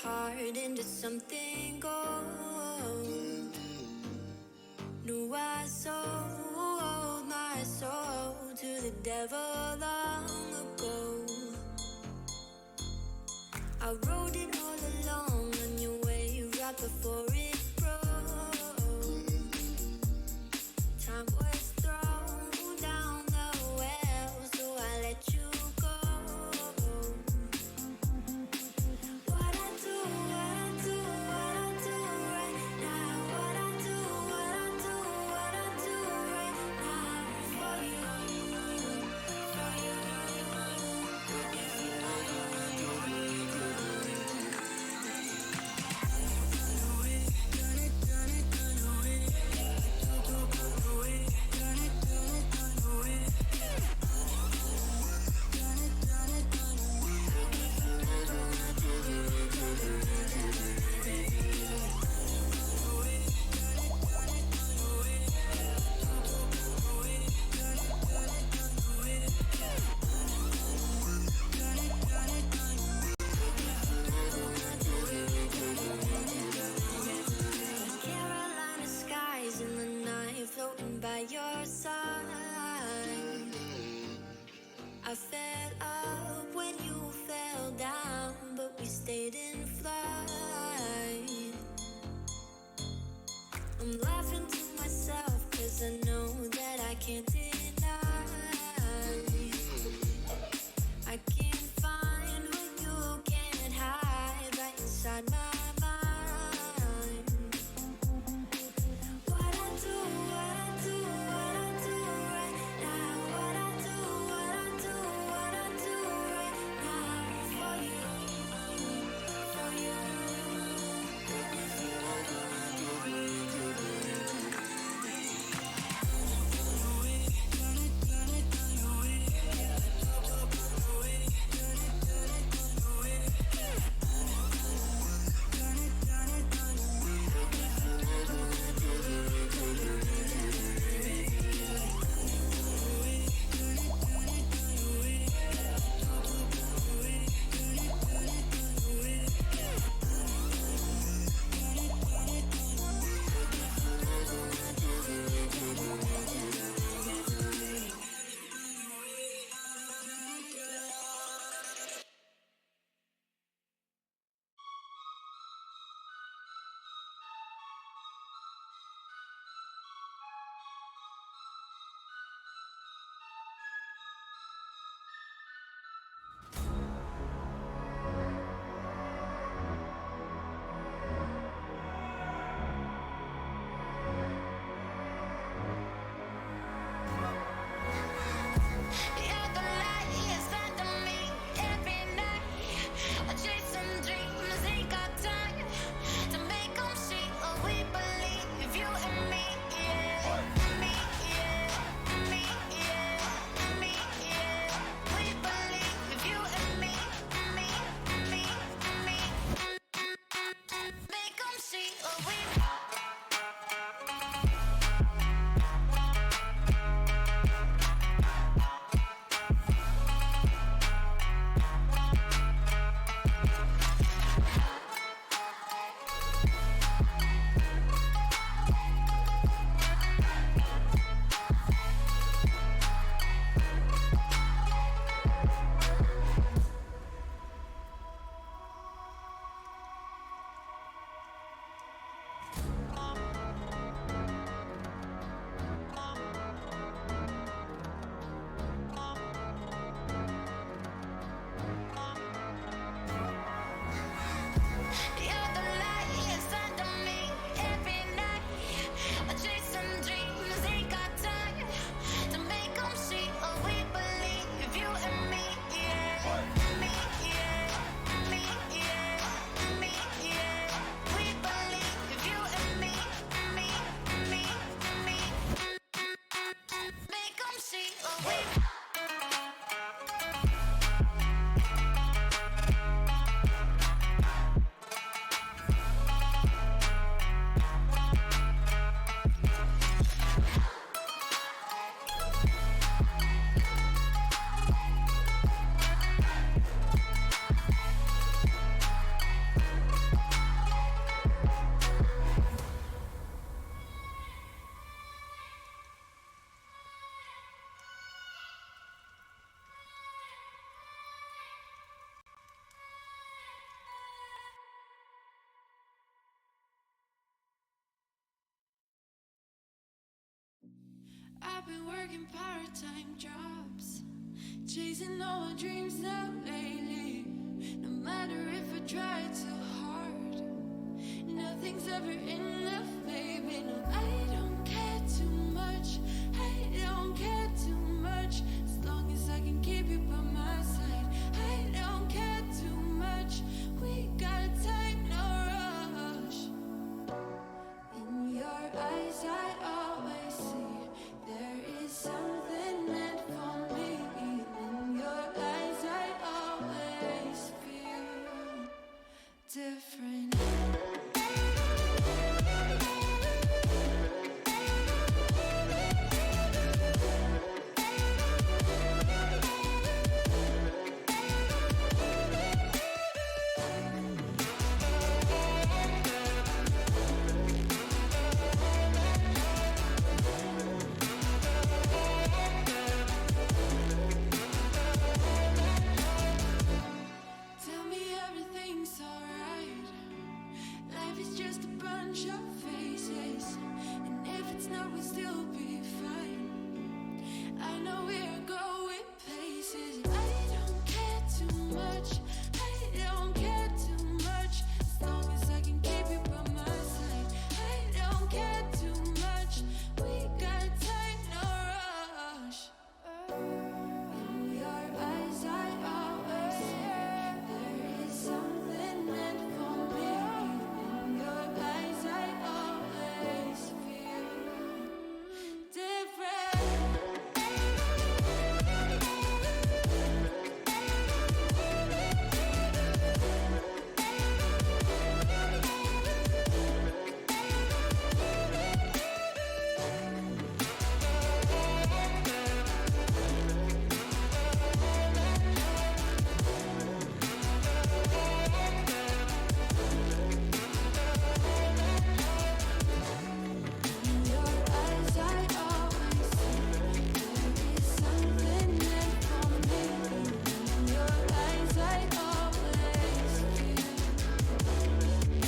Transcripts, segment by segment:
heart into something gold. Knew I sold my soul to the devil long ago. I rode it all along on your way right before it broke. Time was thrown down the well, so I let you go. What I do right now. What I do right now for you, for you. Carolina skies in the night, floating by your side. I fell up when you fell down, but we stayed in flight. I'm laughing to myself, 'cause I know that I can't deny. I can't find what you can't hide right inside my mind. What I do right now. What I do right now for you, for you. You're the light inside of me every night. I chase some dreams, ain't got time to make 'em see what we believe. You and me, yeah. Me, yeah. Me, yeah. Me, yeah. We believe you and me. Me, me, me. Make 'em see what we You're the light inside of me every night. I chase some dreams, ain't got time to make 'em see what we believe. You and me, yeah. Me, yeah. Me, yeah. Me, yeah. We believe you and me. Me, me, me. Make 'em see what we I've been working part-time jobs, chasing all my dreams now lately. No matter if I try too hard, nothing's ever enough, baby. No, I don't care too much. I don't care too much. As long as I can keep you by my side, I don't care too much. We got time, no rush. In your eyes, I always see there is something meant for me. In your eyes, I always feel different. Tell me everything's alright. Life is just a bunch of faces, and if it's not, we'll still be fine. I know we're going places. I don't care too much. I don't care too much. As long as I can keep you by my side, I don't care too much. We got time, no rush. In your eyes, I always see there is something meant for me. In your eyes, I always feel different. In your eyes, I always see there is something meant for me. In your eyes, I always feel different.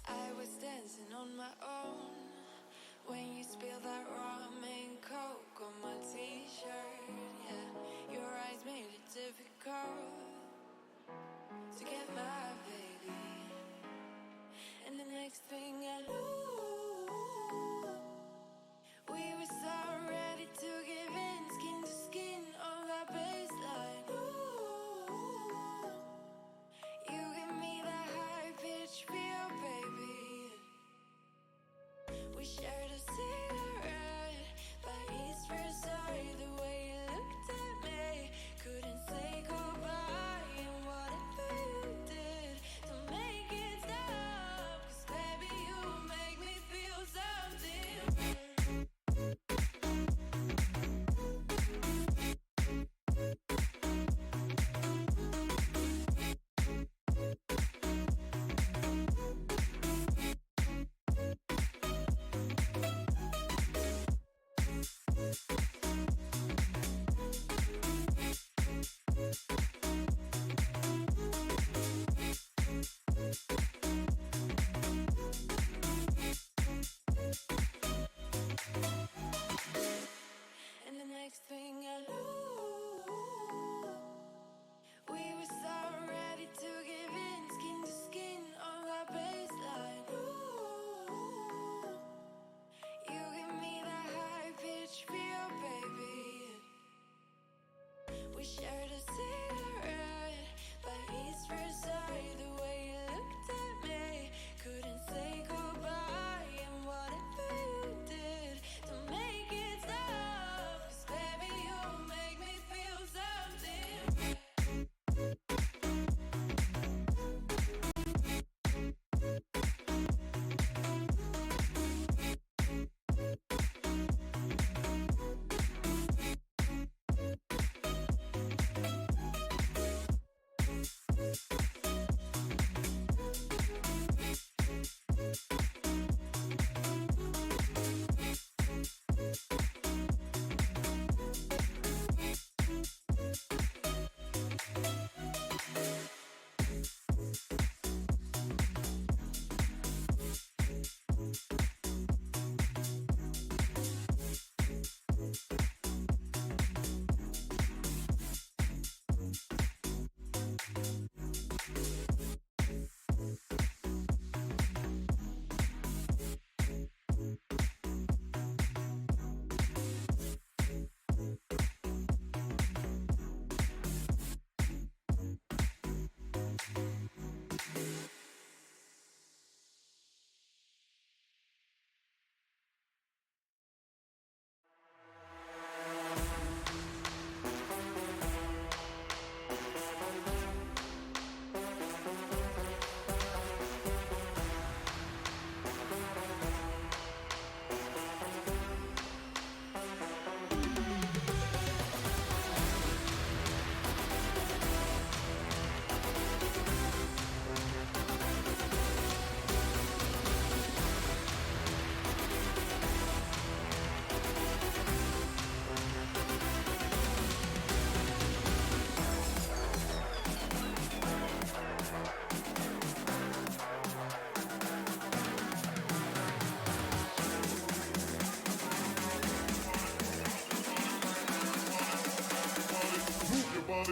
I was dancing on my own when you spilled that rum and coke on my t-shirt. Yeah, your eyes made it difficult to get my baby. And the next thing I knew, we were so ready to give in, skin to skin on that baseline. Ooh, you give me that high pitch feel, baby. We shared a cigarette by East Versailles. The way you looked at me, couldn't say goodbye. And whatever you did to make it stop, 'cause baby, you make me feel something. And the next thing I knew, we were so ready to give in, skin to skin on that baseline. Ooh, you give me that high pitch feel, baby. We shared a cigarette by East Versailles. The way you looked at me, couldn't say goodbye. And whatever you did to make it stop, 'cause baby, you make me feel something.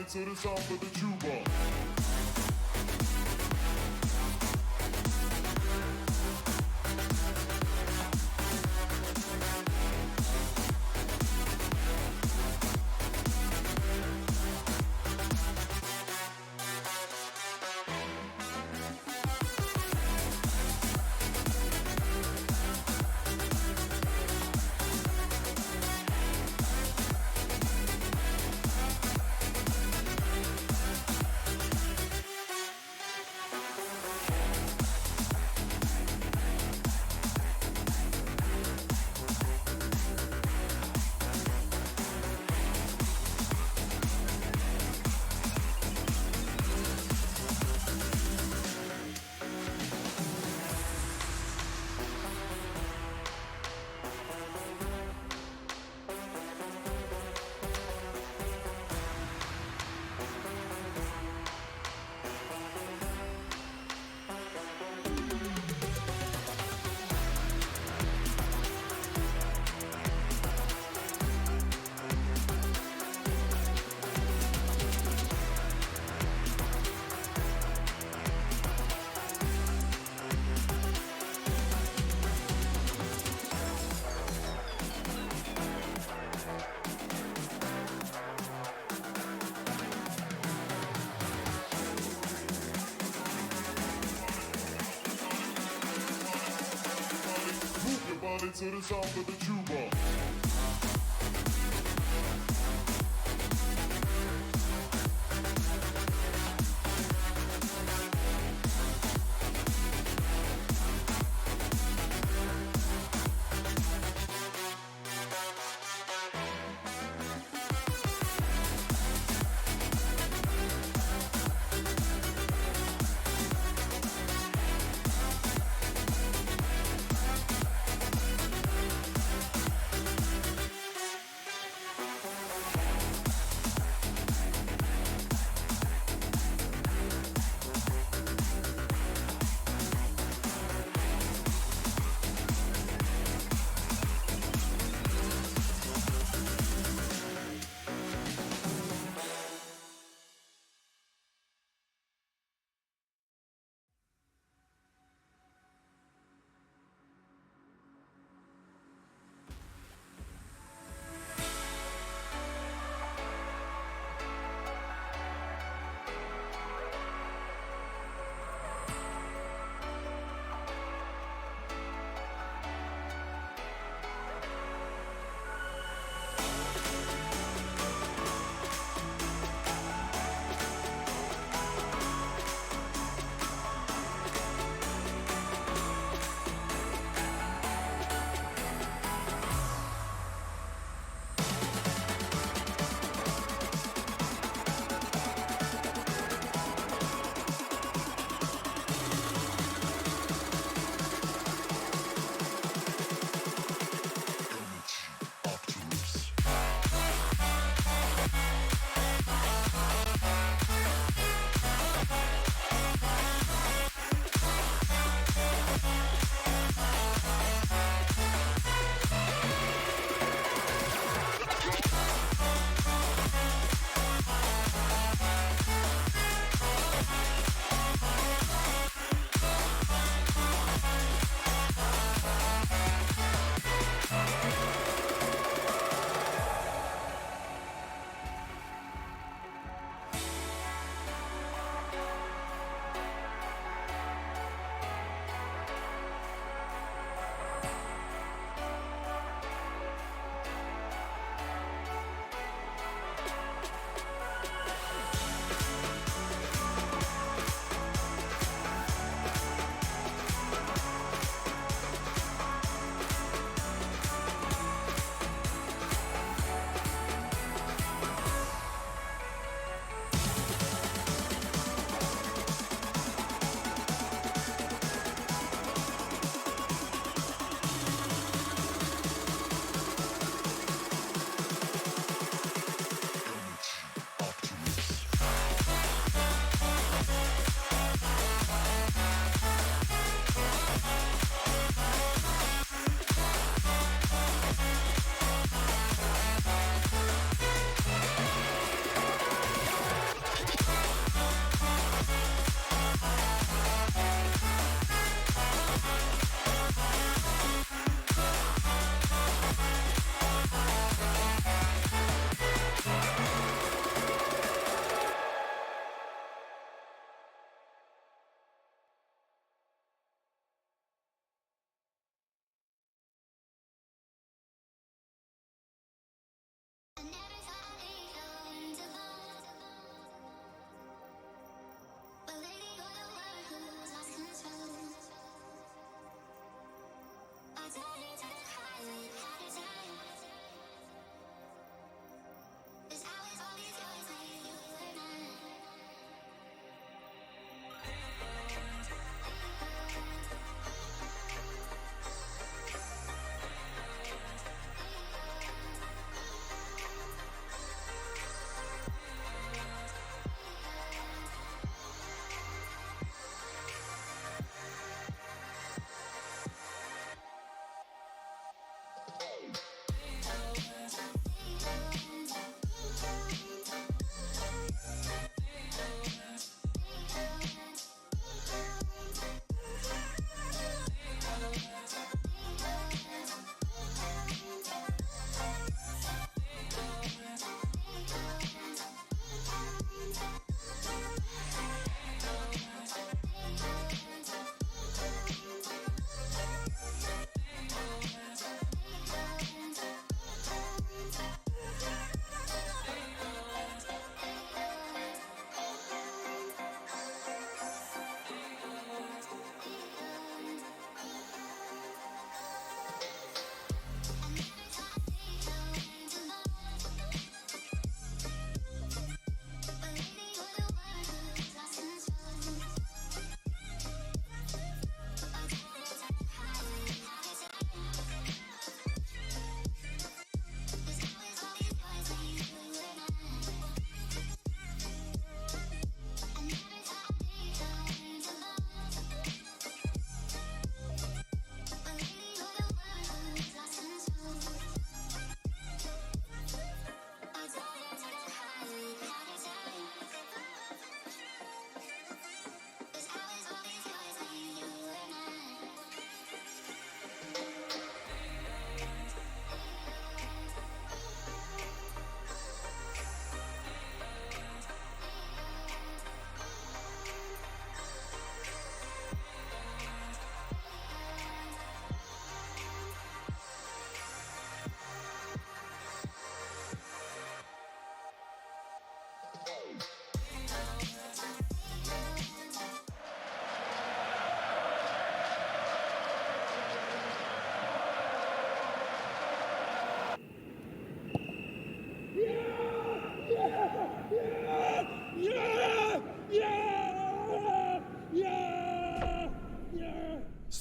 body to the sound of the tuba. Body to the sound of the tuba.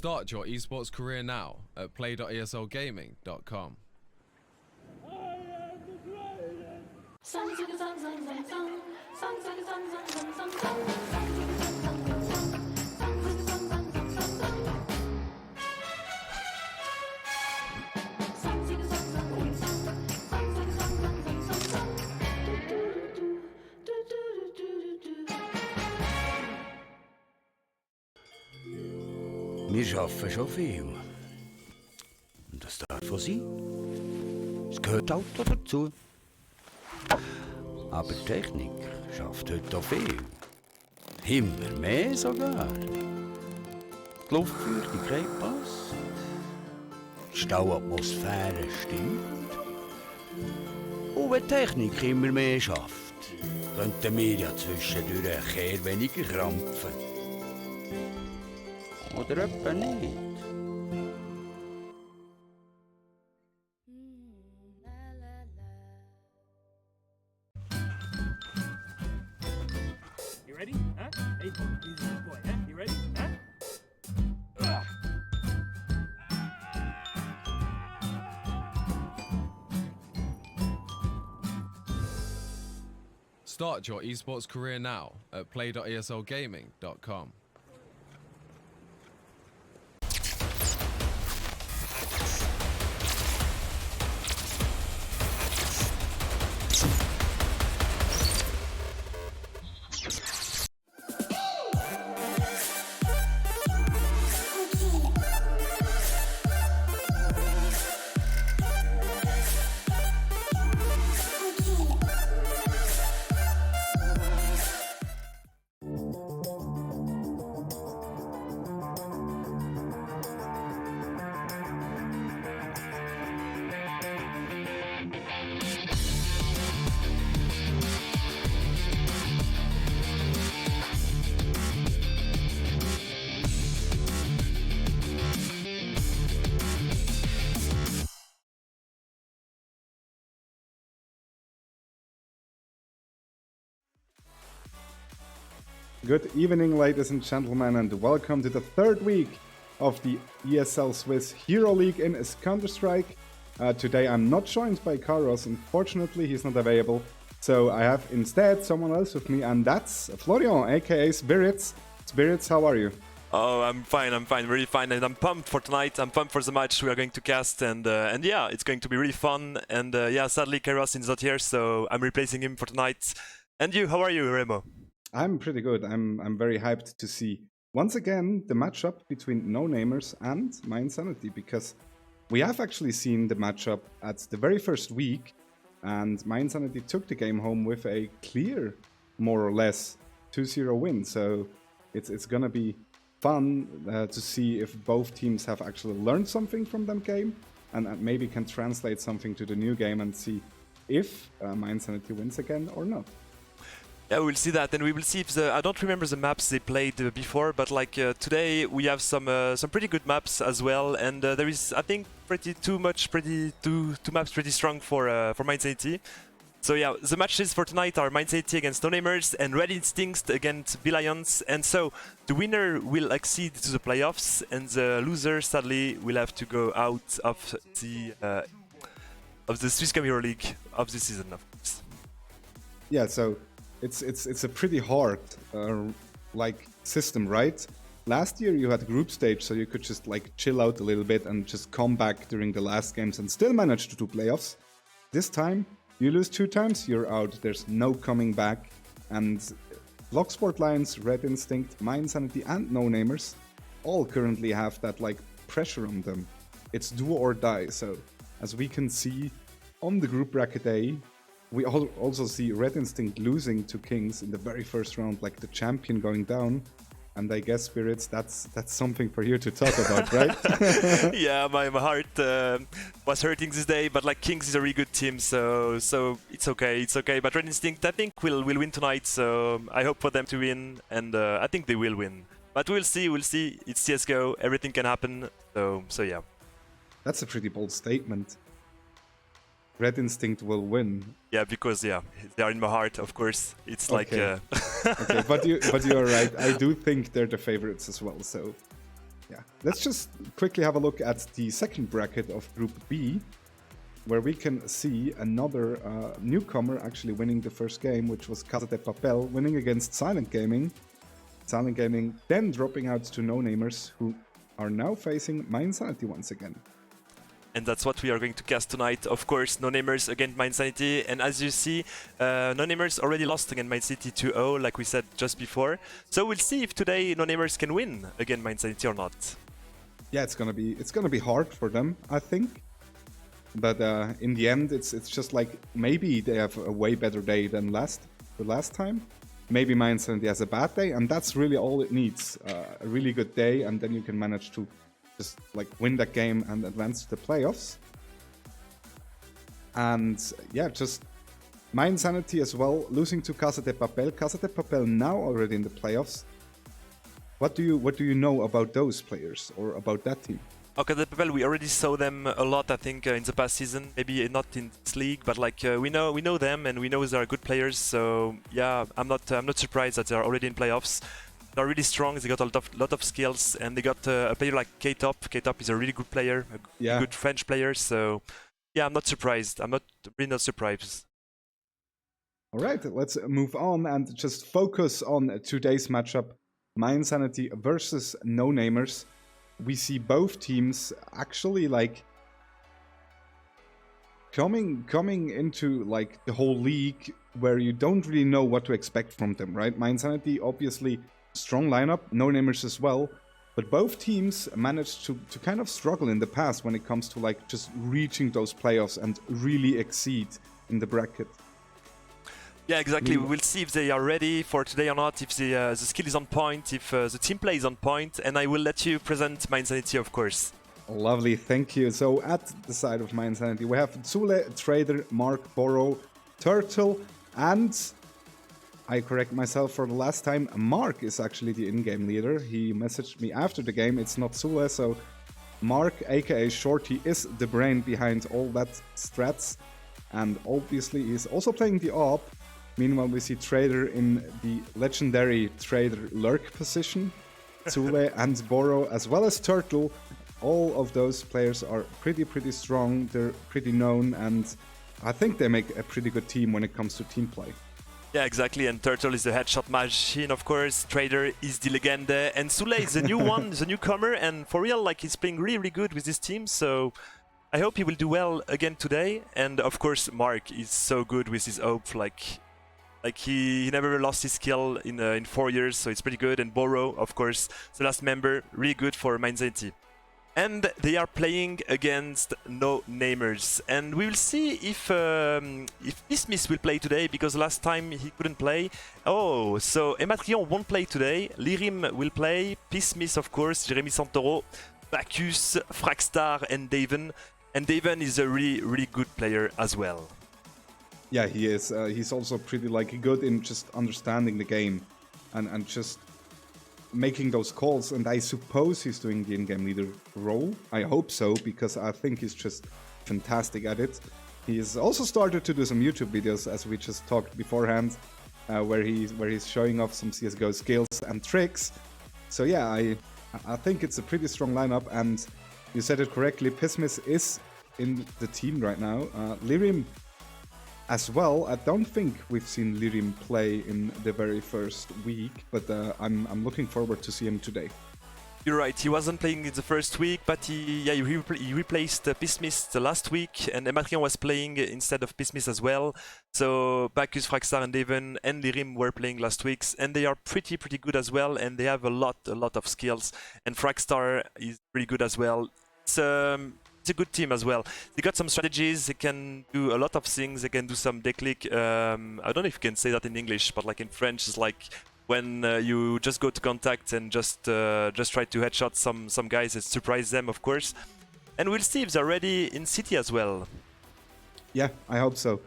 Start your esports career now at play.eslgaming.com. Wir arbeiten schon viel. Und das darf so sein. Es gehört halt auch dazu. Aber die Technik schafft heute auch viel. Immer mehr sogar. Die Luftfeuchtigkeit passt. Die Stauatmosphäre stimmt. Und wenn die Technik immer mehr schafft, könnten wir ja zwischendurch ein Kehr weniger krampfen. Oder etwa nicht? You ready? Huh? Hey, he's a good boy, huh? You ready? Huh? Start your esports career now at play.eslgaming.com. Good evening, ladies and gentlemen, and welcome to the third week of the ESL Swiss Hero League in Counter-Strike. Today I'm not joined by Carlos, unfortunately he's not available, so I have instead someone else with me, and that's Florian, aka Spirits. Spirits, how are you? Oh, I'm fine, really fine, and I'm pumped for tonight. I'm pumped for the match we are going to cast, and yeah, it's going to be really fun. And yeah, sadly, Kairos is not here, so I'm replacing him for tonight. And you, how are you, Remo? I'm pretty good. I'm very hyped to see once again the matchup between No Namers and My Insanity, because we have actually seen the matchup at the very first week, and My Insanity took the game home with a clear, more or less, 2-0 win. So it's gonna be fun to see if both teams have actually learned something from that game and maybe can translate something to the new game and see if My Insanity wins again or not. Yeah, we'll see that, and we will see if I don't remember the maps they played before, but like today we have some pretty good maps as well, and there is, I think, two maps pretty strong for My Insanity. So yeah, the matches for tonight are My Insanity against No Namers and Red Instincts against Lions, and so the winner will accede to the playoffs, and the loser sadly will have to go out of the Swisscom Hero League of this season, of course. Yeah, so it's a pretty hard like system, right? Last year you had group stage, so you could just like chill out a little bit and just come back during the last games and still manage to do playoffs. This time you lose 2 times, you're out. There's no coming back. And Blocksport Lions, Red Instinct, My Insanity, and No Namers all currently have that like pressure on them. It's do or die. So as we can see on the group bracket A, we also see Red Instinct losing to Kings in the very first round, like the champion going down. And I guess, Spirits, that's something for you to talk about, right? Yeah, my heart was hurting this day, but like Kings is a really good team, so it's okay. But Red Instinct, I think, will win tonight, so I hope for them to win, and I think they will win. But we'll see. It's CS:GO, everything can happen. So yeah. That's a pretty bold statement. Red Instinct will win. Yeah, because yeah, they are in my heart, of course. It's like. Okay, but you're right. I do think they're the favorites as well. So, yeah, let's just quickly have a look at the second bracket of Group B, where we can see another newcomer actually winning the first game, which was Casa de Papel, winning against Silent Gaming. Silent Gaming then dropping out to No Namers, who are now facing My Insanity once again. And that's what we are going to cast tonight. Of course, No Namers against My Insanity. And as you see, No Namers already lost against My Insanity 2-0, like we said just before. So we'll see if today No Namers can win against My Insanity or not. Yeah, it's gonna be hard for them, I think. But in the end, it's just like maybe they have a way better day than the last time. Maybe My Insanity has a bad day, and that's really all it needs. A really good day, and then you can manage to just like win that game and advance to the playoffs. And yeah, just My Insanity as well, losing to Casa de Papel. Casa de Papel now already in the playoffs. What do you know about those players or about that team? Okay, the Papel, we already saw them a lot, I think, in the past season. Maybe not in this league, but like we know them, and we know they are good players. So yeah, I'm not surprised that they are already in playoffs. They're really strong. They got a lot of skills, and they got a player like K-Top. K-Top is a really good player, a good French player. So yeah, I'm not surprised. I'm really not surprised. All right, let's move on and just focus on today's matchup: My Insanity versus No Namers. We see both teams actually like coming into like the whole league where you don't really know what to expect from them, right? My Insanity, obviously strong lineup, No Namers as well, but both teams managed to kind of struggle in the past when it comes to like just reaching those playoffs and really exceed in the bracket. Yeah, exactly. We will see if they are ready for today or not, if the skill is on point, if the team play is on point, and I will let you present My Insanity, of course. Lovely, thank you. So at the side of My Insanity, we have Zule, Trader, Mark, Borrow, Turtle, and I correct myself for the last time, Mark is actually the in-game leader. He messaged me after the game, it's not Zule, so Mark, aka Shorty, is the brain behind all that strats, and obviously he's also playing the AWP. Meanwhile, we see Trader in the legendary Trader lurk position. Zule and Boro, as well as Turtle. All of those players are pretty strong. They're pretty known, and I think they make a pretty good team when it comes to team play. Yeah, exactly. And Turtle is the headshot machine, of course. Trader is the legende, and Sule is the new one, the newcomer. And for real, like he's playing really good with this team. So I hope he will do well again today. And of course, Mark is so good with his AWP. Like he never lost his skill in 4 years, so it's pretty good. And Boro, of course, the last member, really good for Mindsanity. And they are playing against no namers, and we will see if Pismis will play today, because last time he couldn't play. Oh, so Ematrion won't play today. Lirim will play. Pismis, of course. Jeremy Santoro, Bacchus, Fragstar, and Daven. And Daven is a really good player as well. Yeah, he is. He's also pretty good in just understanding the game and just making those calls. And I suppose he's doing the in-game leader role. I hope so, because I think he's just fantastic at it. He's also started to do some YouTube videos, as we just talked beforehand, where he's showing off some CS:GO skills and tricks. So yeah, I think it's a pretty strong lineup. And you said it correctly, Pismis is in the team right now. Lirim as well. I don't think we've seen Lirim play in the very first week, but I'm looking forward to see him today. You're right, he wasn't playing in the first week, but he replaced Pismis the last week, and Ematrion was playing instead of Pismis as well. So Bacchus, Fragstar, and Daven and Lirim were playing last weeks, and they are pretty good as well, and they have a lot of skills. And Fragstar is pretty good as well. It's a good team as well. They got some strategies. They can do a lot of things. They can do some declick. I don't know if you can say that in English, but like in French, it's like when you just go to contact and just try to headshot some guys and surprise them, of course. And we'll see if they're ready in City as well. Yeah, I hope so.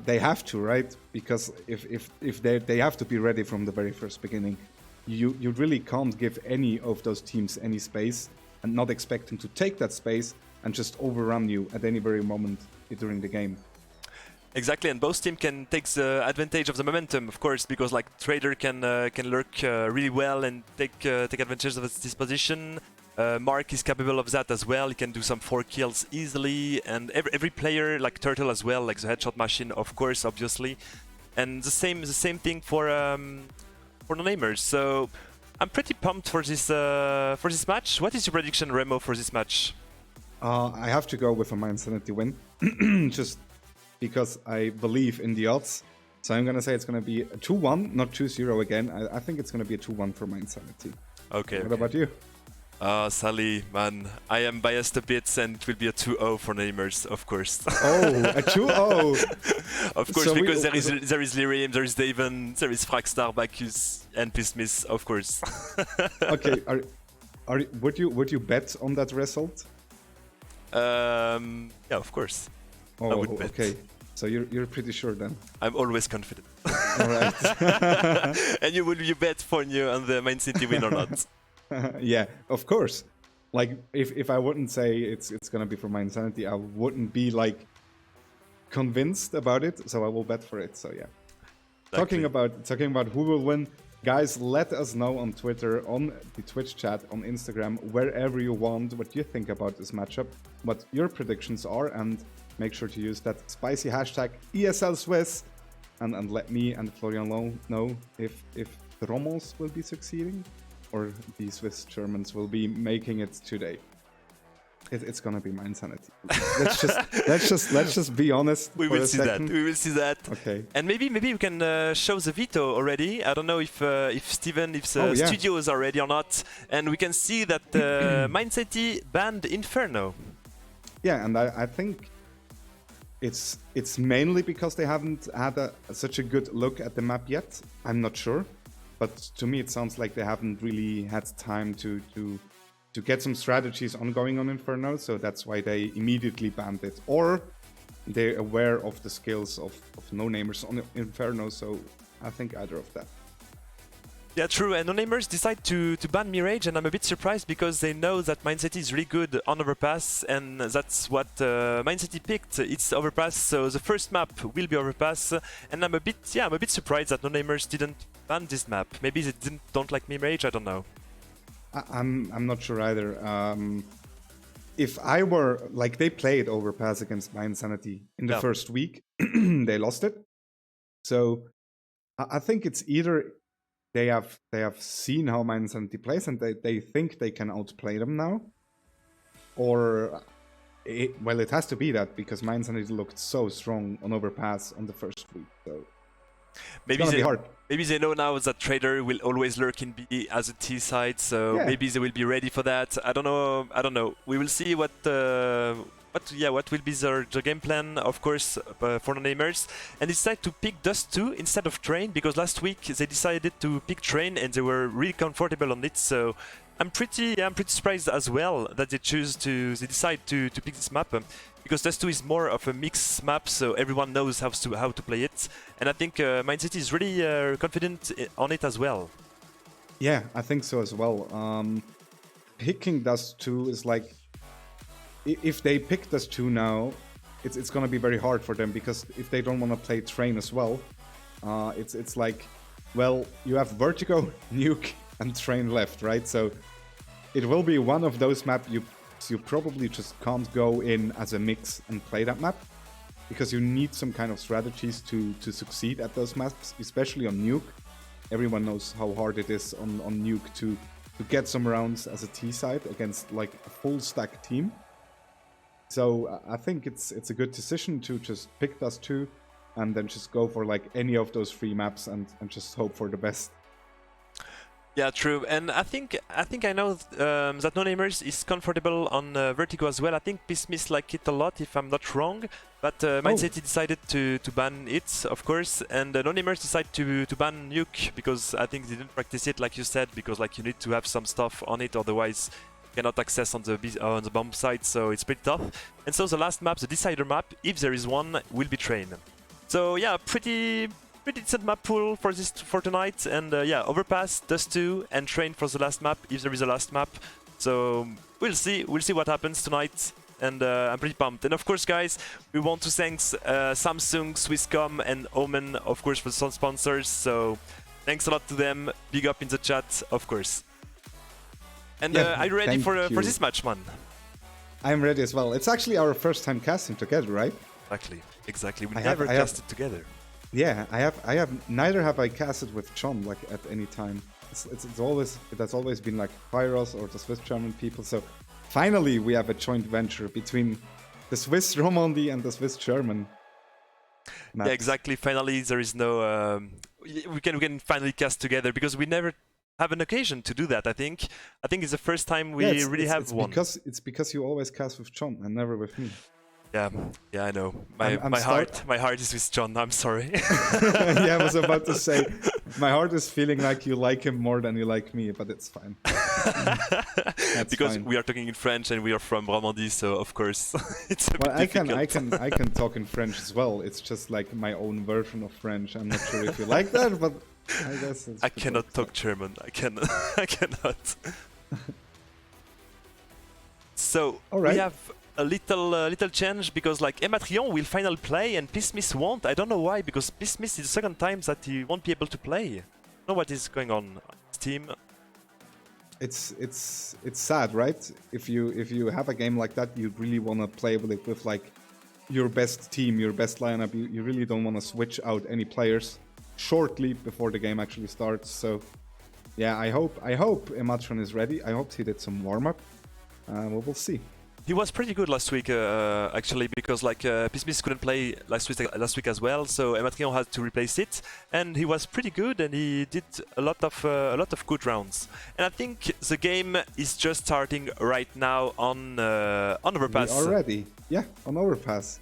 They have to, right? Because if they have to be ready from the very first beginning. You really can't give any of those teams any space and not expect them to take that space and just overrun you at any very moment during the game. Exactly, and both teams can take the advantage of the momentum, of course, because like Trader can lurk really well and take advantage of this position. Mark is capable of that as well. He can do some 4 kills easily, and every player, like Turtle as well, like the headshot machine, of course, obviously, and the same thing for the namers. So I'm pretty pumped for this match. What is your prediction, Remo, for this match? I have to go with a Mindsanity win, just because I believe in the odds. So I'm going to say it's going to be a 2-1, not 2-0 again. I think it's going to be a 2-1 for Mindsanity. Okay. What about you? Sally, man, I am biased a bit, and it will be a 2-0 for namers, of course. Oh, a 2-0! Of course, So because there is Lirim, there is Daven, there is Fragstar, Bacchus, and Pismis, of course. Okay, would you bet on that result? Yeah, of course. Oh, I would bet. Okay. So you're pretty sure then? I'm always confident. All right. And will you bet for you on the Man City win or not? Yeah, of course. Like if I wouldn't say it's gonna be for my insanity, I wouldn't be like convinced about it. So I will bet for it. So yeah. Exactly. Talking about who will win, guys, let us know on Twitter, on the Twitch chat, on Instagram, wherever you want, what you think about this matchup, what your predictions are, and make sure to use that spicy hashtag ESL Swiss, and let me and Florian know if the Rommels will be succeeding or the Swiss Germans will be making it today. It's gonna be my insanity. let's just be honest. We will see that. We will see that. Okay. And maybe we can show the veto already. I don't know if Steven, if the studio is already or not. And we can see that Mind City banned Inferno. Yeah, and I think it's mainly because they haven't had such a good look at the map yet. I'm not sure, but to me it sounds like they haven't really had time to get some strategies ongoing on Inferno, so that's why they immediately banned it. Or they're aware of the skills of no-namers on Inferno, so I think either of that. Yeah, true. And no-namers decide to ban Mirage, and I'm a bit surprised because they know that Mindset is really good on Overpass, and that's what Mindset picked. It's Overpass, so the first map will be Overpass. And I'm a bit surprised that no-namers didn't ban this map. Maybe they don't like Mirage. I don't know. I'm not sure either. If I were like, they played Overpass against My Insanity in the first week, they lost it. So I think it's either they have seen how My Insanity plays and they think they can outplay them now, or it has to be that because My Insanity looked so strong on Overpass on the first week. So maybe it's gonna be hard. Maybe they know now that Trader will always lurk in B as a T side, so maybe they will be ready for that. I don't know. We will see what will be the game plan, of course, for the namers. And they decided to pick Dust 2 instead of Train, because last week they decided to pick Train and they were really comfortable on it. So I'm pretty surprised as well that they decide to pick this map. Because Dust 2 is more of a mixed map, so everyone knows how to play it. And I think Mindset is really confident on it as well. Yeah, I think so as well. Picking Dust 2 is like, if they pick Dust 2 now, it's gonna be very hard for them, because if they don't want to play Train as well, it's like, well, you have Vertigo, Nuke, and Train left, right? So it will be one of those maps you probably just can't go in as a mix and play that map, because you need some kind of strategies to succeed at those maps, especially on Nuke. Everyone knows how hard it is on Nuke to get some rounds as a T side against like a full stack team. So I think it's a good decision to just pick Dust 2 and then just go for like any of those 3 maps and just hope for the best. Yeah, true. And I think I know that no-namers is comfortable on Vertigo as well. I think Pissmiss like it a lot, if I'm not wrong. But Mindset decided to ban it, of course, and no-namers decided to ban Nuke, because I think they didn't practice it, like you said, because like you need to have some stuff on it, otherwise you cannot access on the bomb site, so it's pretty tough. And so the last map, the decider map, if there is one, will be Train. So yeah, pretty decent map pool for tonight, and Overpass, Dust 2, and Train for the last map, if there is a last map. So we'll see what happens tonight, and I'm pretty pumped. And of course, guys, we want to thank Samsung, Swisscom, and Omen, of course, for some sponsors. So thanks a lot to them. Big up in the chat, of course. And are you ready for this match, man? I'm ready as well. It's actually our first time casting together, right? Exactly. We never casted together. Yeah, neither have I casted with John like at any time. It has always been like Pyros or the Swiss German people. So finally we have a joint venture between the Swiss Romandie and the Swiss German. Yeah, exactly. Finally, there is no. We can finally cast together, because we never have an occasion to do that. I think it's the first time we have one. It's because you always cast with John and never with me. Yeah, I know. My heart is with John. I'm sorry. Yeah, I was about to say, my heart is feeling like you like him more than you like me, but it's fine. Because we are talking in French and we are from Romandie, so of course it's a bit difficult. I can talk in French as well. It's just like my own version of French. I'm not sure if you like that, but I guess I cannot talk German. I cannot. So we have a little change, because like Ematrion will finally play and Pissmiss won't. I don't know why, because Pissmiss is the second time that he won't be able to play. I don't know what is going on his team. It's sad, right? If you have a game like that, you really want to play with it with like your best team, your best lineup. You really don't want to switch out any players shortly before the game actually starts. So yeah, I hope Ematrion is ready. I hope he did some warm up. We'll see. He was pretty good last week, actually, because like Pissmiss couldn't play last week as well, so Ematrion had to replace it, and he was pretty good, and he did a lot of good rounds. And I think the game is just starting right now on Overpass. We are ready, yeah, on Overpass.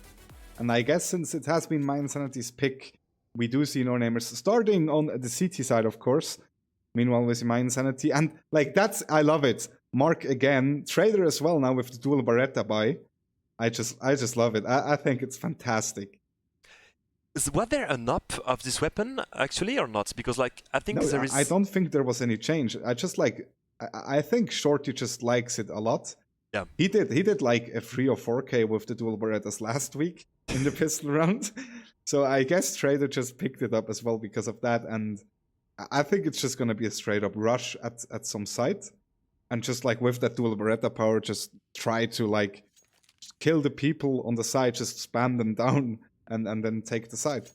And I guess since it has been My Insanity's pick, we do see no-namers starting on the CT side, of course. Meanwhile, we see My Insanity, and like I love it. Mark again, Trader as well now with the dual Barretta buy. I just love it. I think it's fantastic. Was there an up of this weapon actually or not? Because like I think No, there is. I don't think there was any change. I just like I think Shorty just likes it a lot. Yeah. He did like a 3 or 4K with the dual Berettas last week in the pistol round. So I guess Trader just picked it up as well because of that. And I think it's just gonna be a straight up rush at some site. And just like with that dual Beretta power, just try to like kill the people on the side, just spam them down and then take the side.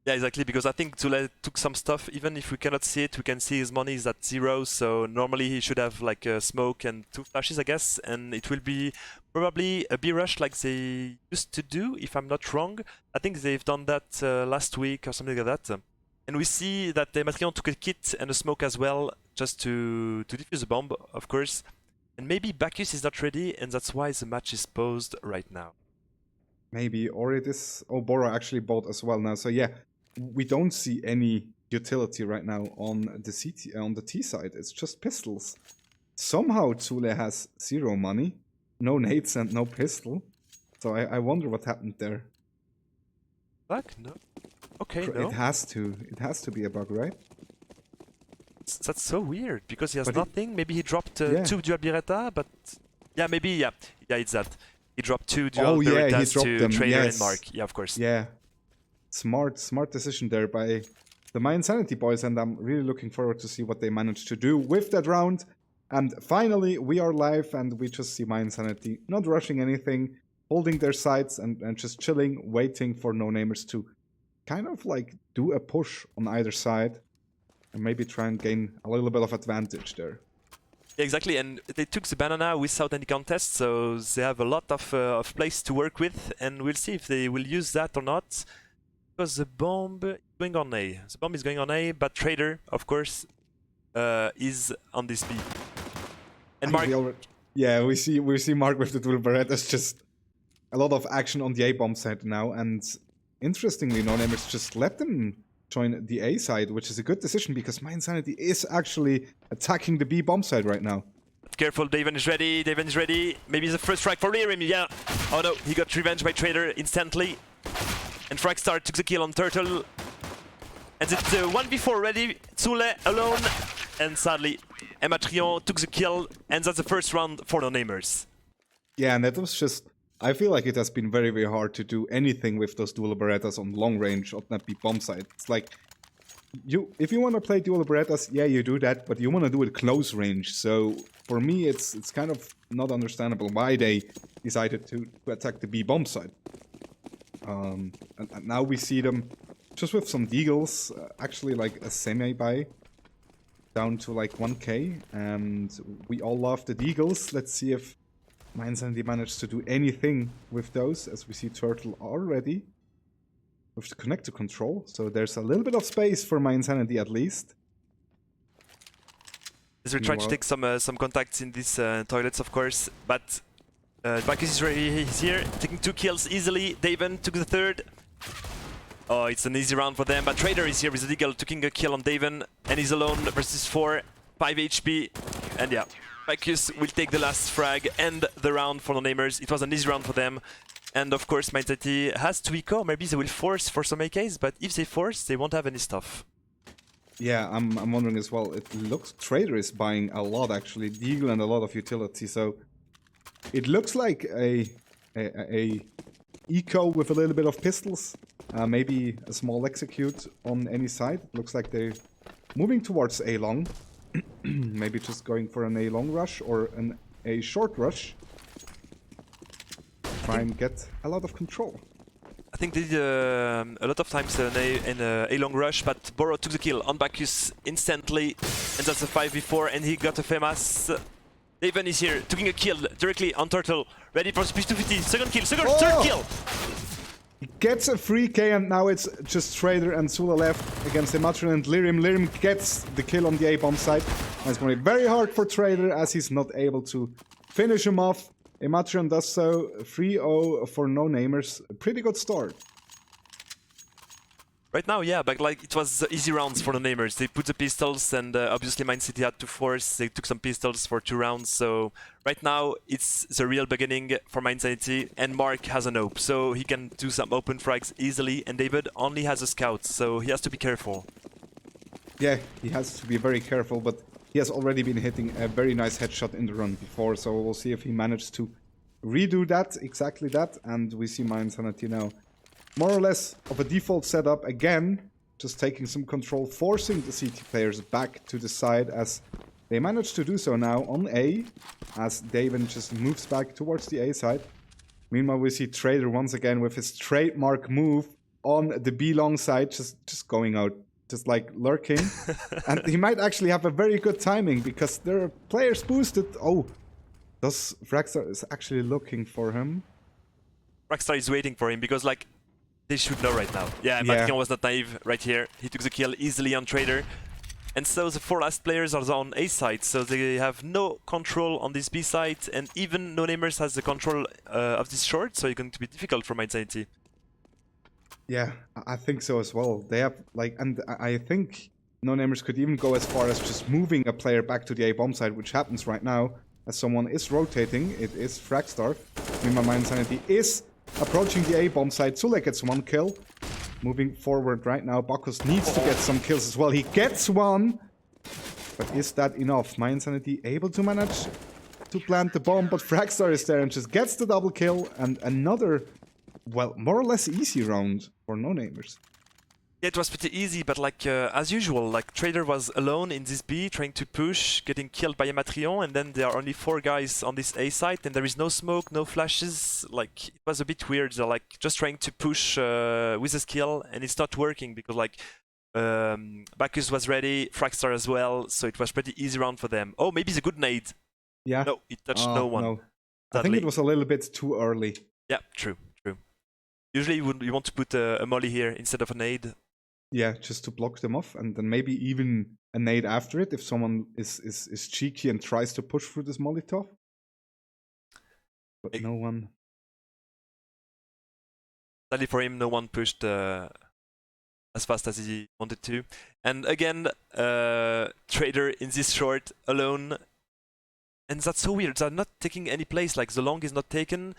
Yeah, exactly, because I think Zule took some stuff. Even if we cannot see it, we can see his money is at 0, so normally he should have like a smoke and 2 flashes, I guess, and it will be probably a B rush like they used to do, if I'm not wrong. I think they've done that last week or something like that. And we see that Matrion took a kit and a smoke as well, just to defuse the bomb, of course. And maybe Bacchus is not ready, and that's why the match is paused right now. Maybe, or it is... Oh, Boro actually bought as well now, so yeah. We don't see any utility right now on the T side. It's just pistols. Somehow Zule has 0 money, no nades and no pistol. So I wonder what happened there. Bug? No. Okay, no. It has to be a bug, right? That's so weird because he has But nothing. Maybe he dropped 2 dual Beretta, but yeah, maybe yeah, it's that. He dropped 2 dual Berettas to Trader and Mark. Yeah, of course. Yeah. Smart decision there by the My Insanity boys, and I'm really looking forward to see what they manage to do with that round. And finally, we are live, and we just see My Insanity not rushing anything, holding their sides, and just chilling, waiting for no-namers to kind of like do a push on either side, and maybe try and gain a little bit of advantage there. Yeah, exactly, and they took the banana without any contest, so they have a lot of place to work with, and we'll see if they will use that or not. Because the bomb is going on A. The bomb is going on A, but Trader, of course, is on this B. And Mark... we see Mark with the dual Berettas, just a lot of action on the A bomb side now, and interestingly, no-namers just let them join the A side, which is a good decision because My Insanity is actually attacking the B bomb side right now. Careful, Daven is ready, Daven is ready. Maybe the first strike for Lirim, yeah. Oh no, he got revenge by Trader instantly. And Fragstar took the kill on Turtle. And it's 1v4 ready, Zule alone. And sadly, Matrion took the kill, and that's the first round for the namers. Yeah, and that was just... I feel like it has been very, very hard to do anything with those dual Berettas on long range on that B bomb side. It's like, if you want to play dual Berettas, yeah, you do that, but you want to do it close range. So for me, it's kind of not understandable why they decided to attack the B bomb side. And now we see them just with some deagles, actually like a semi-buy down to like 1k, and we all love the deagles. Let's see if My Insanity managed to do anything with those, as we see Turtle already with the connector control, so there's a little bit of space for My Insanity at least. As we try to take some contacts in these toilets, of course, but Bacchus is ready, he's here, taking 2 kills easily. Daven took the 3rd. Oh, it's an easy round for them, but Trader is here with the Deagle, taking a kill on Daven, and he's alone versus 4, 5 HP, and yeah. Bacchus will take the last frag and the round for the namers. It was an easy round for them. And of course, My Insanity has to eco. Maybe they will force for some AKs, but if they force, they won't have any stuff. Yeah, I'm wondering as well. It looks Trader is buying a lot actually, Deagle and a lot of utility. So it looks like a eco with a little bit of pistols, maybe a small execute on any side. Looks like they're moving towards A long. Maybe just going for an A long rush or an A short rush. Try and get a lot of control. I think they did a lot of times an A long rush, but Boro took the kill on Bacchus instantly, and that's a 5v4, and he got a famous. Daven is here, taking a kill directly on Turtle, ready for speed 250, second kill, third kill! He gets a 3k, and now it's just Trader and Zule left against Ematron and Lirim. Lirim gets the kill on the A-bomb side. And it's going to be very hard for Trader as he's not able to finish him off. Ematron does so, 3-0 for no-namers. A pretty good start. Right now, yeah, but like it was easy rounds for the namers. They put the pistols, and obviously Mind City had to force. They took some pistols for 2 rounds. So right now it's the real beginning for Mind City, and Mark has an OP, so he can do some open frags easily. And David only has a scout, so he has to be careful. Yeah, he has to be very careful, but he has already been hitting a very nice headshot in the run before, so we'll see if he managed to redo that, exactly that, and we see Mind Sanity now more or less of a default setup again, just taking some control, forcing the CT players back to the side as they manage to do so now on A, as Daven just moves back towards the A side. Meanwhile, we see Trader once again with his trademark move on the B long side, just going out, just like lurking. And he might actually have a very good timing because there are players boosted. Oh, does Fragstar is actually looking for him? Rockstar is waiting for him because like they should know right now. Yeah, Matrion was not naive right here. He took the kill easily on Trader. And so the 4 last players are on A side, so they have no control on this B side, and even No Namers has the control of this short, so it's going to be difficult for Mind Sanity. Yeah, I think so as well. They have like, and I think No Namers could even go as far as just moving a player back to the A bomb side, which happens right now as someone is rotating. It is Fragstar. Meanwhile, Mind Sanity is approaching the A bomb side. Zule gets 1 kill. Moving forward right now, Bacchus needs to get some kills as well. He gets 1, but is that enough? Mind Sanity able to manage to plant the bomb, but Fragstar is there and just gets the double kill and another, well, more or less easy round for No Namers. Yeah, it was pretty easy, but like as usual, like Trader was alone in this B, trying to push, getting killed by a Matrion, and then there are only 4 guys on this A side, and there is no smoke, no flashes. Like it was a bit weird. They're like just trying to push with a skill, and it's not working because like Bacchus was ready, Fragstar as well, so it was pretty easy round for them. Oh, maybe it's a good nade. Yeah. No, it touched no one. No. I think it was a little bit too early. Yeah, true. Usually you want to put a molly here instead of a nade. Yeah, just to block them off, and then maybe even a nade after it if someone is cheeky and tries to push through this Molotov. But no one. Sadly for him, no one pushed as fast as he wanted to. And again, Trader in this short alone. And that's so weird. They're not taking any place. Like the long is not taken.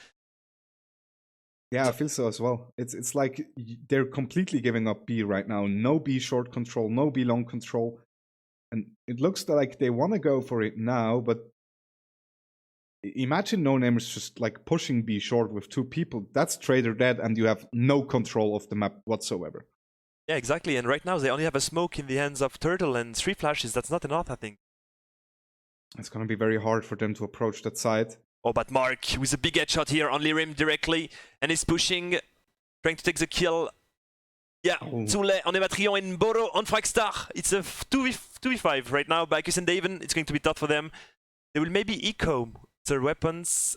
Yeah, I feel so as well. It's like they're completely giving up B right now. No B short control, no B long control. And it looks like they want to go for it now, but imagine No Namers just like pushing B short with 2 people. That's Trader dead and you have no control of the map whatsoever. Yeah, exactly. And right now they only have a smoke in the hands of Turtle and 3 flashes. That's not enough, I think. It's going to be very hard for them to approach that side. Oh, but Mark with a big headshot here on Lirim directly, and he's pushing, trying to take the kill. Yeah, Zule on Ematrion and Boro on Fragstar. It's a 2v5 right now. Bacchus and Daven, it's going to be tough for them. They will maybe eco their weapons.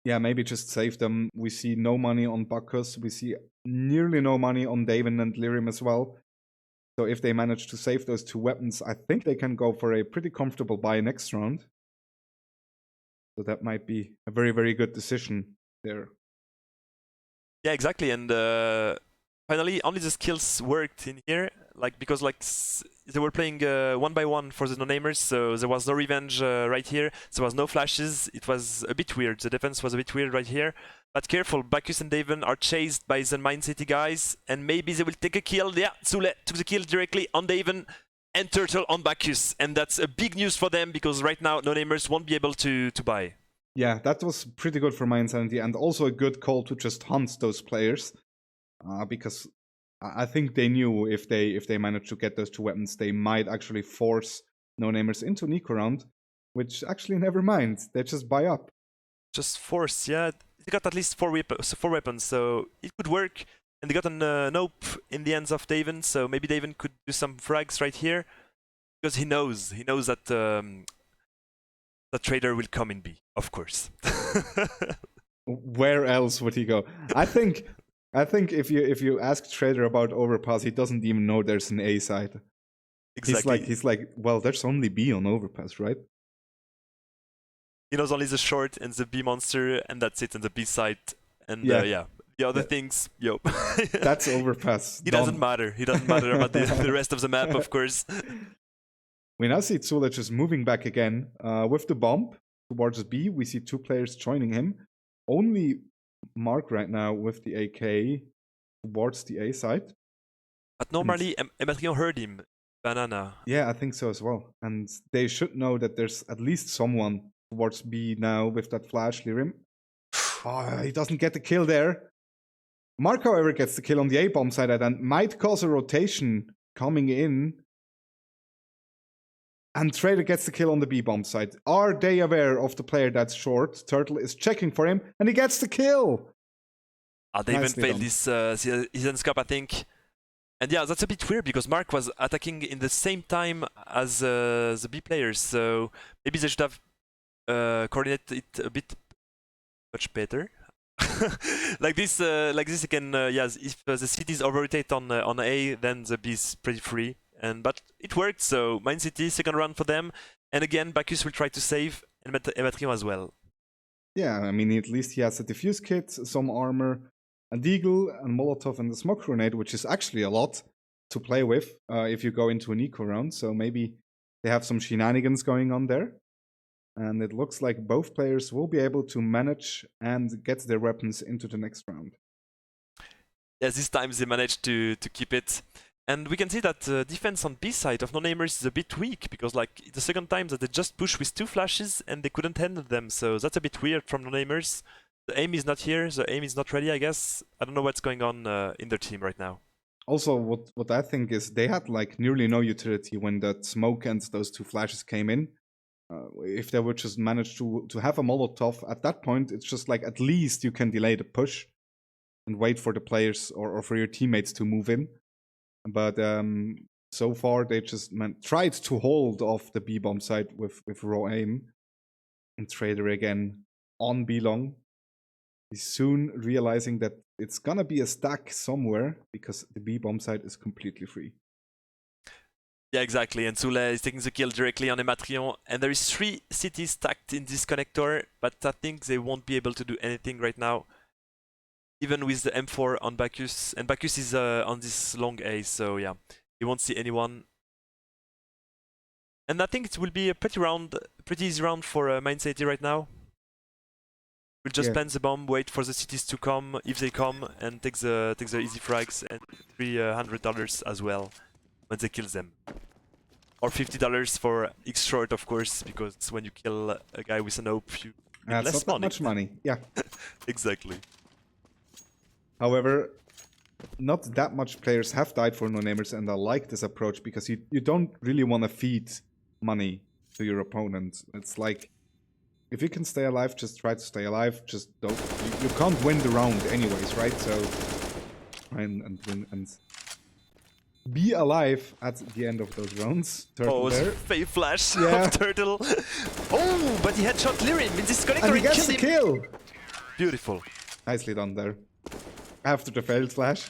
Yeah, maybe just save them. We see no money on Bacchus. We see nearly no money on Daven and Lirim as well. So if they manage to save those 2 weapons, I think they can go for a pretty comfortable buy next round. So that might be a very, very good decision there. Yeah, exactly. And finally, only the skills worked in here. Like because like they were playing 1 by 1 for the no-namers, so there was no revenge right here. There was no flashes. It was a bit weird. The defense was a bit weird right here. But careful, Bacchus and Daven are chased by the Mind City guys, and maybe they will take a kill. Yeah, Zule took the kill directly on Daven. And Turtle on Bacchus, and that's a big news for them because right now No Namers won't be able to buy. Yeah, that was pretty good for Mind Sanity, and also a good call to just hunt those players, because I think they knew if they managed to get those 2 weapons, they might actually force No Namers into an eco round, which actually never mind, they just buy up. Just force, yeah. They got at least 4 weapons, so it could work. And they got an nope in the hands of Daven, so maybe Daven could do some frags right here. Because he knows that the Trader will come in B, of course. Where else would he go? I think if you ask Trader about Overpass, he doesn't even know there's an A side. Exactly. He's like, well, there's only B on Overpass, right? He knows only the short and the B monster, and that's it, and the B side. And yeah, the The other things, yo. That's overpass. He Done. doesn't matter. He doesn't matter about the rest of the map, of course. We now see Zula just moving back again with the bomb towards B. We see 2 players joining him. Only Mark right now with the AK towards the A side. But normally, Emetrion heard him. Banana. Yeah, I think so as well. And they should know that there's at least someone towards B now with that flash, Lirim. Oh, he doesn't get the kill there. Mark, however, gets the kill on the A bomb side and might cause a rotation coming in. And Trader gets the kill on the B bomb side. Are they aware of the player that's short? Turtle is checking for him, and he gets the kill. They even Nicely failed done. this hidden scope, I think. And yeah, that's a bit weird because Mark was attacking in the same time as the B players, so maybe they should have coordinated it a bit much better. like this, you can, yes, if the cities over-rotate on A, then the B is pretty free. But it worked, so Mind City, second round for them. And again, Bacchus will try to save, and Emetrion as well. Yeah, I mean, at least he has a diffuse kit, some armor, a deagle, a molotov, and a smoke grenade, which is actually a lot to play with if you go into an eco round. So maybe they have some shenanigans going on there. And it looks like both players will be able to manage and get their weapons into the next round. Yes, this time they managed to keep it. And we can see that defense on B side of No-Namers is a bit weak, because like the second time that they just pushed with 2 flashes and they couldn't handle them, so that's a bit weird from No-Namers. The aim is not here, the aim is not ready, I guess. I don't know what's going on in their team right now. Also, what I think is they had like nearly no utility when that smoke and those 2 flashes came in. If they would just manage to have a Molotov at that point, it's just like at least you can delay the push and wait for the players or for your teammates to move in. But so far they just tried to hold off the B bomb side with raw aim. And Trader again on B long. He's soon realizing that it's gonna be a stack somewhere because the B bomb side is completely free. Yeah, exactly. And Zula is taking the kill directly on Emetrion. And there is 3 cities stacked in this connector, but I think they won't be able to do anything right now. Even with the M4 on Bacchus. And Bacchus is on this long A, so yeah, he won't see anyone. And I think it will be a pretty easy round for Mind City right now. We'll just plant the bomb, wait for the cities to come, if they come, and take the easy frags and $300 as well when they kill them. Or $50 for X short, of course, because when you kill a guy with an AWP, you get less it's not that much money. Yeah. Exactly. However, not that much players have died for No-Namers, and I like this approach because you don't really want to feed money to your opponent. It's like, if you can stay alive, just try to stay alive. Just don't. You can't win the round anyways, right? So try and win and be alive at the end of those rounds. Turtle there. Fake flash Yeah. of Turtle. Oh, but he headshot Lirim in this connector And he gets the killed him. kill! Beautiful. Nicely done there. After the failed flash.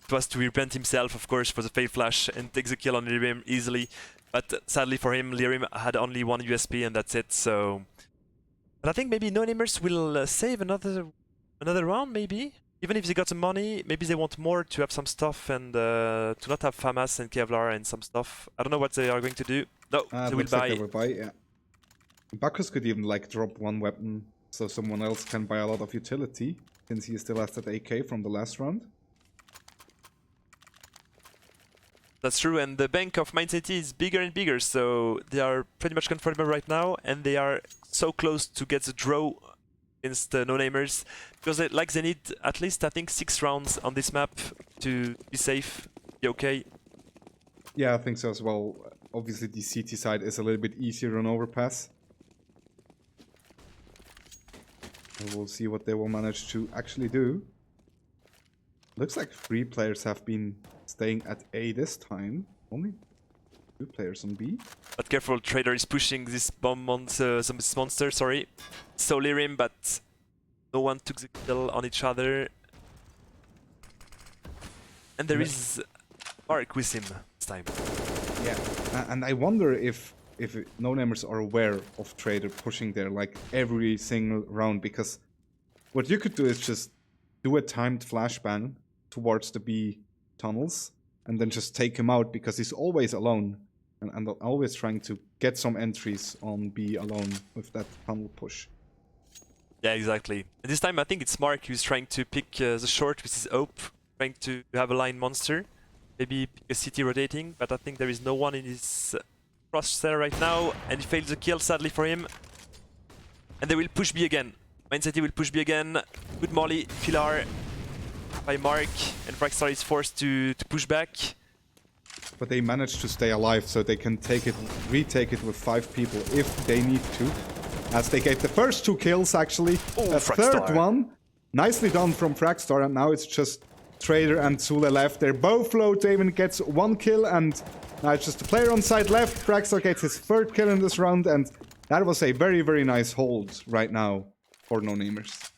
It was to repent himself, of course, for the failed flash and take the kill on Lirim easily. But sadly for him, Lirim had only 1 USP and that's it, so... But I think maybe No-Namers will save another round, maybe? Even if they got some money, maybe they want more to have some stuff and to not have FAMAS and Kevlar and some stuff. I don't know what they are going to do. No, they will Looks like buy. they will buy, yeah. Bacchus could even like drop 1 weapon so someone else can buy a lot of utility, since he still has that AK from the last round. That's true, and the bank of Mind City is bigger and bigger, so they are pretty much comfortable right now, and they are so close to get the draw against the No-Namers, because they need at least, I think, 6 rounds on this map to be safe, be okay. Yeah, I think so as well. Obviously, the CT side is a little bit easier on overpass. And we'll see what they will manage to actually do. Looks like 3 players have been staying at A this time. Only 2 players on B. But careful, Trader is pushing this bomb on this monster, sorry. So Lirim, but no one took the kill on each other. And there is Mark with him this time. Yeah, and I wonder if No-Namers are aware of Trader pushing there like every single round, because what you could do is just do a timed flashbang towards the B tunnels and then just take him out because he's always alone and always trying to get some entries on B alone with that tunnel push. Yeah, exactly. And this time I think it's Mark who's trying to pick the short with his AWP, trying to have a line monster. Maybe pick a city rotating, but I think there is no one in his crosshair right now, and he fails the kill sadly for him. And they will push B again. Man City will push B again. Good molly, Pilar by Mark, and Fragstar is forced to push back. But they managed to stay alive, so they can retake it with 5 people if they need to. As they get the first 2 kills, actually. Oh, The Fragstar. third one, nicely done from Fragstar, and now it's just Trader and Zule left. They're both low. David gets 1 kill, and now it's just the player on side left. Fragstar gets his 3rd kill in this round, and that was a very, very nice hold right now for No Namers.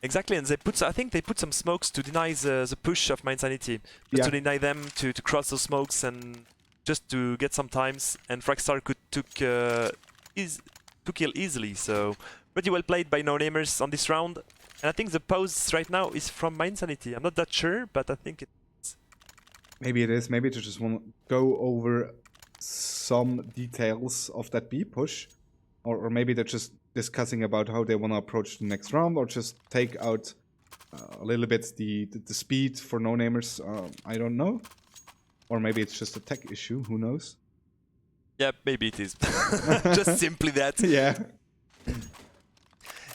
Exactly, and I think they put some smokes to deny the push of Mind Sanity. Just to deny them to cross those smokes and just to get some times. And Fragstar took kill easily, so pretty well played by No Namers on this round. And I think the pause right now is from Mind Sanity. I'm not that sure, but I think it's... Maybe it is. Maybe they just want to go over some details of that B push. Or maybe they're just discussing about how they want to approach the next round, or just take out a little bit the speed for No Namers. I don't know. Or maybe it's just a tech issue. Who knows? Yeah, maybe it is. Just simply that. Yeah.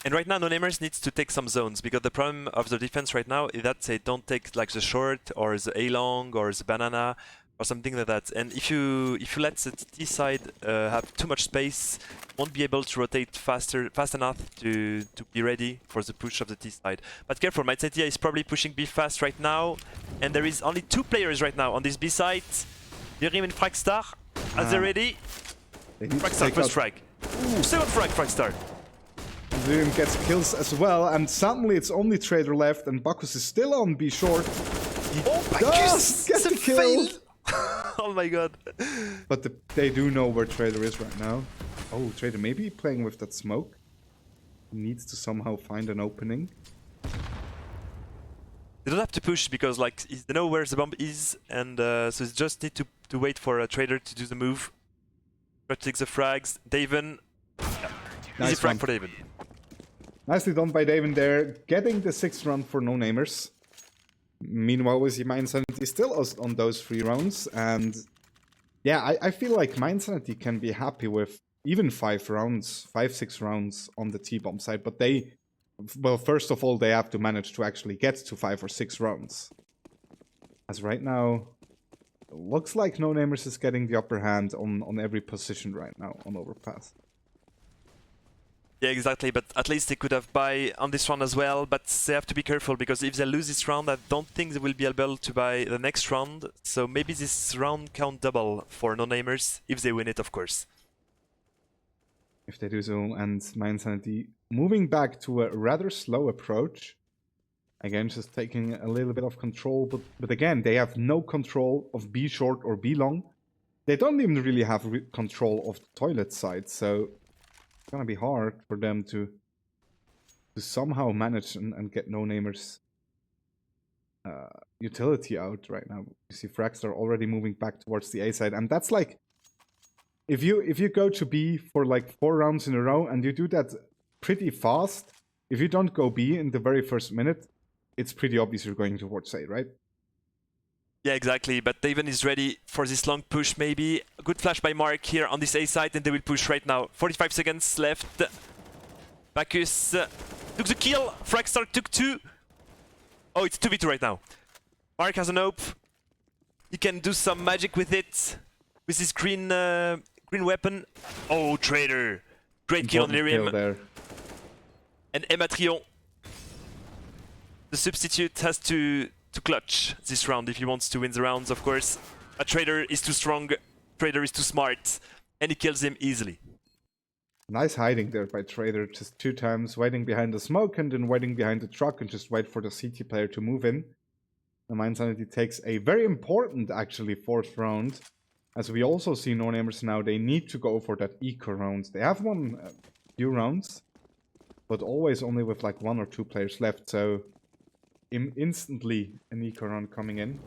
And right now, No Namers needs to take some zones, because the problem of the defense right now is that they don't take like the short or the A-long or the banana or something like that. And if you let the T side have too much space, won't be able to rotate fast enough to be ready for the push of the T side. But careful, Maitsetia is probably pushing B fast right now, and there is only 2 players right now on this B side. Yerim and Fragstar. Are they ready? Fragstar first frag. Ooh, 2nd frag, Fragstar. Zoom gets kills as well, and suddenly it's only Trader left, and Bacchus is still on B short. Oh my Does get the kill! Oh my god. But they do know where Trader is right now. Oh, Trader maybe playing with that smoke. He needs to somehow find an opening. They don't have to push because like they know where the bomb is, and so they just need to wait for a Trader to do the move. Try to take the frags. Daven. Yeah. Nice Easy frag one. for Daven. Nicely done by Daven there, getting the 6th round for No Namers. Meanwhile, we see Mind Sanity still on those 3 rounds, and yeah, I feel like Mind Sanity can be happy with even 5 rounds, 5-6 rounds on the T-bomb side, but well, first of all, they have to manage to actually get to 5 or 6 rounds. As right now, looks like No Namers is getting the upper hand on every position right now on Overpass. Yeah, exactly, but at least they could have buy on this round as well, but they have to be careful, because if they lose this round, I don't think they will be able to buy the next round, so maybe this round count double for No Namers, if they win it, of course. If they do so, and Mind Sanity moving back to a rather slow approach. Again, just taking a little bit of control, but again, they have no control of B short or B long. They don't even really have control of the toilet side, so it's gonna be hard for them to somehow manage and get No Namers utility out right now. You see Fragstar already moving back towards the A side, and that's like, if you go to B for like 4 rounds in a row and you do that pretty fast, if you don't go B in the very first minute, it's pretty obvious you're going towards A, right? Yeah, exactly, but Daven is ready for this long push maybe. A good flash by Mark here on this A side, and they will push right now. 45 seconds left. Bacchus took the kill. Fragstar took 2. Oh, it's 2v2 right now. Mark has an hope. He can do some magic with it. With his green weapon. Oh, Trader. Great kill on Lyrium. There. And Ematrion. The substitute has to clutch this round if he wants to win the rounds, of course. But Trader is too strong, Trader is too smart, and he kills him easily. Nice hiding there by Trader, just 2 times, waiting behind the smoke and then waiting behind the truck and just wait for the CT player to move in. The Mind Sanity takes a very important, actually, 4th round. As we also see No Namers now, they need to go for that eco round. They have won a few rounds, but always only with like 1 or 2 players left. So instantly an eco round coming in.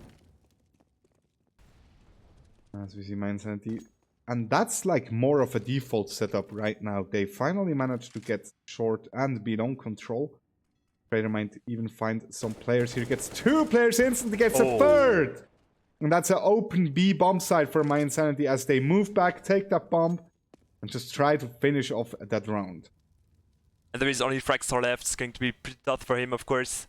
As we see my Insanity. And that's like more of a default setup right now. They finally managed to get short and be on control. Trader might even find some players here. Gets 2 players instantly, gets a third! And that's an open B bomb site for my Insanity as they move back, take that bomb, and just try to finish off that round. And there is only Fragstar left. It's going to be pretty tough for him, of course.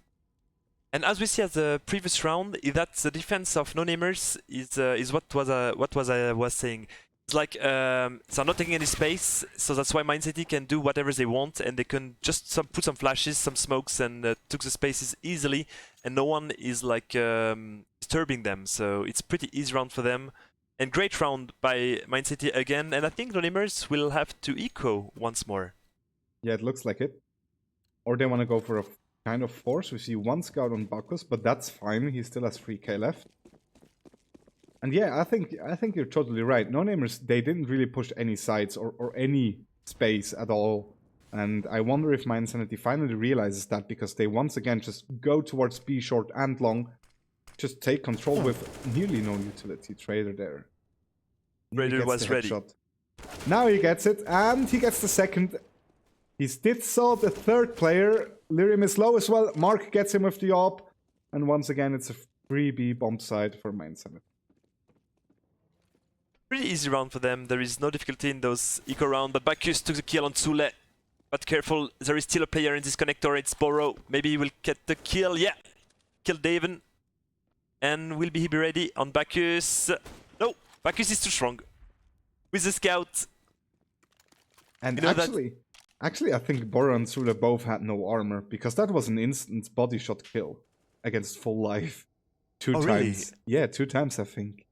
And as we see at the previous round, that the defense of no-namers is what I was saying. It's like they're not taking any space, so that's why Mind City can do whatever they want, and they can just put some flashes, some smokes, and took the spaces easily, and no one is like disturbing them. So it's pretty easy round for them, and great round by Mind City again. And I think no-namers will have to eco once more. Yeah, it looks like it. Or they want to go for a kind of force. We see 1 scout on Bacchus, but that's fine. He still has 3k left. And yeah, I think you're totally right. No-namers, they didn't really push any sides or any space at all. And I wonder if my Insanity finally realizes that, because they once again just go towards B short and long. Just take control with nearly no utility. Trader there. Trader was ready. Now he gets it, and he gets the second. He did so, the third player. Lyrium is low as well. Mark gets him with the AWP. And once again, it's a 3B bomb side for my Insanity. Pretty easy round for them. There is no difficulty in those eco round, but Bacchus took the kill on Tsule. But careful, there is still a player in this connector. It's Boro. Maybe he will get the kill. Yeah, kill Daven. And will he be ready on Bacchus? No, Bacchus is too strong. With the scout. And you know actually, I think Boro and Tsule both had no armor, because that was an instant body shot kill against full life. 2 times. Really? Yeah, 2 times, I think.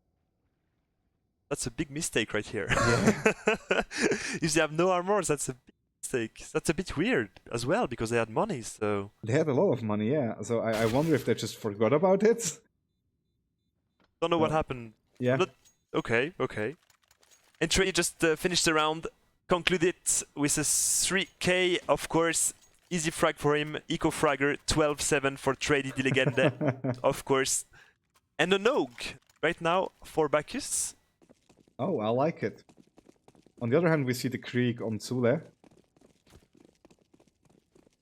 That's a big mistake right here. Yeah. If they have no armors, that's a big mistake. That's a bit weird as well, because they had money, so... They had a lot of money, yeah. So I wonder if they just forgot about it. Don't know what happened. Yeah. But okay. And Trey just finished the round, concluded it with a 3k, of course. Easy frag for him. Eco fragger, 12-7 for Trady Di Legende, of course. And a Nogue right now for Bacchus. Oh, I like it. On the other hand, we see the Krieg on Tsule. I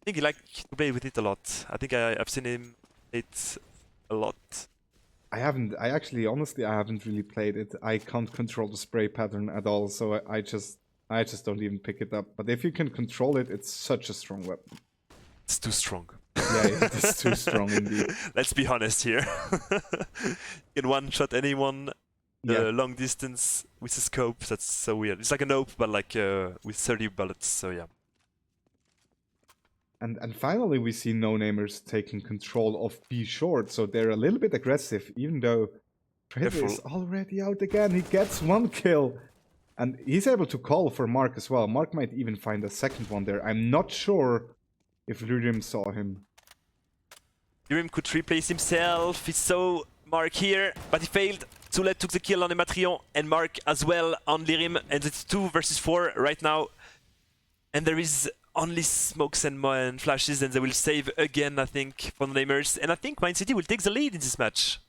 think he likes to play with it a lot. I think I've seen him play it a lot. I honestly, I haven't really played it. I can't control the spray pattern at all, so I just don't even pick it up. But if you can control it, it's such a strong weapon. It's too strong. Yeah, it is too strong indeed. Let's be honest here. You can one-shot anyone long distance with a scope. That's so weird. It's like an AWP, but like with 30 bullets, so yeah. And finally, we see no-namers taking control of B short, so they're a little bit aggressive, even though Trader is already out again. He gets 1 kill, and he's able to call for Mark as well. Mark might even find a second one there. I'm not sure if Lyrium saw him. Lyrium could replace himself. He saw Mark here, but he failed. Tsule took the kill on Ematrion, and Mark as well on Lyrium, and it's 2 versus 4 right now. And there is only smokes and flashes, and they will save again, I think, for the namers. And I think Mind City will take the lead in this match.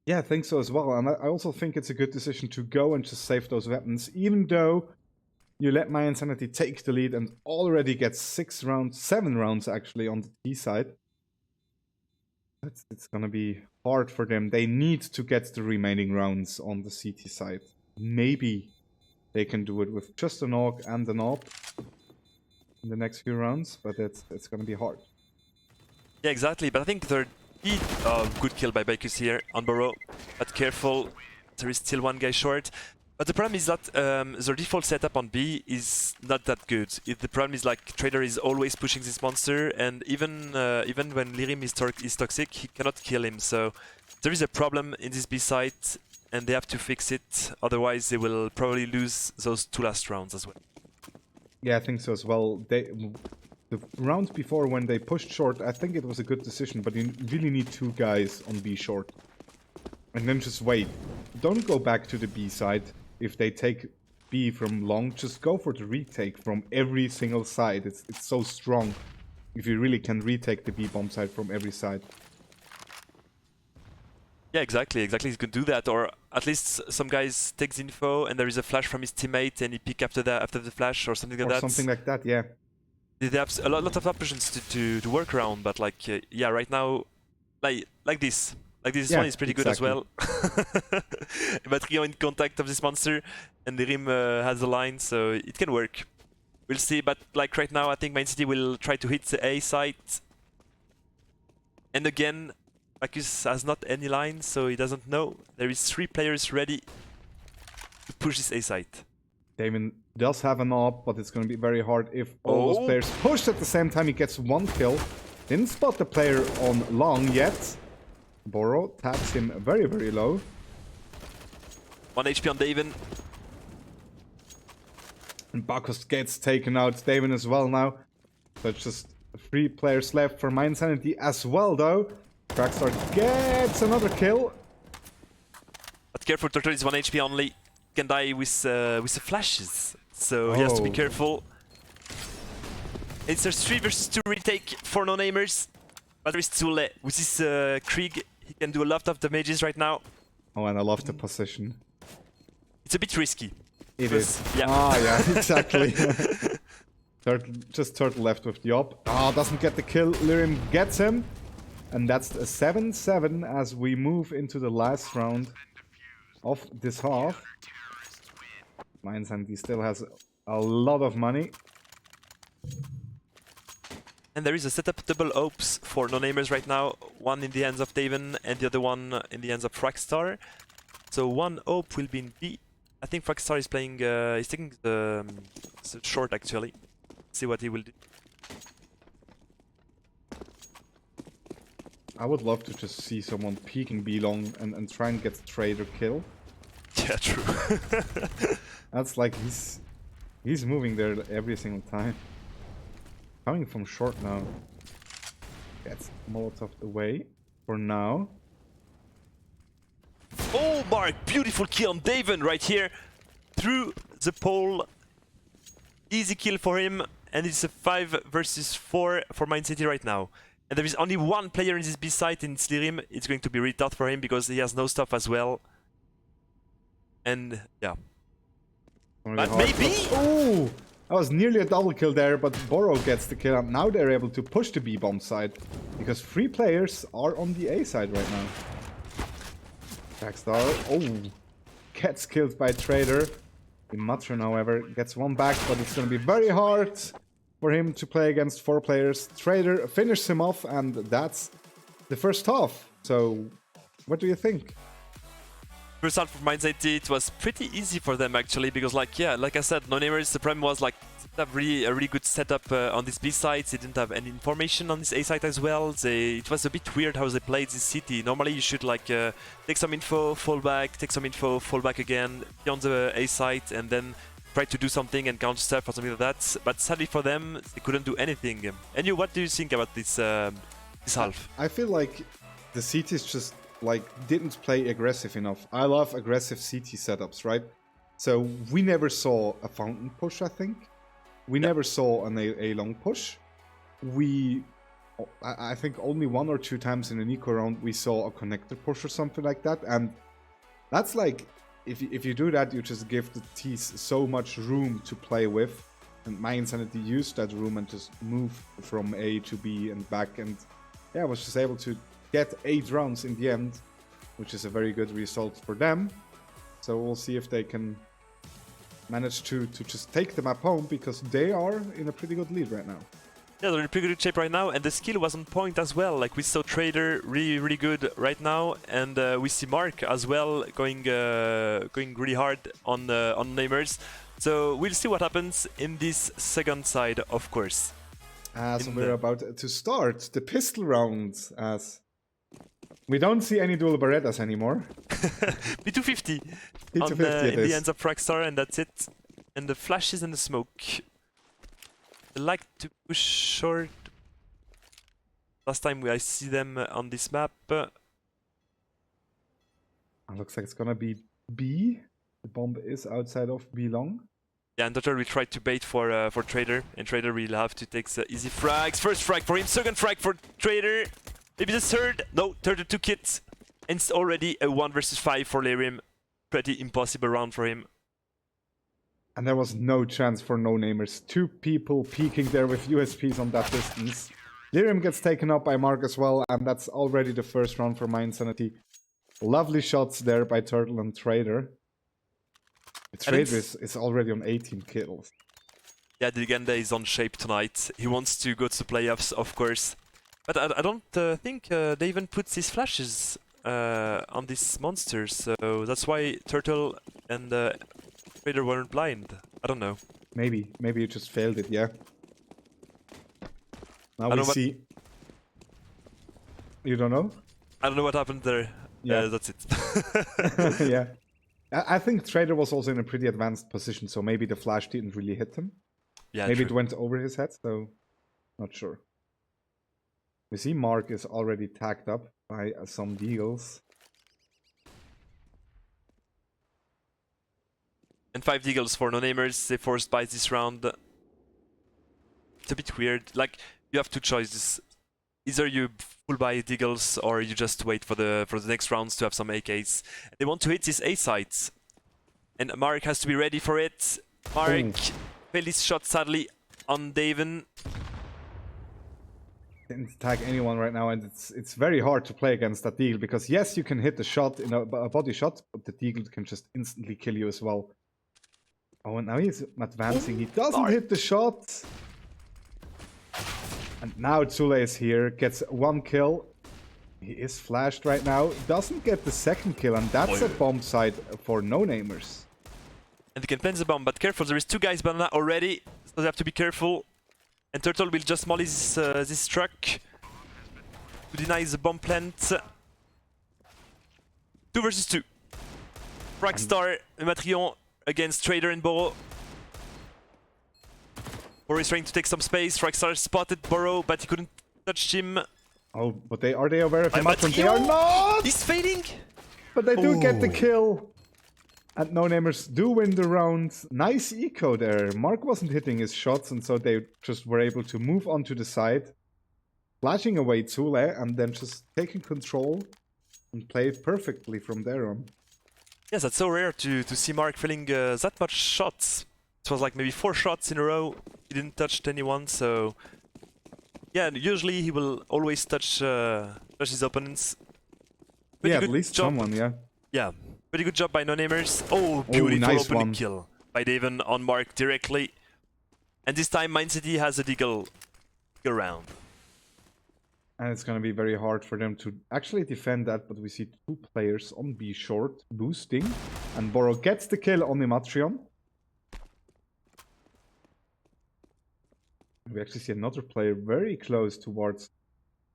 Yeah, I think so as well. And I also think it's a good decision to go and just save those weapons, even though you let my Insanity take the lead and already get 7 rounds actually on the T side. It's gonna be hard for them. They need to get the remaining rounds on the CT side. Maybe they can do it with just an AUG and an AWP in the next few rounds, but it's gonna be hard. Yeah, exactly. But I think they're good kill by Bacchus here on Burrow. But careful, there is still 1 guy short. But the problem is that the default setup on B is not that good. The problem is like Trader is always pushing this monster, and even when Lyrium is toxic, he cannot kill him. So there is a problem in this B site, and they have to fix it. Otherwise, they will probably lose those 2 last rounds as well. Yeah, I think so as well. The round before, when they pushed short, I think it was a good decision, but you really need 2 guys on B short. And then just wait. Don't go back to the B side if they take B from long, just go for the retake from every single side. It's so strong if you really can retake the B bomb side from every side. Yeah, exactly. He's gonna do that, or at least some guys takes info and there is a flash from his teammate and he pick after the flash or something like Or that. something like that, yeah. They have a lot of options to work around, but like yeah, right now, like this Yeah, one is pretty good as exactly. well. But Rio in contact of this monster, and the Rim has a line, so it can work. We'll see, but like right now, I think Man City will try to hit the A site. And again, Bacchus has not any line, so he doesn't know. There is 3 players ready to push this A site. Damon does have an AWP, but it's going to be very hard if all those players push at the same time. He gets 1 kill. Didn't spot the player on long yet. Boro taps him very, very low. 1 HP on Daven. And Bacchus gets taken out. Daven as well now. So it's just 3 players left for Mind Sanity as well, though. Trackstar gets another kill. But careful, Turtle is 1 HP only. Can die with the flashes, so he has to be careful. It's a 3 versus 2 retake for no-namers, but there is Tsule. With his Krieg, he can do a lot of damages right now. Oh, and I love the position. It's a bit risky. It is. Yeah. Ah, yeah, exactly. Turtle left with the op. Ah, doesn't get the kill. Lyrim gets him. And that's a 7-7 as we move into the last round of this half. Mind Sanity still has a lot of money. And there is a setup double opes for no-namers right now. One in the hands of Daven and the other one in the hands of Fragstar. So 1 ope will be in B. I think Fragstar is playing, he's taking the short actually. See what he will do. I would love to just see someone peeking B long and try and get the trader kill. Yeah, true. That's like he's moving there every single time. Coming from short now. Gets Molotov away for now. Oh, Mark, beautiful kill on Daven right here. Through the pole. Easy kill for him. And it's a 5 versus 4 for Mind City right now. And there is only 1 player in this B site in Slirim. It's going to be really tough for him because he has no stuff as well. And yeah. But maybe! Oh! That was nearly a double kill there, but Boro gets the kill. And now they're able to push the B bomb side. Because 3 players are on the A side right now. Backstar. Oh! Gets killed by Trader. Imatron, however, gets 1 back, but it's going to be very hard for him to play against 4 players. Trader finishes him off, and that's the first half. So, what do you think? First half of Mind City, it was pretty easy for them actually, because like I said, no-namers, the problem was like they have a really good setup on this B side. They didn't have any information on this A side as well. It was a bit weird how they played this city. Normally you should like take some info, fall back, take some info, fall back again, be on the A side, and then try to do something and counter stuff or something like that. But sadly for them, they couldn't do anything. And you, what do you think about this this half? I feel like the CTs just like didn't play aggressive enough. I love aggressive CT setups, right? So we never saw a fountain push, I think. We never saw an A long push. I think only 1 or 2 times in an eco round we saw a connector push or something like that. And that's like, if you do that, you just give the T's so much room to play with. And my Insanity used that room and just moved from A to B and back. And yeah, was just able to get 8 rounds in the end, which is a very good result for them. So we'll see if they can manage to just take the map home, because they are in a pretty good lead right now. Yeah, they're in pretty good shape right now, and the skill was on point as well. Like we saw Trader really good right now, and we see Mark as well going really hard on namers. So we'll see what happens in this second side, of course. As we're about to start the pistol round, as we don't see any dual Berettas anymore. P250 P250 in the hands of Fragstar, and that's it. And the flashes and the smoke. They like to push short. Last time I see them on this map. Looks like it's gonna be B. The bomb is outside of B long. Yeah, and Turtle will try to bait for Trader, and Trader will have to take the easy frags. First frag for him, second frag for Trader. Maybe the third. No, Turtle took it. And it's already a 1 versus 5 for Lyrim. Pretty impossible round for him. And there was no chance for no-namers. 2 people peeking there with USPs on that distance. Lyrium gets taken up by Mark as well, and that's already the first round for My Insanity. Lovely shots there by Turtle and Trader. Trader is already on 18 kills. Yeah, the Legenda is on shape tonight. He wants to go to the playoffs, of course. But I don't think they even put these flashes on these monsters, so that's why Turtle and Trader weren't blind. I don't know. Maybe you just failed it, yeah. Now we see. You don't know? I don't know what happened there. Yeah, that's it. yeah. I think Trader was also in a pretty advanced position, so maybe the flash didn't really hit him. Yeah, maybe true. it went over his head, so not sure. We see Mark is already tagged up by some deagles. And 5 deagles for no-namers. They forced by this round. It's a bit weird. Like, you have 2 choices. Either you full buy deagles or you just wait for the next rounds to have some AKs. They want to hit these A sites. And Mark has to be ready for it. Mark failed his shot sadly on Daven. Didn't tag anyone right now, and it's very hard to play against that deagle, because yes, you can hit the shot in a body shot, but the deagle can just instantly kill you as well. Oh, and now he's advancing. He doesn't hit the shot. And now Tsule is here, gets 1 kill. He is flashed right now, doesn't get the 2nd kill, and that's a bomb site for no-namers. And they can plant the bomb, but careful, there is 2 guys banana already, so they have to be careful. And Turtle will just molly this truck to deny the bomb plant. 2 versus 2. Fragstar and Matrion against Trader and Boro. Boro is trying to take some space. Fragstar spotted Boro, but he couldn't touch him. Oh, but are they aware of the But match? They are not! He's fading! But they do get the kill. And no-namers do win the round. Nice eco there. Mark wasn't hitting his shots, and so they just were able to move onto the side, flashing away Tsule, and then just taking control and play it perfectly from there on. Yes, that's so rare to see Mark failing that much shots. It was like maybe 4 shots in a row. He didn't touch anyone, so... Yeah, usually he will always touch his opponents. Pretty Yeah, at good least job. someone, yeah. Yeah, pretty good job by no-namers. Oh, beautiful nice opening one. kill by Daven on Mark directly. And this time, Mind City has a deagle round. And it's going to be very hard for them to actually defend that, but we see 2 players on B short boosting. And Boro gets the kill on Imatrion. We actually see another player very close towards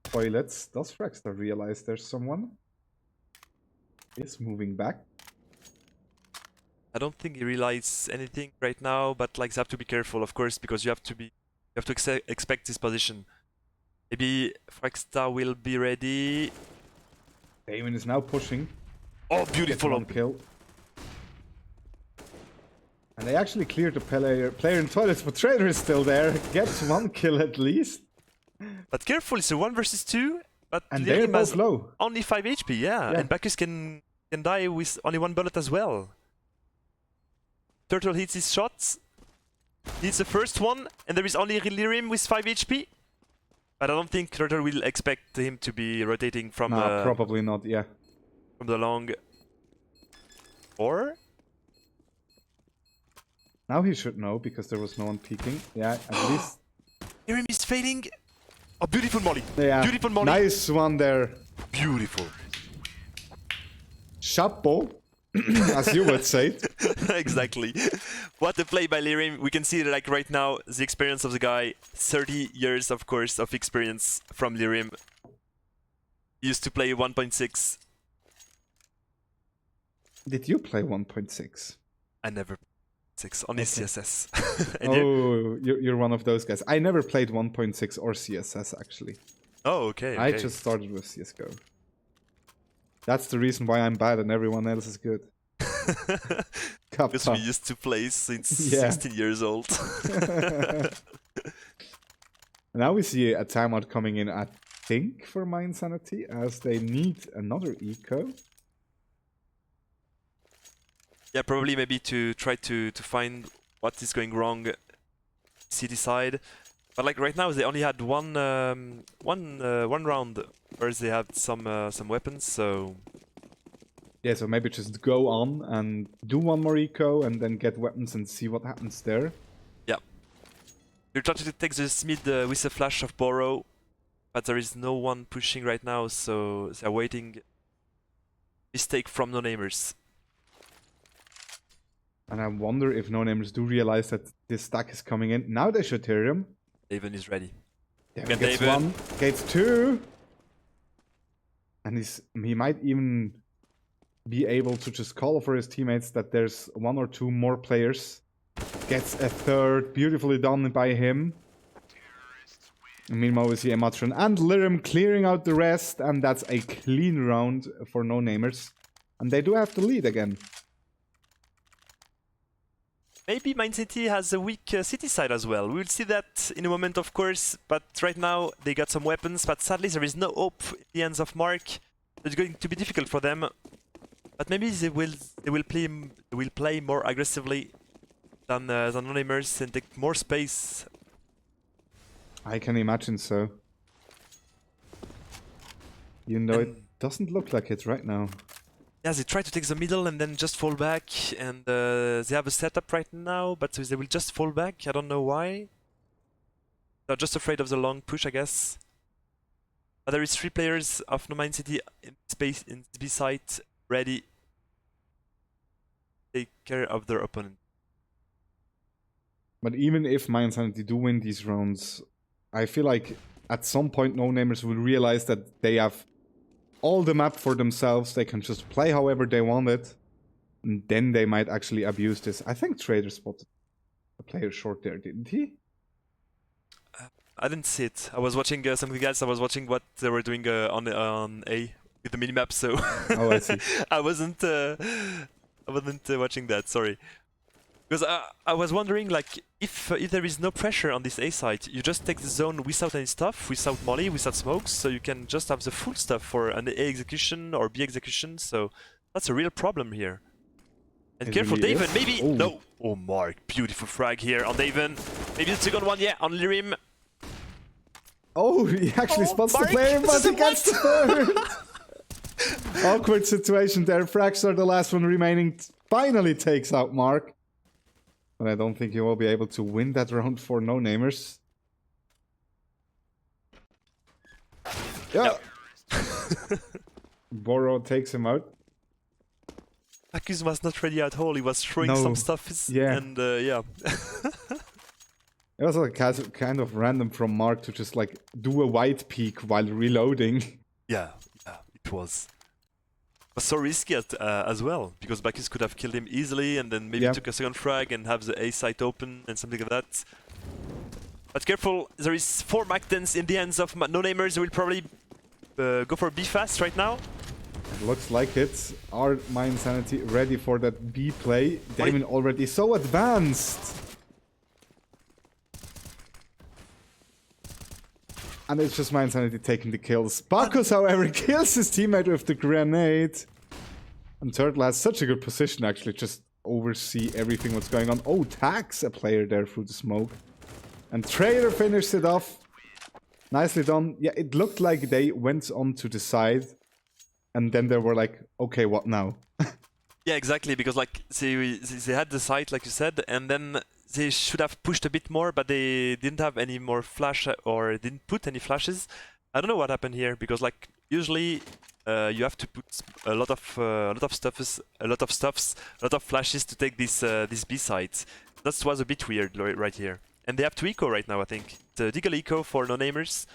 toilets. Does Fragstar realize there's someone? Is moving back. I don't think he realizes anything right now, but like, you have to be careful, of course, because you have to expect this position. Maybe Fragstar will be ready. Damon is now pushing. Oh, beautiful one kill. And they actually cleared the player in toilets, but Trader is still there. Gets 1 kill at least. But careful, it's a 1 versus 2. But And they're Lirim has both low. only 5 HP, yeah. And Bacchus can die with only 1 bullet as well. Turtle hits his shots. Hits the first one, and there is only Lirim with 5 HP. But I don't think Turtle will expect him to be rotating from probably not, yeah. from the long. Or? Now he should know, because there was no one peeking. Yeah, at least. Lirim is fading. Oh, beautiful molly. Yeah, Beautiful molly. nice one there. Beautiful. Chapeau, as you would say. Exactly. What a play by Lirim. We can see like right now the experience of the guy. 30 years, of course, of experience from Lirim. He used to play 1.6. Did you play 1.6? I never 6, only CSS. Oh, you're one of those guys. I never played 1.6 or CSS, actually. Oh, okay. I just started with CSGO. That's the reason why I'm bad and everyone else is good. Because we Kappa. used to play since Yeah. 16 years old. Now we see a timeout coming in, I think, for My Insanity, as they need another eco. Yeah, probably maybe to try to find what is going wrong city side. But like right now they only had one round where they had some weapons, so Yeah, so maybe just go on and do one more eco and then get weapons and see what happens there. yeah. They're trying to take this mid with a flash of Borrow, but there is no one pushing right now, so they're waiting. Mistake from no-namers. And I wonder if no-namers do realize that this stack is coming in. Now they should hear him. Daven is ready. Daven Get gets Daven. one, gets two. And he might even be able to just call for his teammates that there's one or two more players. Gets a third, beautifully done by him. And meanwhile we see Ematron and Lirim clearing out the rest, and that's a clean round for no-namers. And they do have the lead again. Maybe Mind City has a weak city side as well. We will see that in a moment, of course. But right now they got some weapons, but sadly there is no hope in the hands of Mark. It's going to be difficult for them. But maybe they will play more aggressively than no-namers and take more space. I can imagine so. Even though it doesn't look like it right now. Yeah, they try to take the middle and then just fall back, and they have a setup right now, but they will just fall back. I don't know why. They're just afraid of the long push, I guess. But there is 3 players of No Mind City in space in B site ready to take care of their opponent. But even if My Insanity do win these rounds, I feel like at some point no-namers will realize that they have all the map for themselves. They can just play however they want it. And then they might actually abuse this. I think Trader spotted a player short there, didn't he? I didn't see it. I was watching something else. I was watching what they were doing on A with the minimap, so Oh, I see. I wasn't watching that. Sorry. Because I was wondering, like, if there is no pressure on this A site, you just take the zone without any stuff, without molly, without smokes, so you can just have the full stuff for an A execution or B execution, so that's a real problem here. And It careful, really Daven, is. maybe! Oh. No! Oh, Mark, beautiful frag here on Daven. Maybe the second one, yeah, on Lirim. Oh, he actually spots Mark, the player, this but is he a gets the third! Awkward situation there. Fragstar, the last one remaining, finally takes out Mark. But I don't think he will be able to win that round for no-namers. Yeah. Borrow takes him out. Akuz was not ready at all, he was throwing No. some stuff, Yeah. and yeah. It was like kind of random from Mark to just like do a white peek while reloading. Yeah, it was. It was so risky as well, because Bacchus could have killed him easily and then maybe Yeah. took a second frag and have the A site open and something like that. But careful, there is 4 Mac-10s in the hands of no-namers. They will probably go for B fast right now. It looks like it. Are My Insanity ready for that B play? Damon already so advanced. And it's just My Insanity taking the kills. Bacchus, however, kills his teammate with the grenade. And Turtle has such a good position, actually, just oversee everything what's going on. Oh, tags a player there through the smoke. And Trader finished it off. Nicely done. Yeah, it looked like they went on to the side. And then they were like, okay, what now? Yeah, exactly, because like they had the site, like you said, and then they should have pushed a bit more, but they didn't have any more flash or didn't put any flashes. I don't know what happened here, because like usually you have to put a lot of flashes to take this B site. That was a bit weird right here. And they have to eco right now, I think. The Deagle eco for no-namers.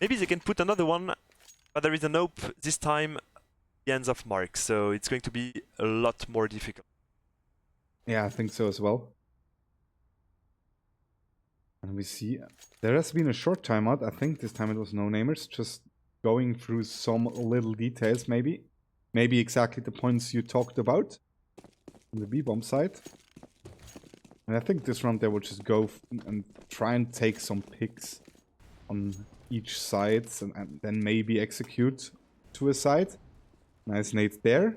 Maybe they can put another one, but there is a nope this time. The ends of Mark, so it's going to be a lot more difficult. Yeah, I think so as well. And we see there has been a short timeout. I think this time it was no-namers, just going through some little details maybe. Maybe exactly the points you talked about. on the B-bomb side. And I think this round they will just go and try and take some picks on each side and then maybe execute to a side. Nice nade there.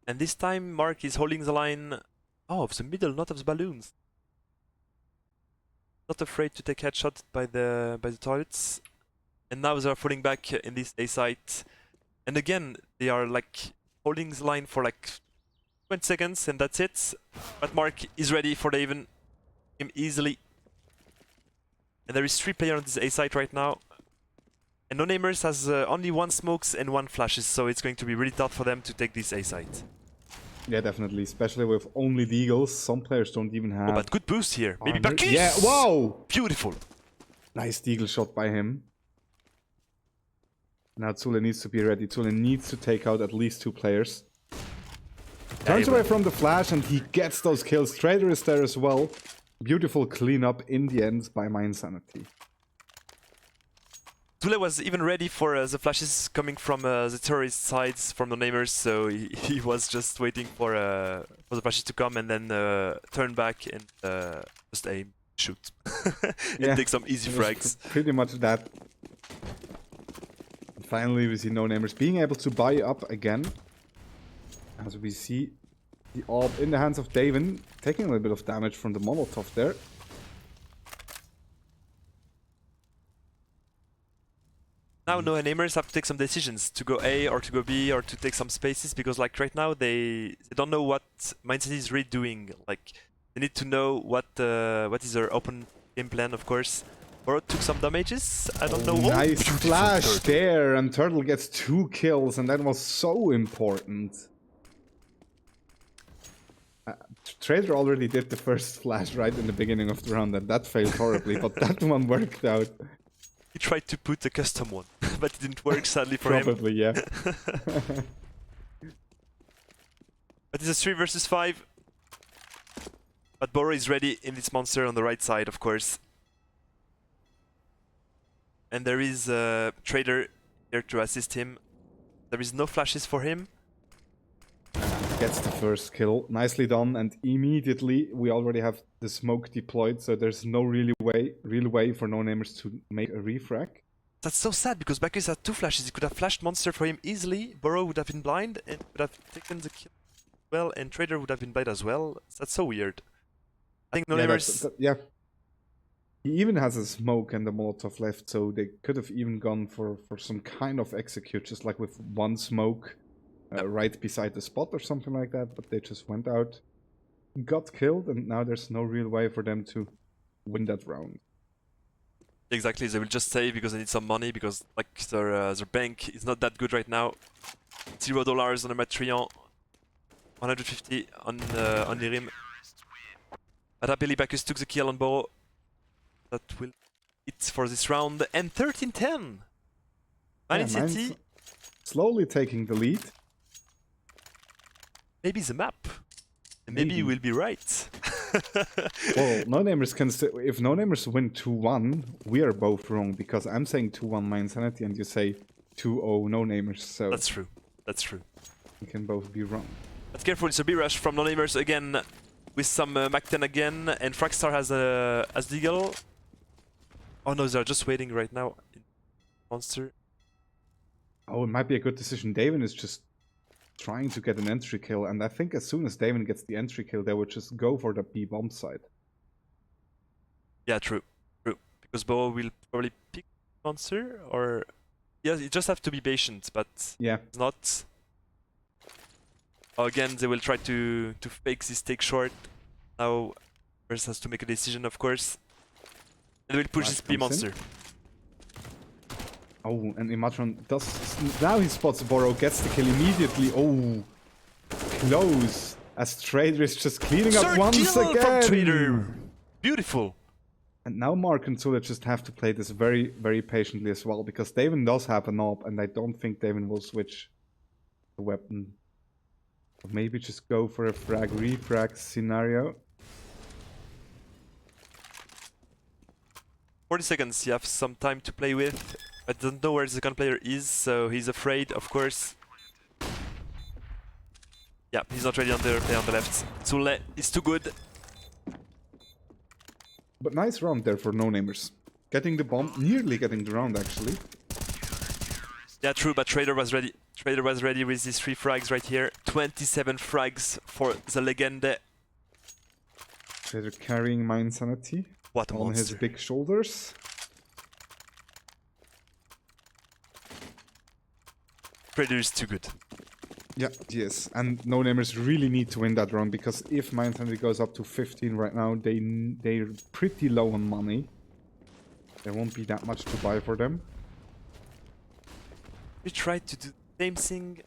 And this time Mark is holding the line of the middle, not of the balloons. Not afraid to take headshot by the turrets. And now they are falling back in this A site. And again, they are like holding the line for like 20 seconds and that's it. But Mark is ready for the even him easily. And there is 3 players on this A site right now. And No Namers has only 1 smokes and 1 flashes, so it's going to be really tough for them to take this A site. Yeah, definitely, especially with only the Eagles. Some players don't even have... Oh, but good boost here. Maybe armor. Bakis! Yeah, wow! Beautiful. Nice Deagle shot by him. Now Zule needs to be ready. Zule needs to take out at least 2 players. Turns away from the flash and he gets those kills. Trader is there as well. Beautiful cleanup in the end by my insanity. Zule was even ready for the flashes coming from the terrorist sides from the namers, so he was just waiting for the flashes to come and then turn back and just aim, shoot, and take some easy frags. Pretty much that. Finally, we see No Namers being able to buy up again. As we see the AWP in the hands of Davin, taking a little bit of damage from the Molotov there. Now No Namers have to take some decisions to go A or to go B or to take some spaces because like right now they don't know what Mindset is really doing. Like they need to know what is their open game plan, of course. Boro took some damages. I don't know. Nice Oh, flash Turtle. there, and Turtle gets 2 kills, and that was so important. Trader already did the first flash right in the beginning of the round, and that failed horribly, but that one worked out. He tried to put a custom one, but it didn't work sadly for him. Probably, yeah. But it's a 3 versus 5. But Boro is ready in this monster on the right side, of course. And there is a Trader here to assist him. There is no flashes for him. Gets the first kill. Nicely done, and immediately we already have the smoke deployed, so there's no real way for No Namers to make a refrag. That's so sad because Bakis had 2 flashes. He could have flashed monster for him easily. Boro would have been blind and would have taken the kill as well, and Trader would have been blind as well. That's so weird. I think No Yeah, Namers. yeah. He even has a smoke and a Molotov left, so they could have even gone for some kind of execute, just like with 1 smoke right beside the spot or something like that, but they just went out, got killed, and now there's no real way for them to win that round. Exactly, they will just save because they need some money because like their bank is not that good right now. $0 on the Matrion, 150 on Lirim. But happily Bacchus took the kill on Boro. That will it for this round. And 13-10! Man City. Slowly taking the lead. Maybe the map. And maybe you will be right. Well, No Namers can still... If No Namers win 2-1, we are both wrong, because I'm saying 2-1 my insanity and you say 2-0 No Namers, so... That's true. That's true. We can both be wrong. But careful, it's a B-rush from No Namers again with some Mac 10 again, and Fragstar has Deagle. Oh no, they're just waiting right now. Monster. Oh, it might be a good decision. Davin is just trying to get an entry kill, and I think as soon as Davin gets the entry kill, they would just go for the B-bomb side. Yeah, true. True. Because Bo will probably pick Monster, or... Yeah, you just have to be patient, but Yeah. it's not... Oh, again, they will try to fake this take short. Now, first has to make a decision, of course. And they will push Flash this B comes in. monster. Oh, and Imatron does... Now he spots Boro, gets the kill immediately. Oh, close. As Trader is just cleaning up Third once kill again. from Trader. Beautiful. And now Mark and Zule just have to play this very, very patiently as well, because Davin does have an AWP, and I don't think Davin will switch the weapon. Or maybe just go for a refrag scenario. 40 seconds, you have some time to play with. I don't know where the second player is, so he's afraid, of course. Yeah, he's not ready on the player on the left. Zule is too good. But nice round there for no-namers. Getting the bomb, nearly getting the round actually. Yeah, true, but Trader was ready. Trader was ready with these 3 frags right here. 27 frags for the Legende. They're carrying my insanity What a on his monster. big shoulders. Trader is too good. Yeah, yes. And no-namers really need to win that round because if my insanity goes up to 15 right now, they're pretty low on money. There won't be that much to buy for them. We tried to do the same thing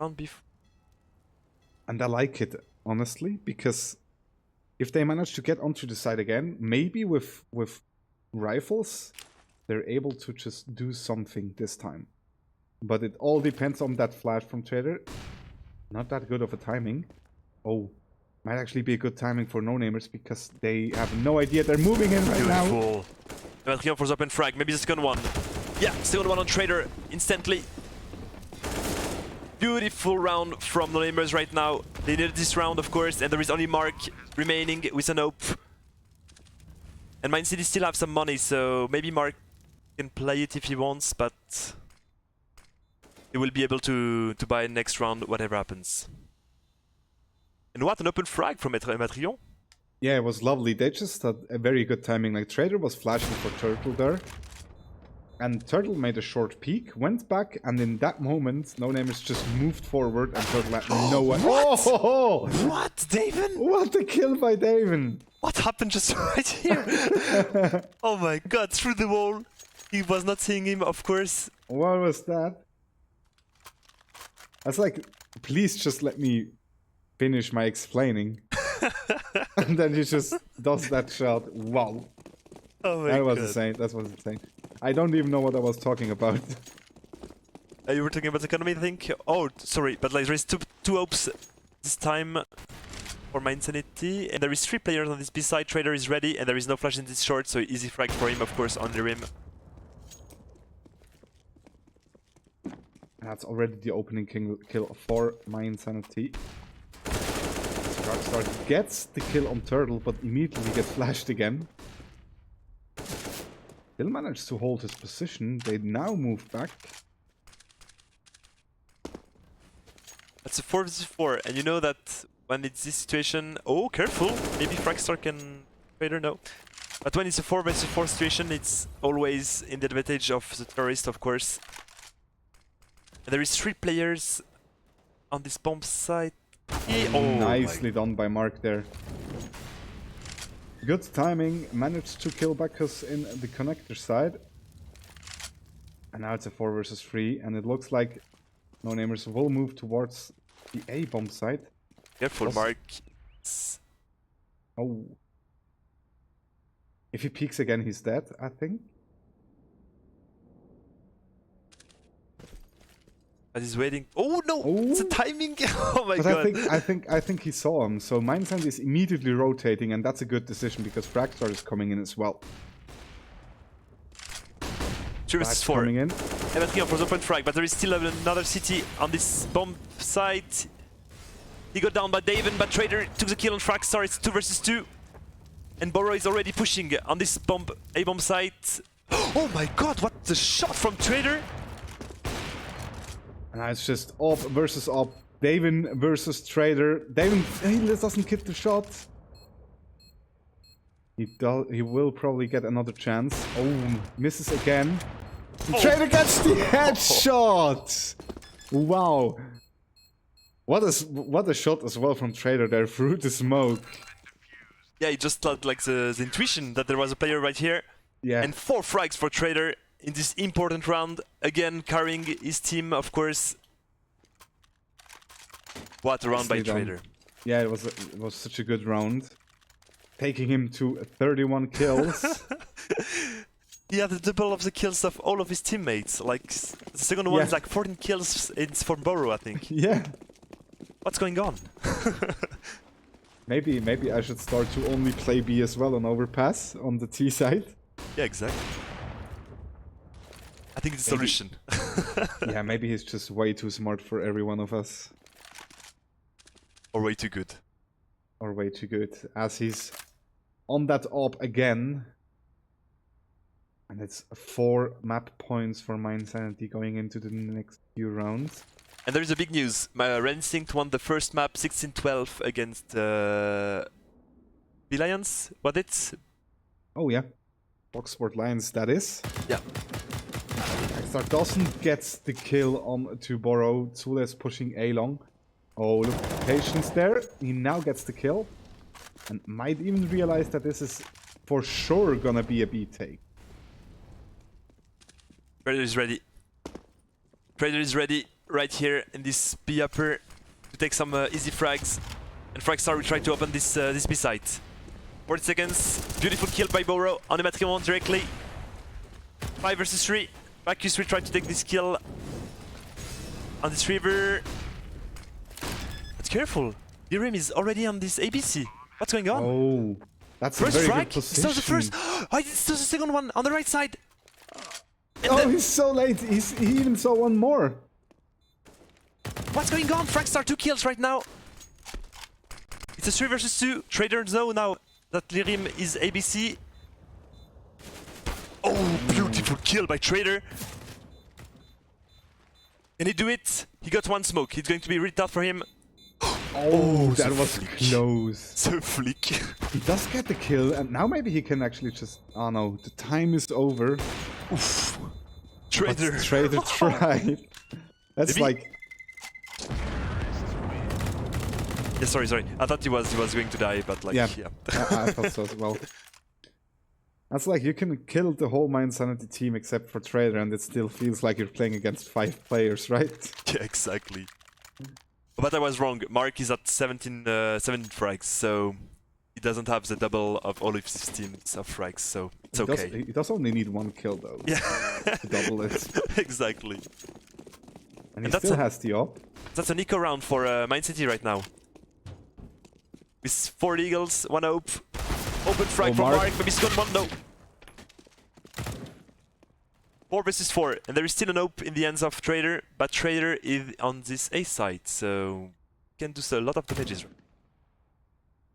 round before. And I like it, honestly, because if they manage to get onto the side again, maybe with rifles, they're able to just do something this time. But it all depends on that flash from Trader. Not that good of a timing. Oh, might actually be a good timing for no-namers because they have no idea they're moving in right now. Beautiful. Demetrion for the open frag. Maybe the second one. Yeah, second one on Trader instantly. Beautiful round from the namers right now. They needed this round, of course, and there is only Mark remaining with an hope. And Mind City still have some money, so maybe Mark can play it if he wants, but he will be able to buy next round, whatever happens. And what an open frag from Demetrion. Yeah, it was lovely. They just had a very good timing. Like, Trader was flashing for Turtle there. And Turtle made a short peek, went back, and in that moment, no-namers just moved forward and Turtle had no one. Oh! What, Daven? What a kill by Daven! What happened just right here? Oh my god, through the wall. He was not seeing him, of course. What was that? I was like, please just let me finish my explaining. And then he just does that shot. Wow. Oh my That was god. insane. That was insane. I don't even know what I was talking about. You were talking about economy, I think? Oh, sorry, but like there is two hopes this time for my Insanity. And there is 3 players on this B side. Trader is ready, and there is no flash in this short, so easy frag for him, of course, on the rim. That's already the opening kill for my Insanity. Rockstar gets the kill on Turtle, but immediately gets flashed again. Still managed to hold his position. They now move back. That's a 4 vs 4, and you know that when it's this situation... Oh, careful! Maybe Fragstar can... Trader, no. But when it's a 4 vs 4 situation, it's always in the advantage of the terrorist, of course. And there is 3 players on this bomb site. Oh, Nicely done by Mark there. Good timing. Managed to kill Bacchus in the connector side. And now it's a 4 vs 3, and it looks like no-namers will move towards the A bomb site. careful, Yes. Mark. Oh. If he peeks again, he's dead, I think. But he's waiting. Oh no! It's a timing! Oh my But god! I think he saw him. So Mindsand is immediately rotating, and that's a good decision because Fragstar is coming in as well. 3 vs Frags 4. coming in. Demetrion for the point frag, but there is still another city on this bomb site. He got down by Daven, but Trader took the kill on Fragstar. It's 2 vs 2. And Boro is already pushing on this A-bomb site. Oh my god, what the shot from Trader! And now it's just Op versus Op. Daven versus Trader. Daven, he doesn't get the shot. He will probably get another chance. Oh, misses again. Trader gets the headshot! Wow. What a shot as well from Trader there through the smoke. Yeah, he just had like the intuition that there was a player right here. Yeah. And 4 frags for Trader in this important round. Again, carrying his team, of course. What a round by Nicely done. Trader. Yeah, it was such a good round. Taking him to 31 kills. He had the double of the kills of all of his teammates. Like, the second one Yeah. is like 14 kills. It's for Boro, I think. Yeah. What's going on? Maybe I should start to only play B as well on Overpass on the T side. Yeah, exactly. I think it's the solution. Yeah, maybe he's just way too smart for every one of us. Or way too good. Or way too good, as he's on that op again. And it's 4 map points for Mindsanity going into the next few rounds. And there is a big news. Red Instinct won the first map 16-12 against Lions. What it's? Oh yeah, Boxsport Lions that is. Yeah. Star doesn't get the kill on to Borrow. Zule is pushing A long. Oh, look, patience there. He now gets the kill. And might even realize that this is for sure gonna be a B take. Trader is ready. Trader is ready right here in this B upper to take some easy frags. And Fragstar will try to open this B site. 40 seconds. Beautiful kill by Borrow on the Matricon directly. 5 versus 3. Bacchus will try to take this kill on this river. But careful. Lirim is already on this ABC. What's going on? Oh, that's First a very frag? good He does the position. first. Oh, he does the second one on the right side. And Oh, then- he's so late. He even saw one more. What's going on? Fragstar 2 kills right now. It's a 3 versus 2. Trader know now that Lirim is ABC. Oh, beautiful kill by Trader. Can he do it? He got one smoke. It's going to be really tough for him. Oh, that the was flick. close. So flick. He does get the kill, and now maybe he can actually just... Oh no, the time is over. Oof. But Trader. Trader tried. That's Maybe- like... Yeah, sorry. I thought he was going to die, but like, Yeah. yeah. I thought so as well. That's like, you can kill the whole Mindsanity team except for Trader, and it still feels like you're playing against 5 players, right? Yeah, exactly. But I was wrong. Mark is at 17 frags, so he doesn't have the double of all of his teams of frags, so it's okay. He does only need 1 kill, though, Yeah, to double it. exactly. And he that's still a- has the op. That's an eco round for Mind City right now. With 4 eagles, 1 hope. Open frag Oh, from Mark. Mark, maybe he's got 1, no. 4 versus 4, and there is still an hope in the hands of Trader, but Trader is on this A side, so can do a lot of damages.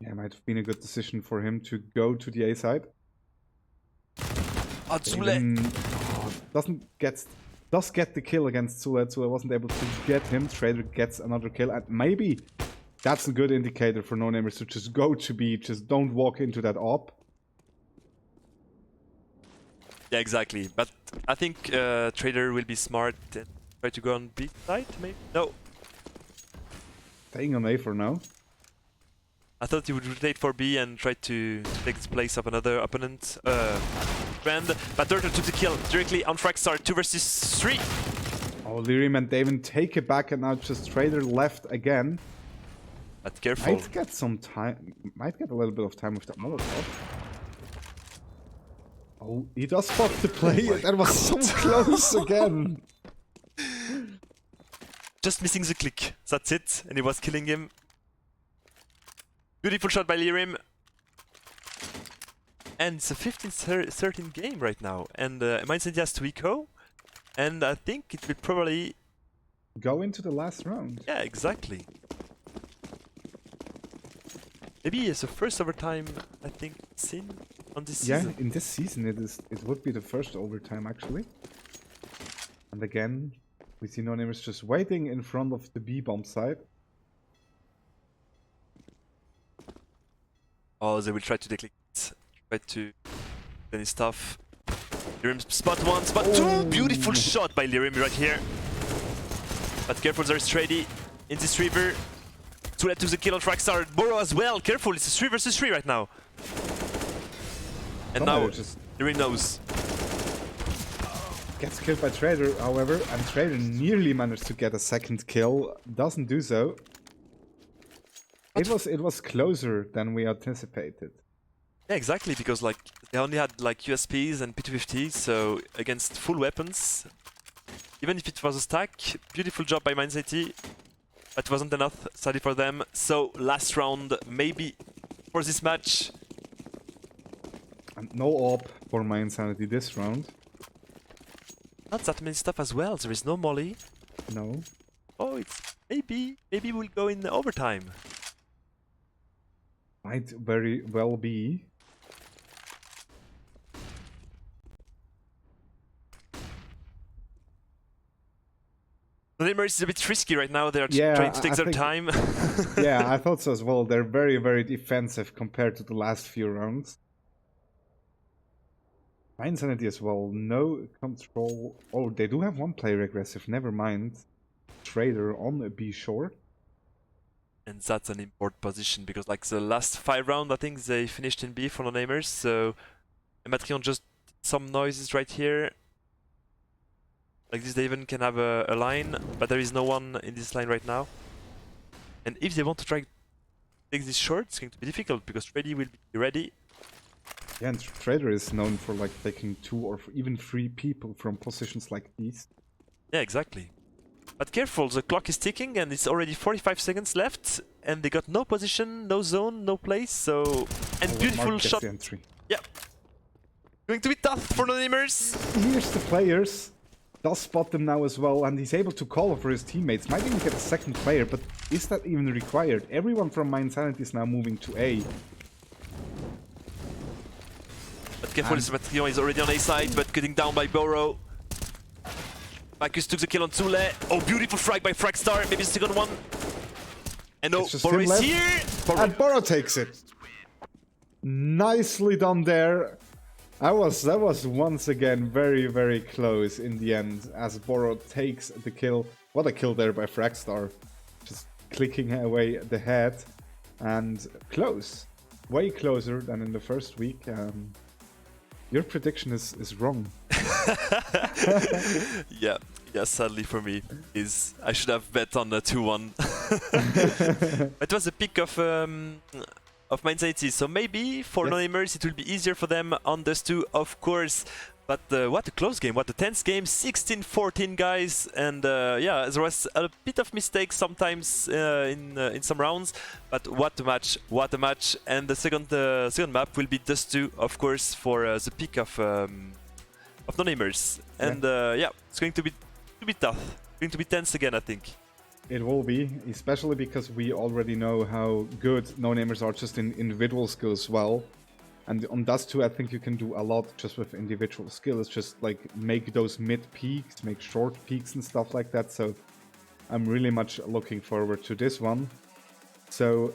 Yeah, it might have been a good decision for him to go to the A side. Atsule! Does get the kill against Zule. Zule wasn't able to get him. Trader gets another kill, and maybe that's a good indicator for no-namers to just go to B, just don't walk into that op. Yeah, exactly. But I think Trader will be smart and try to go on B side, maybe? No. Staying on A for now. I thought he would rotate for B and try to take the place of another opponent. Friend. But Turtle took the kill directly on Fragstar. 2 versus 3. Oh, Lirim and Daven take it back, and now just Trader left again. But careful. Might get some time. Might get a little bit of time with that Molotov. Oh, he does spot the play. That was so close again. Just missing the click. That's it. And he was killing him. Beautiful shot by Lirim. And it's a 15-13 game right now. And Mind City has to eco. And I think it will probably... Go into the last round. Yeah, exactly. Maybe it's the first overtime, I think, seen on this Yeah, season. in this season it would be the first overtime actually. And again, we see no-namers just waiting in front of the B-bomb side. Oh, they will try to declick it. Try to any stuff. Lirim spot 1, spot 2! Beautiful shot by Lirim right here. But careful, there's Trady in this river. Too to the kill on Fragstar. Borrow as well, careful, it's a 3 versus 3 right now. And Somehow now, it just Lirim knows. gets killed by Trader, however, and Trader nearly managed to get a second kill. Doesn't do so. It was closer than we anticipated. Yeah, exactly, because like they only had like USPs and P250, so against full weapons, even if it was a stack, beautiful job by Mind City, but it wasn't enough, sadly for them. So last round, maybe for this match. And no op for my insanity this round. Not that many stuff as well. There is no molly. No. Oh, it's maybe we'll go in overtime. Might very well be. Neymar is a bit risky right now. They're Yeah, trying to take I their think- time. Yeah, I thought so as well. They're very, very defensive compared to the last few rounds. My Insanity as well. No control. Oh, they do have one player aggressive. Never mind. Trader on a B short. And that's an important position because like the last 5 rounds, I think they finished in B for the Namers. So Matrion just some noises right here. Like this, they even can have a line, but there is no one in this line right now. And if they want to try to take this short, it's going to be difficult because Ready will be ready. Yeah, and Trader is known for like taking 2 or even 3 people from positions like these. Yeah, exactly. But careful, the clock is ticking and it's already 45 seconds left. And they got no position, no zone, no place, so... And Oh, beautiful Mark gets shot. the entry. Yeah. Going to be tough for the Namers. Here's the players. Does spot them now as well, and he's able to call over his teammates. Might even get a second player, but is that even required? Everyone from My Insanity is now moving to A. But careful, Matrion is already on A side, but cutting down by Boro. Bacchus took the kill on Zule. Oh, beautiful frag by Fragstar. Maybe the second one. And no, It's just Boro him is left. here. Boro. And Boro takes it. Nicely done there. That was once again very, very close in the end as Boro takes the kill. What a kill there by Fragstar. Just clicking away the head. And close. Way closer than in the first week. Your prediction is wrong. Yeah, sadly for me, is I should have bet on the 2-1. It was a pick of My Insanity, so maybe for Yes. non-aimers it will be easier for them on this 2, of course. But what a close game, what a tense game, 16-14 guys, and yeah, there was a bit of mistakes sometimes in some rounds, but what a match, and the second map will be Dust 2, of course, for the pick of non-aimers, and yeah, it's going to be tough, going to be tense again, I think. It will be, especially because we already know how good no-namers are just in individual skills as well. And on Dust 2, I think you can do a lot just with individual skills, just like make those mid peaks, make short peaks and stuff like that. So I'm really much looking forward to this one. So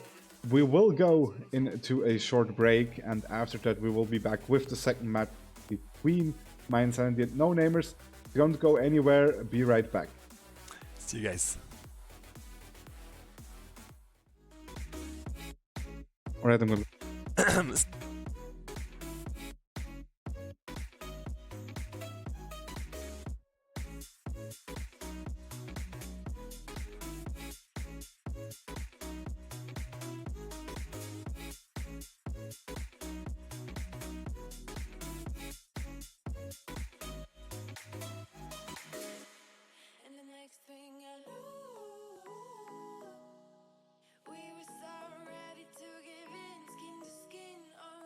we will go into a short break, and after that we will be back with the second match between My Insanity and no-namers. Don't go anywhere, be right back. See you guys. Alright, I'm gonna... And the next thing I knew, we were so ready to give in, skin to skin, all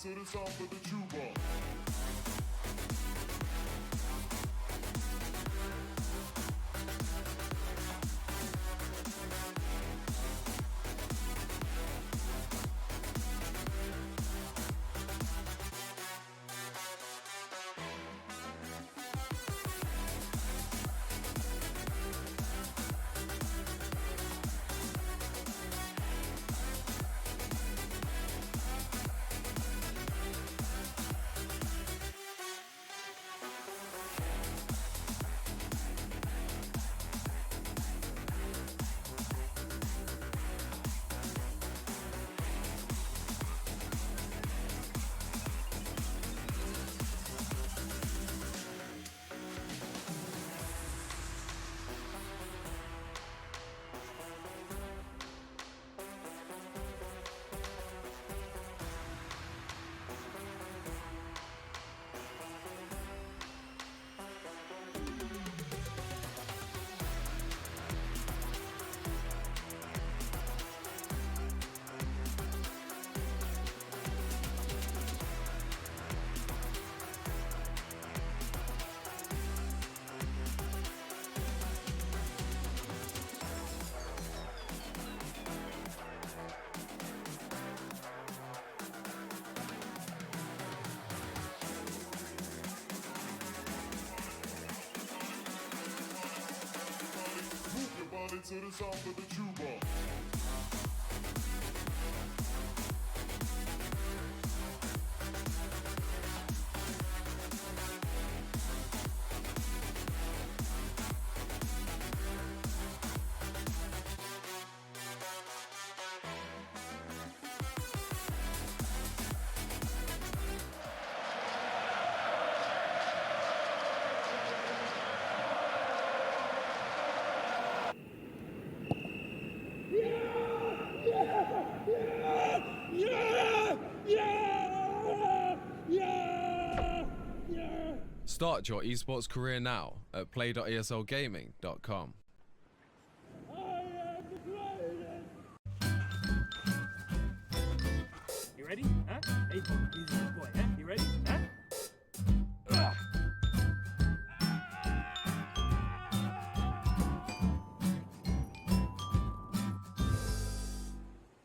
to the sound of the tuba. Move your body to the sound of the tuba. Start your esports career now at play.eslgaming.com. You ready? Huh? Hey, boy, he's a good boy. Huh? You ready? Huh?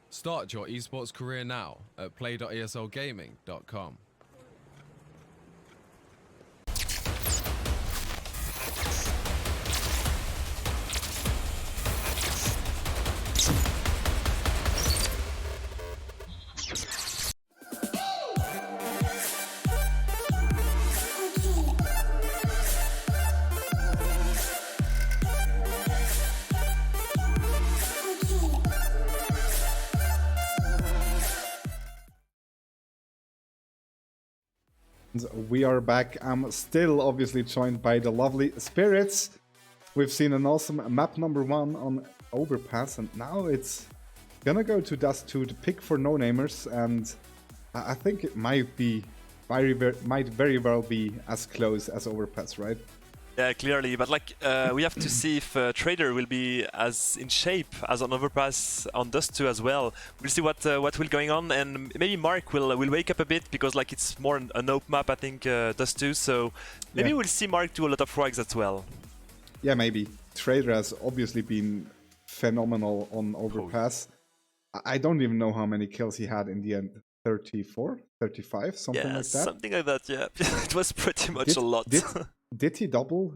Start your esports career now at play.eslgaming.com. We are back. I'm still obviously joined by the lovely Spirits. We've seen an awesome map number 1 on Overpass, and now it's gonna go to Dust 2, the pick for no-namers, and I think it might very well be as close as Overpass, right? Yeah, clearly, but like we have to see if Trader will be as in shape as on Overpass on Dust 2 as well. We'll see what will going on, and maybe Mark will wake up a bit because like it's more an open map, I think, Dust 2. So maybe we'll see Mark do a lot of frags as well. Yeah, maybe. Trader has obviously been phenomenal on Overpass. I don't even know how many kills he had in the end. 34, 35, something like that. Something like that. Yeah, it was pretty much a lot. Did he double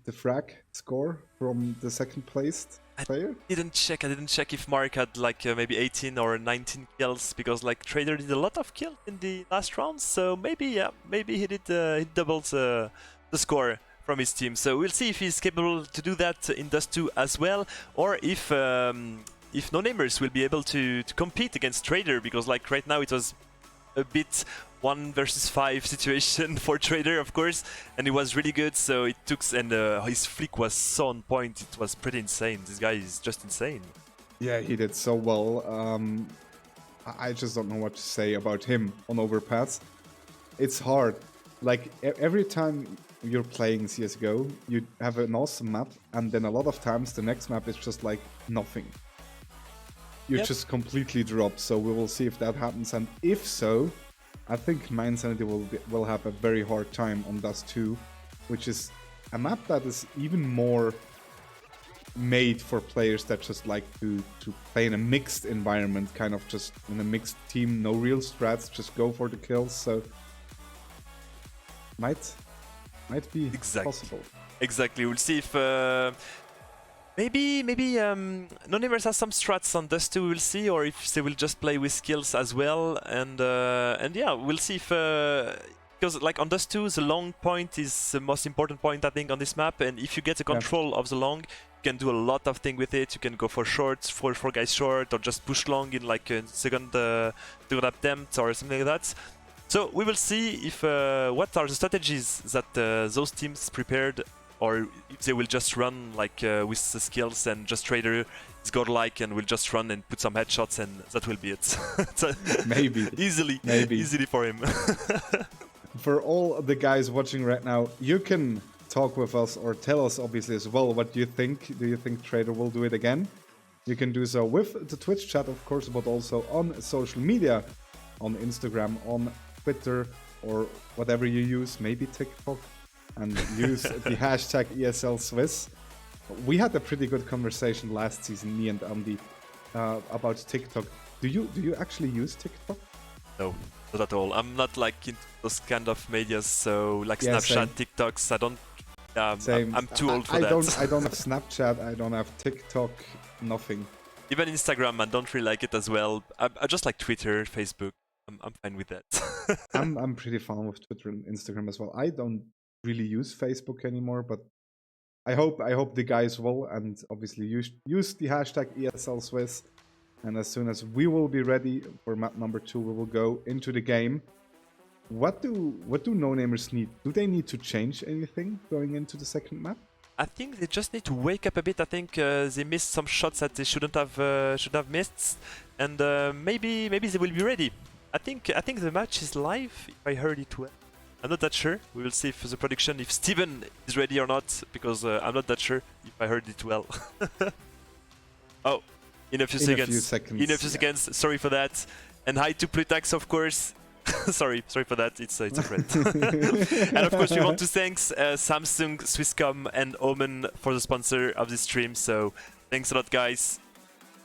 the frag score from the second placed player? I didn't check if Mark had like maybe 18 or 19 kills, because like Trader did a lot of kills in the last round. So maybe he did he doubled the score from his team. So we'll see if he's capable to do that in Dust 2 as well, or if no-namers will be able to compete against Trader, because like right now it was a bit 1 versus 5 situation for Trader, of course, and it was really good. So it took, and his flick was so on point. It was pretty insane. This guy is just insane. Yeah, he did so well. I just don't know what to say about him on Overpass. It's hard. Like every time you're playing CSGO, you have an awesome map, and then a lot of times the next map is just like nothing. You just completely drop. So we will see if that happens, and if so, I think Mind Sanity will have a very hard time on Dust 2, which is a map that is even more made for players that just like to play in a mixed environment, kind of just in a mixed team, no real strats, just go for the kills. So might be possible. Exactly. We'll see if maybe No-Namers has some strats on Dust 2. We'll see, or if they will just play with skills as well. And yeah, we'll see if because like on Dust 2, the long point is the most important point I think on this map. And if you get the control of the long, you can do a lot of things with it. You can go for shorts, for guys short, or just push long in like a second attempt or something like that. So we will see if what are the strategies that those teams prepared, or if they will just run like with the skills and just Trader is godlike and will just run and put some headshots and that will be it. Maybe. Easily for him. For all the guys watching right now, you can talk with us or tell us obviously as well what you think. Do you think Trader will do it again? You can do so with the Twitch chat, of course, but also on social media, on Instagram, on Twitter, or whatever you use, maybe TikTok, and use the hashtag ESL Swiss. We had a pretty good conversation last season, me and Andy, about TikTok. Do you actually use TikTok? No, not at all. I'm not like into those kind of medias, so like Snapchat, TikToks. I don't. I'm too old for that. I don't have Snapchat. I don't have TikTok. Nothing. Even Instagram, I don't really like it as well. I just like Twitter, Facebook. I'm fine with that. I'm pretty fond with Twitter and Instagram as well. I don't really use Facebook anymore, but I hope the guys will, and obviously use the hashtag ESL Swiss. And as soon as we will be ready for map number 2, we will go into the game. What do No-Namers need? Do they need to change anything going into the second map? I think they just need to wake up a bit. I think they missed some shots that they should have missed, and maybe they will be ready. I think the match is live, if I heard it well. I'm not that sure. We will see if the production, if Steven is ready or not, because I'm not that sure if I heard it well. Oh, in a few seconds. Sorry for that. And hi to Plutax, of course. sorry for that. It's a friend. And of course, we want to thank Samsung, Swisscom, and Omen for the sponsor of this stream. So thanks a lot, guys.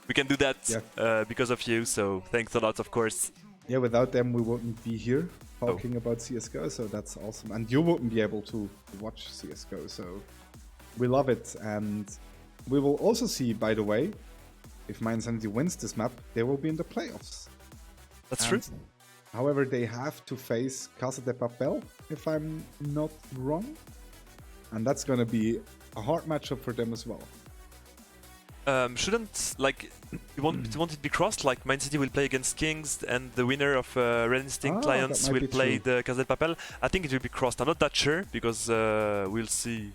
We can do that because of you. So thanks a lot, of course. Yeah, without them, we wouldn't be here talking about CSGO. So that's awesome. And you wouldn't be able to watch CSGO. So we love it. And we will also see, by the way, if Mind Sanity wins this map, they will be in the playoffs. That's true. However, they have to face Casa de Papel, if I'm not wrong. And that's going to be a hard matchup for them as well. Shouldn't, like, you want it to be crossed? Like, Mind City will play against Kings, and the winner of Red Instinct Lions will play the Casa de Papel. I think it will be crossed. I'm not that sure, because we'll see,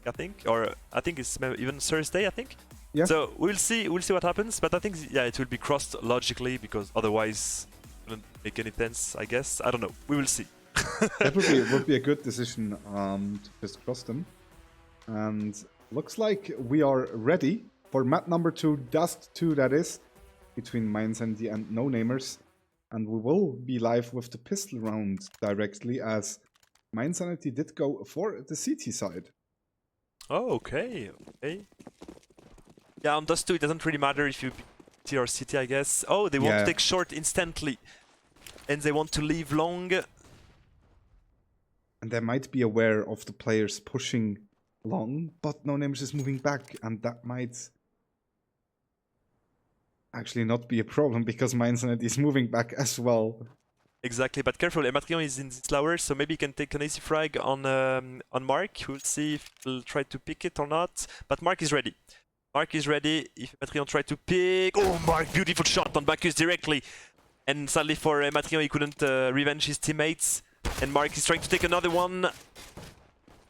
I think. Or I think it's even Thursday, I think. Yeah. So we'll see what happens. But I think, yeah, it will be crossed logically, because otherwise it wouldn't make any sense, I guess. I don't know. We will see. That would be a good decision to just cross them. And looks like we are ready for map number 2, Dust 2 that is, between Mind Sanity and No-Namers. And we will be live with the pistol round directly, as Mind Sanity did go for the CT side. Oh, okay. Yeah, on Dust 2 it doesn't really matter if you T or CT, I guess. Oh, they want to take short instantly. And they want to leave long. And they might be aware of the players pushing long, but No-Namers is moving back, and that might actually not be a problem, because Mind Sanity is moving back as well. Exactly, but careful, Ematrion is in this tower, so maybe he can take an easy frag on Mark. We'll see if he'll try to pick it or not, but Mark is ready. Mark is ready. If Ematrion try to pick... Oh, Mark, beautiful shot on Bacchus directly. And sadly for Ematrion, he couldn't revenge his teammates. And Mark is trying to take another one.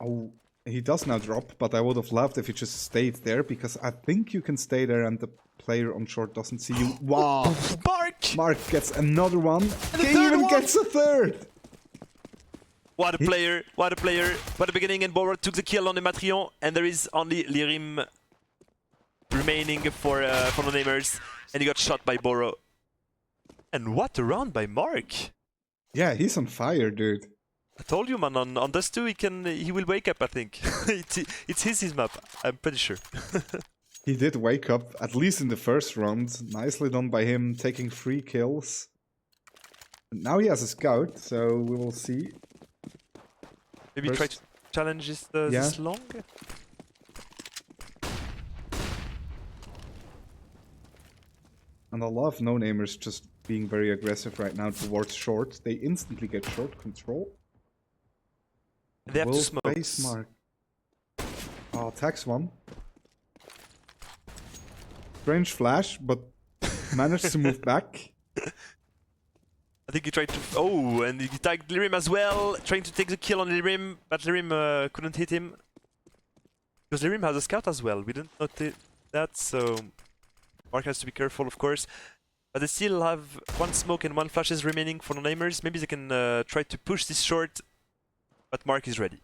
Oh, he does now drop, but I would have loved if he just stayed there, because I think you can stay there and the player on short doesn't see you. Wow! Mark gets another one. He even gets a third! What a player, what a player. What a beginning, and Boro took the kill on Ematrion, and there is only Lirim remaining for No-Namers, and he got shot by Boro. And what a round by Mark! Yeah, he's on fire, dude. I told you, man. On Dust 2, he will wake up. I think it's his map. I'm pretty sure. He did wake up, at least in the first round. Nicely done by him, taking 3 kills. And now he has a scout, so we will see. Maybe try to First- challenge this long. And I love no-namers just being very aggressive right now towards short. They instantly get short control. They have to Will smoke. face mark. Oh, attacks one. Strange flash, but managed to move back. I think he tried to. Oh, and he tagged Lirim as well, trying to take the kill on Lirim, but Lirim couldn't hit him. Because Lirim has a scout as well. We didn't notice that, so Mark has to be careful, of course. But they still have 1 smoke and 1 flashes remaining for no-namers. Maybe they can try to push this short, but Mark is ready.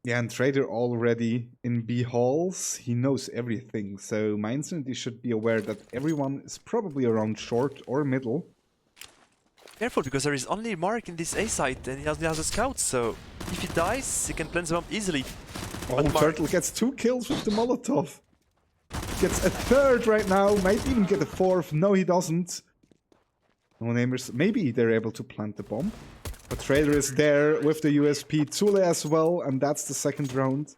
Yeah, and Trader already in B halls. He knows everything, so my instantly should be aware that everyone is probably around short or middle. Careful, because there is only Mark in this A site, and he has a scout, so if he dies, he can plant the bomb easily. Oh, But Mark- Turtle gets 2 kills with the Molotov. Gets a 3rd right now, might even get a 4th. No, he doesn't. No namers. Maybe they're able to plant the bomb. But Trader is there with the USP. Zule as well, and that's the 2nd round.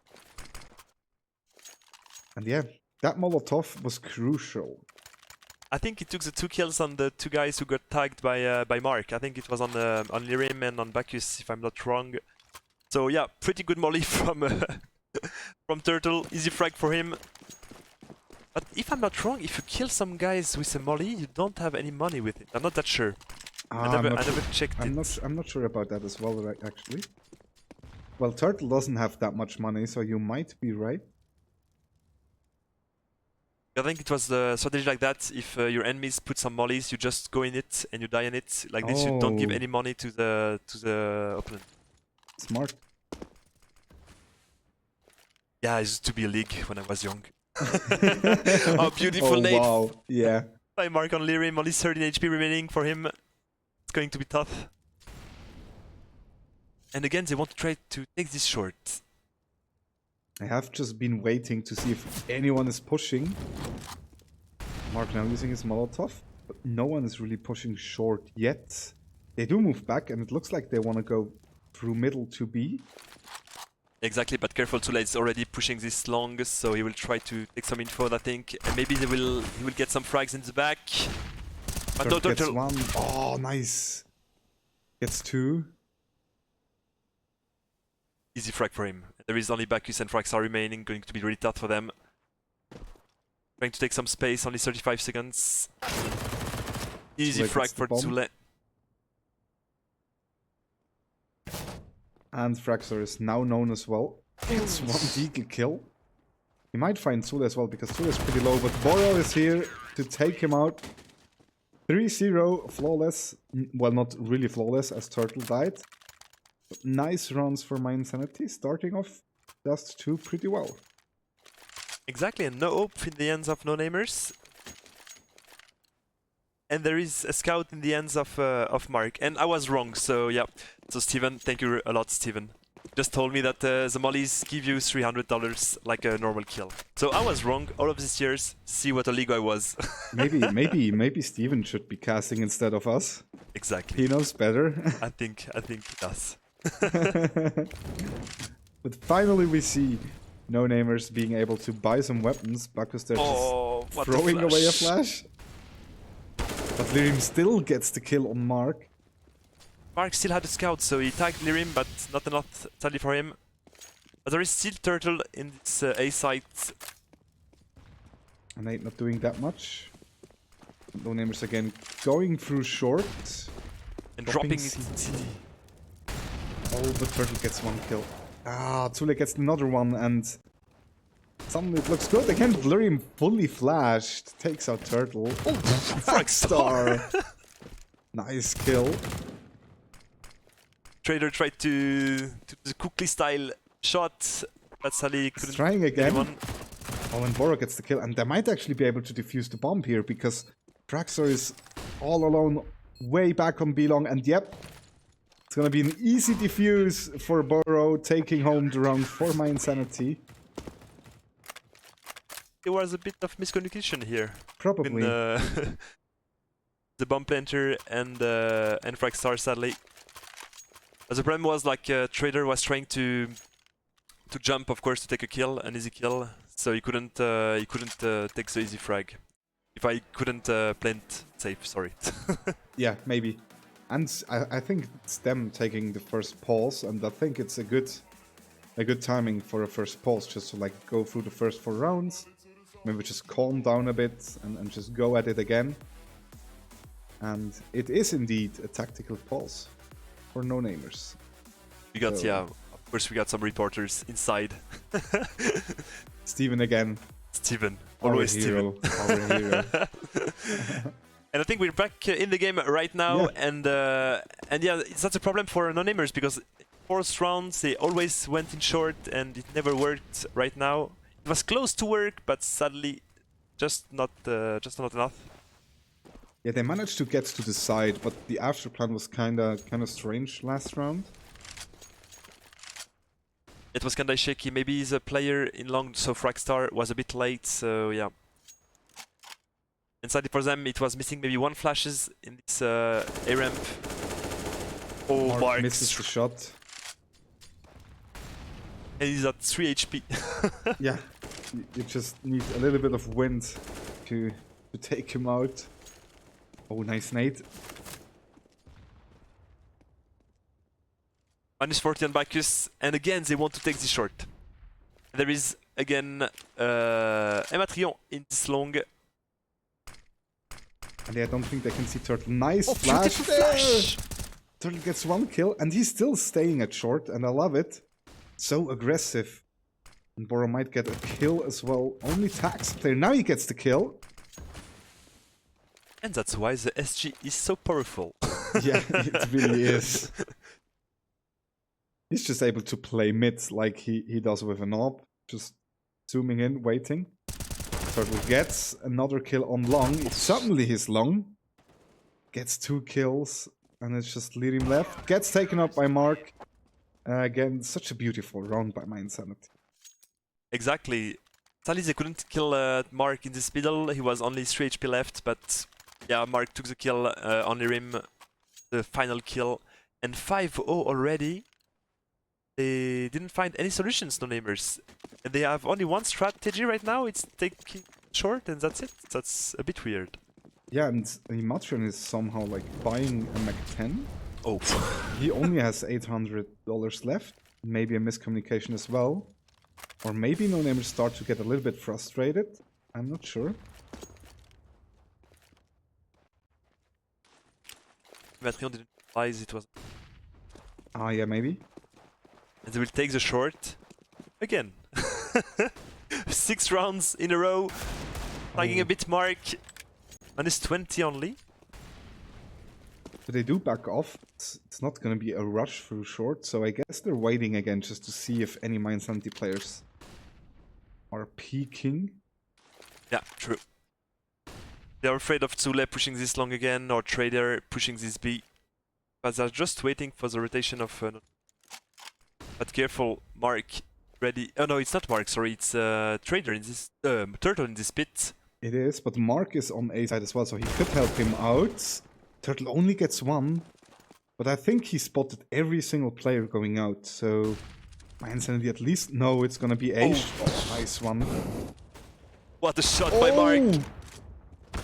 And yeah, that Molotov was crucial. I think he took the 2 kills on the 2 guys who got tagged by Mark. I think it was on Lirim and on Bacchus, if I'm not wrong. So yeah, pretty good molly from from Turtle. Easy frag for him. But if I'm not wrong, if you kill some guys with a molly, you don't have any money with it. I'm not that sure. I never checked it. I'm not sure about that as well, actually. Well, Turtle doesn't have that much money, so you might be right. I think it was the strategy like that. If your enemies put some mollies, you just go in it and you die in it. Like this, you don't give Oh. any money to the opponent. Smart. Yeah, I used to be a league when I was young. Oh, beautiful Oh, nade wow. Yeah. by Mark on Lirim. Only 13 HP remaining for him. It's going to be tough. And again, they want to try to take this short. I have just been waiting to see if anyone is pushing. Mark now using his Molotov, but no one is really pushing short yet. They do move back, and it looks like they want to go through middle to B. Exactly, but careful, Tula is already pushing this long, so he will try to take some info, I think. And maybe he will get some frags in the back. But no, Turtle gets Turtle. 1. Oh, nice. Gets 2. Easy frag for him. There is only Bacchus and frags are remaining, going to be really tough for them. Trying to take some space, only 35 seconds. Easy Zule frag gets the for bomb. Zule. And Fraxor is now known as well. Gets 1 Deagle kill. He might find Zule as well, because Zule is pretty low, but Boro is here to take him out. 3-0, flawless. Well, not really flawless, as Turtle died. But nice runs for my Insanity, starting off Dust 2 pretty well. Exactly, and no hope in the hands of no-namers. And there is a scout in the hands of Mark. And I was wrong, so yeah. So Steven, thank you a lot, Steven. Just told me that the mollies give you $300 like a normal kill. So I was wrong all of these years. See what a league I was. Maybe Steven should be casting instead of us. Exactly. He knows better. I think he does. But finally we see no-namers being able to buy some weapons. Bacchus there just what a throwing away a flash. flash. But Lirim still gets the kill on Mark. Mark still had a scout, so he tagged Lirim, but not enough, sadly for him. But there is still Turtle in this A site. And Nate not doing that much. No-namers again going through short. And dropping it. CT. Oh, but Turtle gets 1 kill. Ah, Zule gets another one, and suddenly it looks good. Again, Lirim fully flashed. Takes out Turtle. Frag star. Nice kill. Trader tried to do the Kukli style shot, but sadly couldn't. Trying get again. one. Oh, and Boro gets the kill, and they might actually be able to defuse the bomb here, because Fraxor is all alone way back on B long, and yep, It's gonna be an easy defuse for Burrow, taking home the round for my insanity. There was a bit of miscommunication here. Probably. In, the bomb planter and Fragstar, sadly. But the problem was like Trader was trying to jump, of course, to take a kill, an easy kill. So he couldn't take the easy frag. If I couldn't plant safe, sorry. Yeah, maybe. And I think it's them taking the first pulse, and I think it's a good timing for a first pulse, just to like go through the first 4 rounds, maybe just calm down a bit and just go at it again. And it is indeed a tactical pulse for no-namers. We got, So- yeah, of course we got some reporters inside. Steven again. Steven, Our always hero. Steven. Our hero. And I think we're back in the game right now, Yeah. and yeah, it's not a problem for no-namers because 4th rounds they always went in short and it never worked. Right now, it was close to work, but sadly, just not enough. Yeah, they managed to get to the side, but the after plan was kinda strange last round. It was kinda shaky. Maybe the player in long, so Fragstar was a bit late. So yeah. And sadly for them, it was missing maybe 1 flashes in this A ramp. Oh, Mark Mark misses the shot. and he's at 3 HP. Yeah, you just need a little bit of wind to take him out. Oh, nice nade. -40 on Bacchus, and again they want to take this short. There is again Ematrion in this long. And I don't think they can see Turtle. Nice Oh, flash beautiful there! flash! Turtle gets 1 kill, and he's still staying at short, and I love it. So aggressive. And Boro might get a kill as well. Only tax player. Now he gets the kill. And that's why the SG is so powerful. Yeah, it really is. He's just able to play mid like he does with an AWP. Just zooming in, waiting. Turtle gets another kill on long. It's suddenly his long. Gets 2 kills. And it's just leading left. Gets taken up by Mark. Again, such a beautiful round by my insanity. Exactly. Sadly they couldn't kill Mark in this middle. He was only 3 HP left, but yeah, Mark took the kill on Lirim. The final kill. And 5-0 already. They didn't find any solutions, no-namers. And they have only one strategy right now, it's taking short and that's it. That's a bit weird. Yeah, and Imatrian is somehow like buying a Mac 10. Oh. He only has $800 left. Maybe a miscommunication as well. Or maybe no-namers start to get a little bit frustrated. I'm not sure. Matrion didn't realize it was... Ah, yeah, maybe. And they will take the short. Again. 6 rounds in a row. Tagging a bit Mark. -20 only. But they do back off. It's not going to be a rush through short, so I guess they're waiting again just to see if any My Insanity players are peeking. Yeah, true. They're afraid of Zule pushing this long again, or Trader pushing this B. But they're just waiting for the rotation of... but careful, Mark, ready... Oh no, it's not Mark, sorry, it's Trader in this... Turtle in this pit. It is, but Mark is on A side as well, so he could help him out. Turtle only gets 1. But I think he spotted every single player going out, so... My Insanity at least know it's gonna be A. Oh, nice one. What a shot by Mark!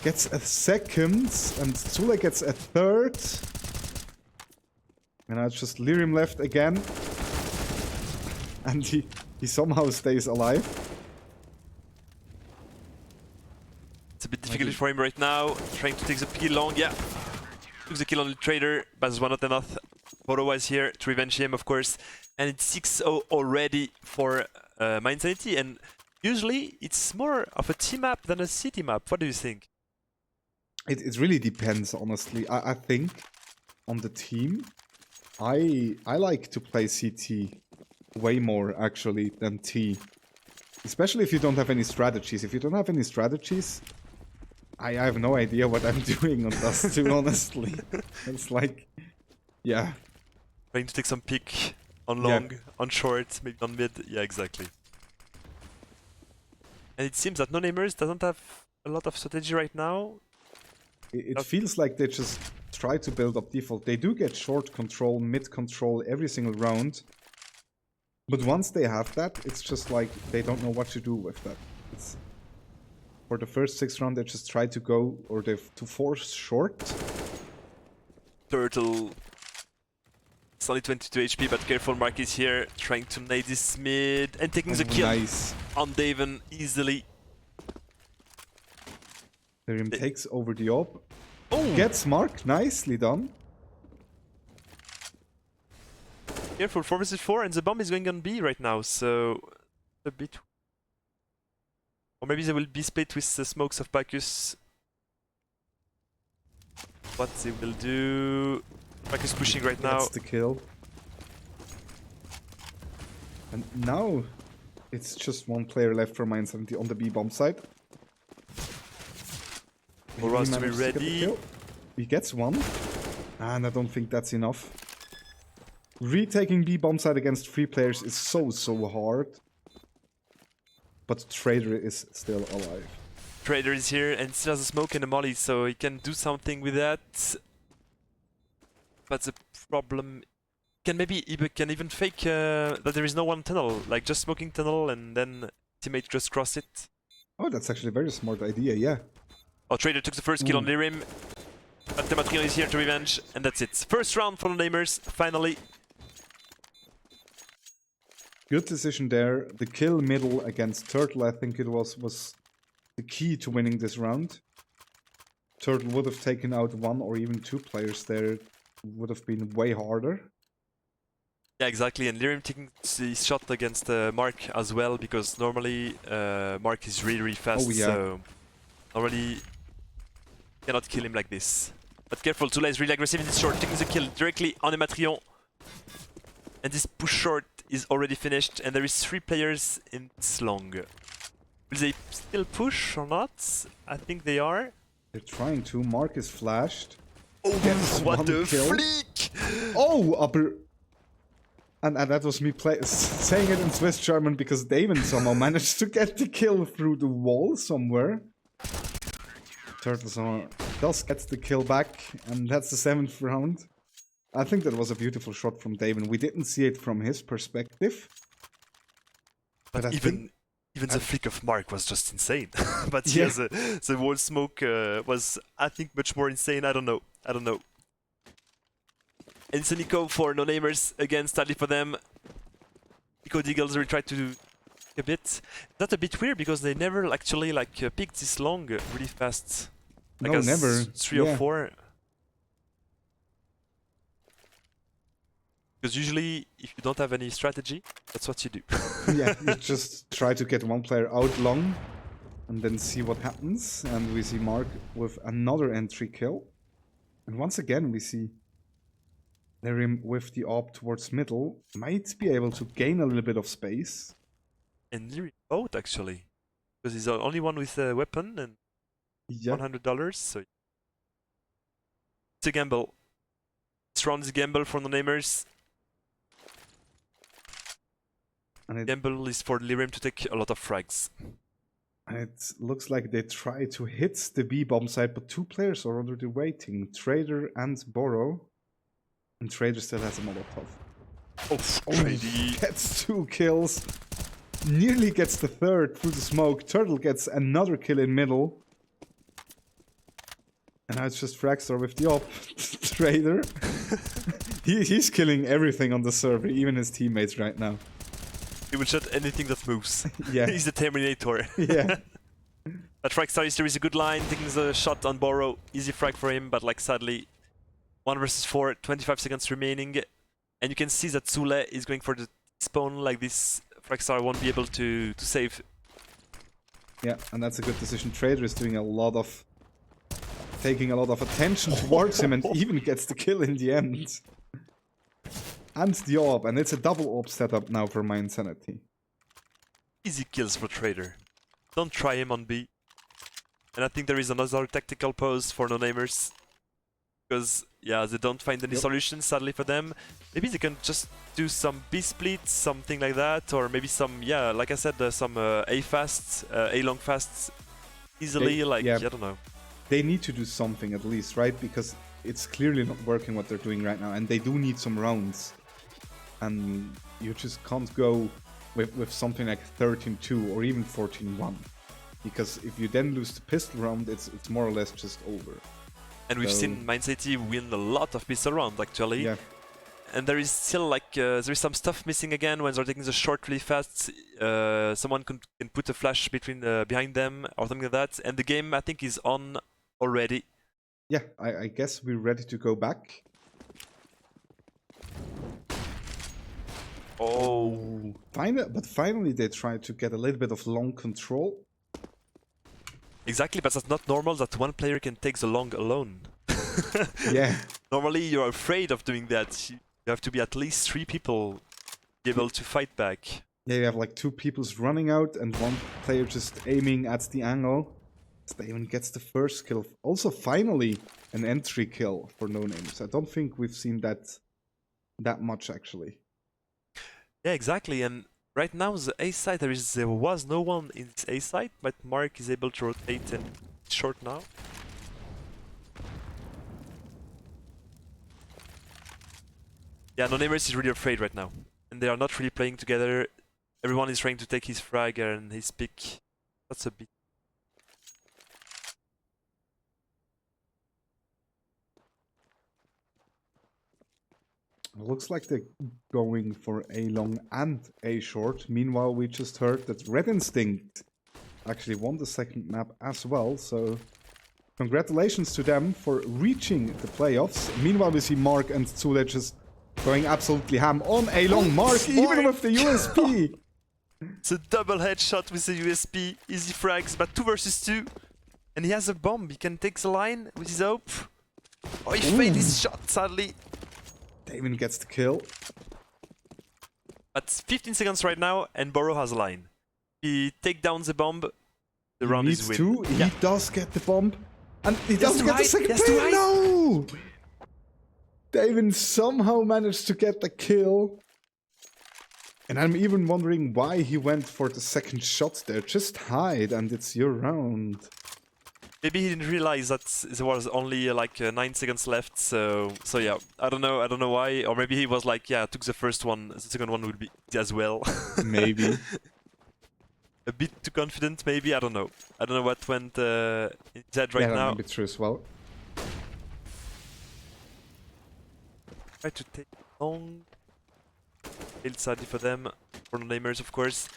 Gets a 2nd, and Zule gets a 3rd. And now it's just Lyrium left again. And he somehow stays alive. It's a bit difficult for him right now, trying to take the P long, yeah. Took the kill on the Trader, but it's not enough. Bodo is here to revenge him, of course. And it's 6-0 already for My Insanity, and usually it's more of a team map than a city map. What do you think? It really depends, honestly. I think on the team, I like to play CT way more, actually, than T. Especially if you don't have any strategies. If you don't have any strategies, I have no idea what I'm doing on Dust 2, honestly. It's like, yeah. Trying to take some pick on Yeah. long, on short, maybe on mid. Yeah, exactly. And it seems that No-Namers doesn't have a lot of strategy right now. It feels like they just try to build up default. They do get short control, mid control every single round. But once they have that, it's just like they don't know what to do with that. It's, for the first 6 rounds, they just try to go or to force short. Turtle. It's only 22 HP, but careful, Mark is here, trying to nade this mid and taking the kill Nice. on Daven easily. Therim takes over the op. Oh! Gets Mark. Nicely done. Careful, 4 vs 4, and the bomb is going on B right now, so a bit. Or maybe they will be split with the smokes of Bacchus. What they will do. Bacchus pushing right now. That's the kill. And now it's just one player left for Mind70 on the B bomb side. Mora has to be He managed get the ready. kill. He gets one. And I don't think that's enough. Retaking B bomb side against 3 players is so hard. But Trader is still alive. Trader is here and still has a smoke and a molly, so he can do something with that. But the problem can can even fake that there is no one tunnel, like just smoking tunnel and then teammate just cross it. Oh, that's actually a very smart idea, yeah. Oh, Trader took the first kill on Lirim. But Dematrio is here to revenge, and that's it. First round for the Namers, finally. Good decision there. The kill middle against Turtle, I think it was the key to winning this round. Turtle would have taken out 1 or even 2 players there. It would have been way harder. Yeah, exactly. And Lirim taking his shot against Mark as well, because normally Mark is really fast, Oh, yeah. so normally cannot kill him like this. But careful, Tula is really aggressive in this short, taking the kill directly on Dematrio. And this push short is already finished, and there is 3 players in this long. Will they still push or not? I think they are. They're trying to. Mark is flashed. Oh, Gets what one a kill. fleek! Oh, upper. And that was me saying it in Swiss German because Daven somehow managed to get the kill through the wall somewhere. Turtle somehow does get the kill back, and that's the 7th round. I think that was a beautiful shot from Daven. We didn't see it from his perspective. But I even think- the flick of Mark was just insane. But Yeah. yeah, the wall smoke was, I think, much more insane. I don't know. And it's a Nico for No-Namers again, sadly for them. Nico Deagles will try to do a bit. Not a bit weird because they never actually picked this long really fast. Like No, as never. 3 or Yeah. 4. Because usually, if you don't have any strategy, that's what you do. Yeah, you just try to get one player out long and then see what happens. And we see Mark with another entry kill. And once again, we see Nerim with the op towards middle. Might be able to gain a little bit of space. And nearly both, actually. Because he's the only one with a weapon and Yeah, $100, so it's a gamble. This round is a gamble for the Namers. and Gamble is for Lirim to take a lot of frags. it looks like they try to hit the B bomb side, but 2 players are already waiting. Trader and Borrow. And Trader still has a Molotov. Oh, Trady. Gets 2 kills. Nearly gets the 3rd through the smoke. Turtle gets another kill in middle. And now it's just Fragstar with the op. Trader. He's killing everything on the server, even his teammates right now. He will shot anything that moves. Yeah. He's the Terminator. Yeah. But Fragstar is a good line, taking the shot on Borrow. Easy frag for him, but sadly, 1 vs 4, 25 seconds remaining. And you can see that Zule is going for the spawn like this. Fragstar won't be able to save. Yeah, and that's a good decision. Trader is doing taking a lot of attention towards him and even gets the kill in the end. And the orb, and it's a double orb setup now for my Insanity. Easy kills for Trader. Don't try him on B. And I think there is another tactical pose for No-Namers. because yeah, they don't find any solution sadly for them. Maybe they can just do some B splits, something like that, or maybe some like I said, some A fasts, A long fasts easily. I don't know. They need to do something at least, right? Because it's clearly not working what they're doing right now, and they do need some rounds. And you just can't go with something like 13-2 or even 14-1. Because if you then lose the pistol round, it's more or less just over. And we've seen Mind City win a lot of pistol rounds actually. Yeah. And there is still there is some stuff missing again when they're taking the short really fast. Someone can put a flash behind them or something like that. And the game I think is on already. Yeah, I guess we're ready to go back. Oh. Finally they tried to get a little bit of long control. Exactly, but that's not normal that one player can take the long alone. Yeah. Normally you're afraid of doing that. You have to be at least 3 people to be able to fight back. Yeah, you have like 2 people running out and 1 player just aiming at the angle. Steven gets the first kill. Also, finally, an entry kill for No Names. I don't think we've seen that much actually. Yeah, exactly. And right now, the A side, there was no one in this A side, but Mark is able to rotate and short now. Yeah, No Namers is really afraid right now, and they are not really playing together. Everyone is trying to take his frag and his pick. That's a bit. Looks like they're going for A long and A short. Meanwhile, we just heard that Red Instinct actually won the second map as well. So congratulations to them for reaching the playoffs. Meanwhile, we see Mark and Zule just going absolutely ham on A long. Mark, even with the USP. It's a double headshot with the USP. Easy frags, but 2 versus 2. And he has a bomb. He can take the line with his hope. Oh, he failed his shot, sadly. Damon gets the kill. But 15 seconds right now, and Burrow has a line. He take down the bomb, the round is win. Needs to. He does get the bomb. And he doesn't get the second kill. No! Damon somehow managed to get the kill. And I'm even wondering why he went for the second shot there. Just hide and it's your round. Maybe he didn't realize that there was only like 9 seconds left, so yeah, I don't know why, or maybe he was like, yeah, I took the first one, the second one would be as well. Maybe. A bit too confident, maybe, I don't know what went in his head right now. Maybe true as well. Try to take long. Failed sadly for them, for the namers of course.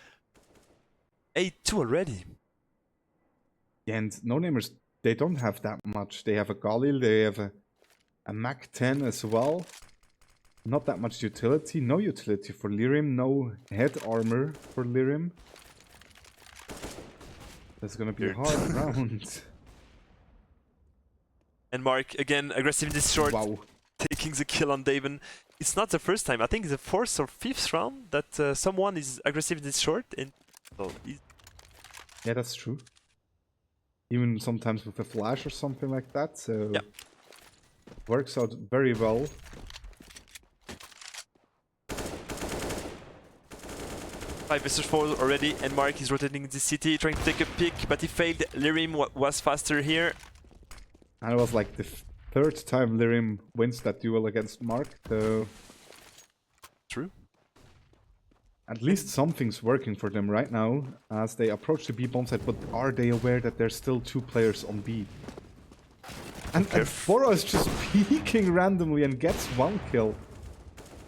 8-2 already. And No Namers, they don't have that much. They have a Galil, they have a Mac 10 as well. Not that much utility. No utility for Lyrium, no head armor for Lyrium. That's gonna be a hard round. And Mark, again, aggressive in this short, taking the kill on Daven. It's not the first time, I think it's the 4th or 5th round that someone is aggressive in this short. And yeah, that's true. Even sometimes with a flash or something like that, so yeah. Works out very well. Five versus 4 already, and Mark is rotating the city, trying to take a pick, but he failed. Lyrium was faster here. And it was like the 3rd time Lyrium wins that duel against Mark, so... True. At least something's working for them right now as they approach the B bomb site, but are they aware that there's still 2 players on B? And Boro is just peeking randomly and gets 1 kill.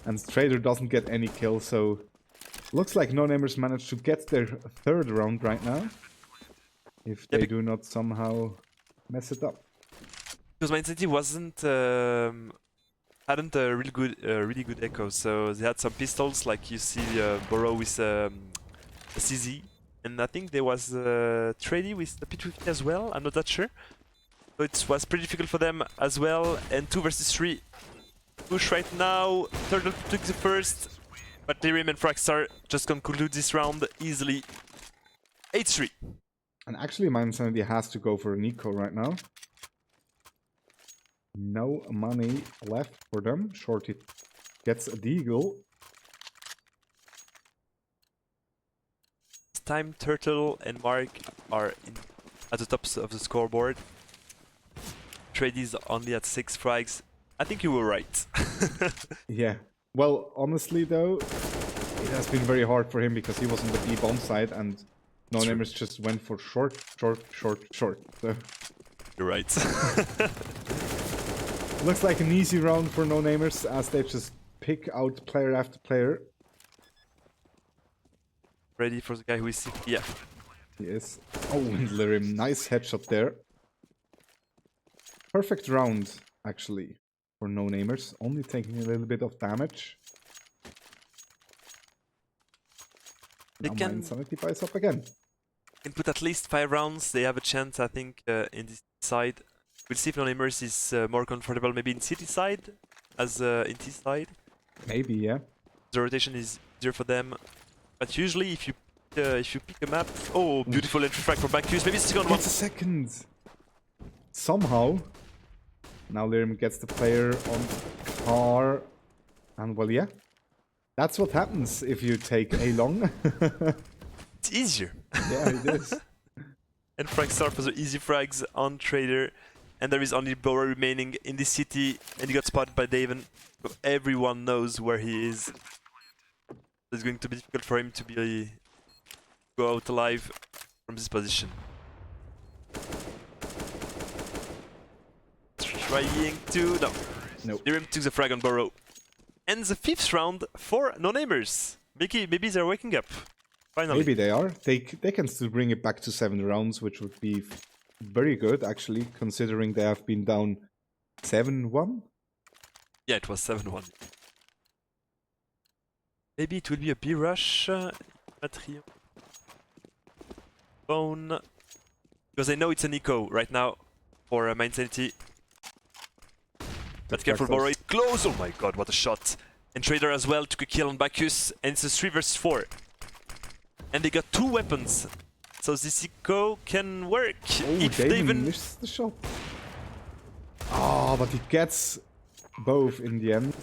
And Trader doesn't get any kill, so... Looks like No Namers managed to get their 3rd round right now. If they do not somehow mess it up. Because Mind City hadn't a really good echo, so they had some pistols, like you see Burrow with a CZ, and I think there was Trady with the P250 as well, I'm not that sure. So it was pretty difficult for them as well, and 2 versus 3. Push right now, Turtle took the first, but Lyrium and Fragstar just conclude this round easily. 8-3. And actually Mind Sanity has to go for an eco right now. No money left for them. Shorty gets a deagle. This time Turtle and Mark are at the tops of the scoreboard. Trady's only at 6 frags. I think you were right. Yeah. Well, honestly though, it has been very hard for him because he was on the B bomb side and no-namers just went for short. So You're right. looks like an easy round for no-namers as they just pick out player after player. Ready for the guy who is sick. Yeah. He is. Oh, and Lirim, nice headshot there. Perfect round, actually, for no-namers. Only taking a little bit of damage. They Now can- Insanity buys up again. Can put at least 5 rounds. They have a chance, I think, in this side. We'll see if no-namers is more comfortable maybe in city side as in T side. Maybe, yeah. The rotation is easier for them. But usually if you pick a map... Oh, beautiful entry frag from Bacchus. Maybe it's the second one. It's a second. Somehow. Now Lirim gets the player on car. And well, yeah. That's what happens if you take A long. It's easier. Yeah, it is. And Fragstar for the easy frags on Trader. And there is only Bora remaining in this city. And he got spotted by Daven. So everyone knows where he is. It's going to be difficult for him to go out alive from this position. Trying to... No. Nope. Lirim took the frag on Burrow. And the 5th round for no-namers. Maybe they're waking up. Finally. Maybe they are. They can still bring it back to 7 rounds, which would be very good, actually, considering they have been down 7-1. Yeah, it was 7-1. Maybe it will be a B rush. Patreon. Phone. Because I know it's an eco right now for my Insanity. But careful, Boro is close! Oh my god, what a shot! And Trader as well took a kill on Bacchus, and it's a 3 vs 4. And they got 2 weapons. So this eco can work Oh, if Daven Daven... missed the shot. Ah, but he gets both in the end.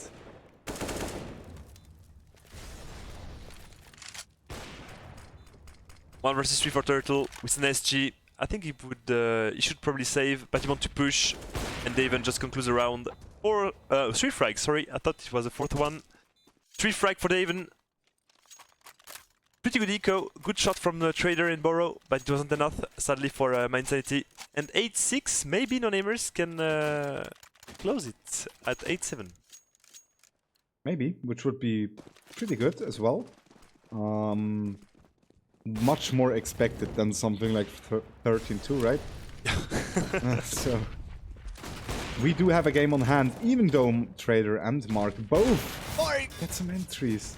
One versus 3 for Turtle with an SG. I think he would, he should probably save, but he wants to push, and Daven just concludes the round. 3 frags, sorry, I thought it was a 4th one. 3 frag for Daven. Pretty good eco, good shot from the Trader in Boro, but it wasn't enough, sadly, for my Insanity. And 8-6, maybe no-namers can close it at 8-7. Maybe, which would be pretty good as well. Much more expected than something like 13-2, right? So we do have a game on hand, even though Trader and Mark both get some entries.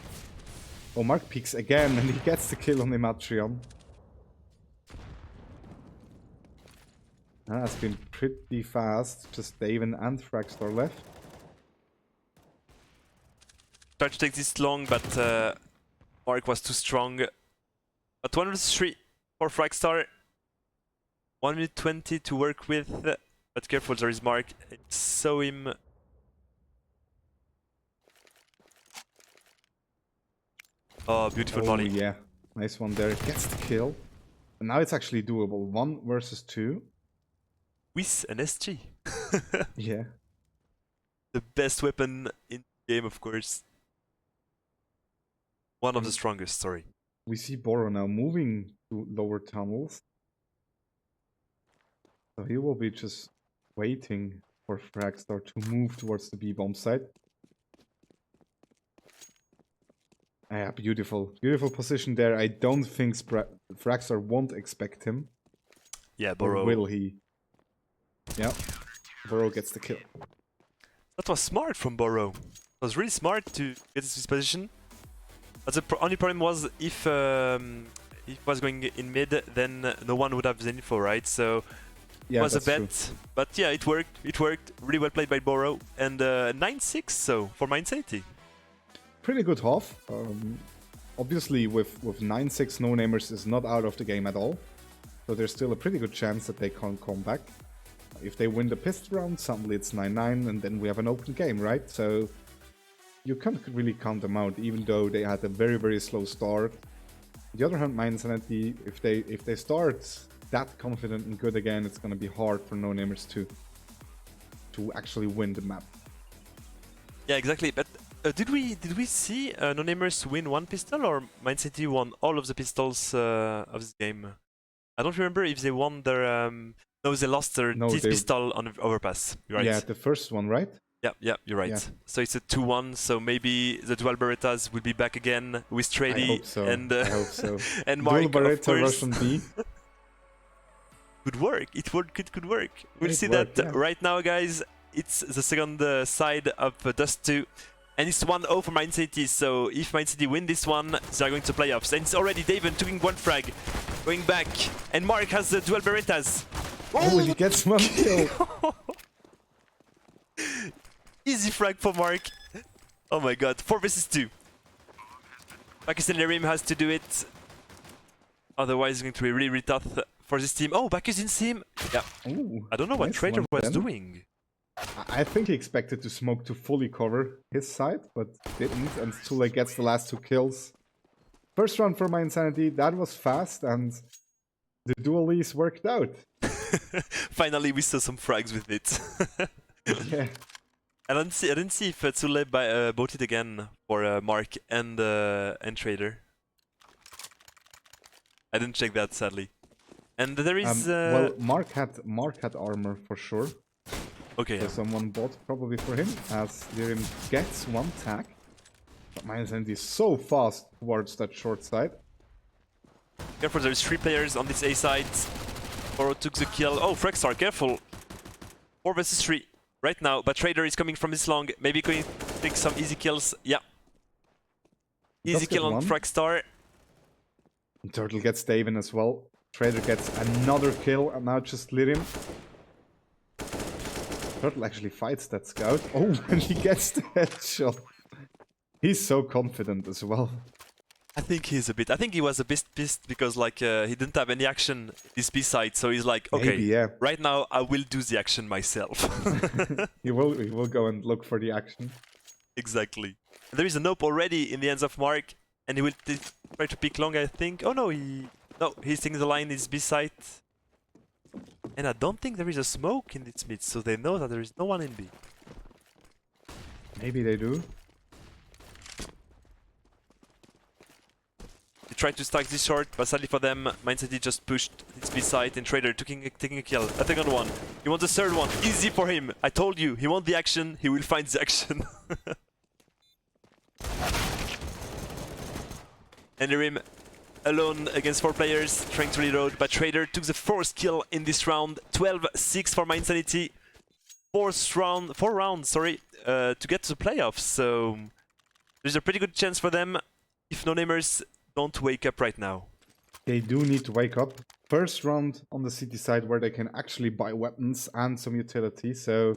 Oh, Mark peeks again, and he gets the kill on Imatrion. That's been pretty fast. Just Daven and Fragstar left. Tried to take this long, but Mark was too strong. But 1 vs 3 for Fragstar. 1 minute 20 to work with. But careful, there is Mark. It's saw him. Oh, beautiful volley. Yeah, nice one there. Gets the kill. And now it's actually doable. 1 versus 2. With an SG. Yeah. The best weapon in the game, of course. One of the strongest, sorry. We see Boro now moving to lower tunnels. So he will be just waiting for Fragstar to move towards the B-bomb side. Yeah, beautiful. Beautiful position there. I don't think Fragstar won't expect him. Yeah, Or Boro. will he? Yeah. Boro gets the kill. That was smart from Boro. It was really smart to get this position. But the only problem was if it was going in mid, then no one would have the info, right? So Yeah, it was a that's bet. true. But yeah, it worked. It worked. Really well played by Boro. And 9-6, so for my Insanity. Pretty good half. Obviously, with 9-6, no-namers is not out of the game at all. So there's still a pretty good chance that they can come back. If they win the pistol round, suddenly it's 9-9, and then we have an open game, right? So you can't really count them out, even though they had a very, very slow start. On the other hand, my Insanity, if they start that confident and good again, it's gonna be hard for no-namers to actually win the map. Yeah, exactly. But did we see no-namers win one pistol, or Man City won all of the pistols of this game? I don't remember if they won their. No, they lost their teeth pistol on overpass. You're right. Yeah, the first one, right? Yeah, you're right. Yeah. So it's a 2-1. So maybe the dual Berettas will be back again with Trady. I hope so. And I hope so. and Mark, Dual of Beretta, course. Russian B. Could work. It could work. We'll see worked, that yeah. right now, guys. It's the second side of Dust 2. And it's 1-0 for Man City, so if Man City win this one, they are going to playoffs. And it's already Daven taking one frag, going back. And Mark has the dual Berettas. Oh, he gets one kill. Easy frag for Mark. Oh my god, 4 versus 2. Bacchus and Lerim has to do it. Otherwise, it's going to be really, really tough for this team. Oh, Bacchus in team. Yeah. Ooh, I don't know what nice Trader one, was then. doing. I think he expected to smoke to fully cover his side, but didn't, and Tule gets the last 2 kills. First round for my Insanity, that was fast, and the dualies worked out. Finally, we saw some frags with it. Yeah. I didn't see if Tule bought it again for Mark and Trader. I didn't check that, sadly. And there is. Well, Mark had armor for sure. Okay. So someone bought probably for him, as Lirim gets 1 tag. But my Insanity is so fast towards that short side. Careful, there's 3 players on this A side. Boro took the kill. Oh, Fregstar, careful. 4 versus 3 right now, but Trader is coming from this long. Maybe going to take some easy kills. Yeah. Easy kill on Fregstar. Turtle gets Daven as well. Trader gets another kill, and now just Lirim. Turtle actually fights that scout. Oh, and he gets the headshot. He's so confident as well. I think he's a bit. I think he was a bit pissed because like he didn't have any action this B side, so he's like, okay, Maybe, yeah. right now I will do the action myself. He will go and look for the action. Exactly. There is a nope already in the hands of Mark, and he will try to pick long, I think. Oh no, he's taking the line. Is B side. And I don't think there is a smoke in its mid, so they know that there is no one in B. Maybe they do. They tried to stack this short, but sadly for them, Man City just pushed its B side, and Trader taking a kill. A second one. He wants the third one. Easy for him. I told you, he wants the action, he will find the action. And Rim alone against 4 players, trying to reload, but Trader took the 4th kill in this round. 12-6 for My Insanity. 4 rounds, to get to the playoffs. So there's a pretty good chance for them if no-namers don't wake up right now. They do need to wake up. First round on the city side where they can actually buy weapons and some utility. So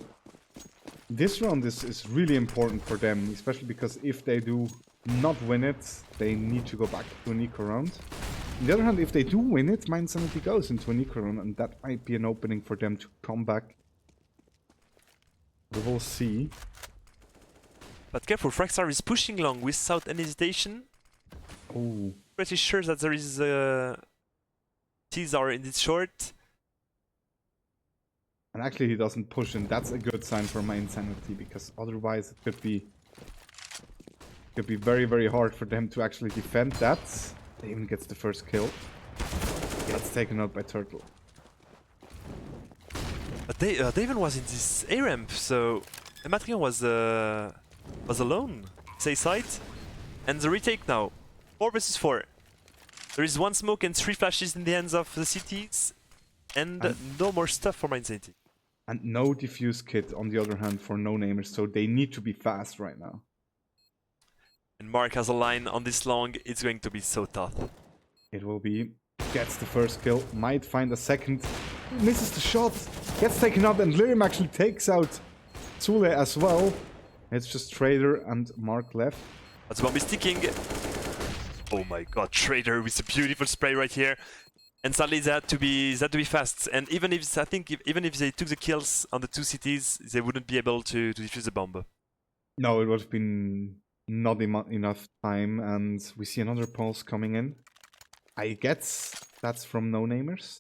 this round is really important for them, especially because if they do not win it, they need to go back to an eco round. On the other hand, if they do win it, My Insanity goes into an eco round, and that might be an opening for them to come back. We will see. But careful, Fregstar is pushing long without any hesitation. Oh, Pretty sure that there is Caesar in this short. and actually he doesn't push, and that's a good sign for My Insanity, because otherwise it could be very, very hard for them to actually defend that. Daven gets the first kill. Gets taken out by Turtle. But Daven was in this A ramp, so Matrion was alone. Say side, and the retake now. 4 versus 4. There is 1 smoke and 3 flashes in the hands of the cities, and no more stuff for My Insanity. And no diffuse kit on the other hand for no-namers, so they need to be fast right now. And Mark has a line on this long. It's going to be so tough. It will be. Gets the first kill, might find a second. Misses the shot, gets taken out, and Lirim actually takes out Tule as well. It's just Trader and Mark left. That's bomb is ticking. Oh my god, Trader with a beautiful spray right here. And sadly, they had to be fast. And even if even if they took the kills on the two cities, they wouldn't be able to defuse the bomb. No, it would have been not enough time, and we see another pulse coming in. I guess that's from no-namers.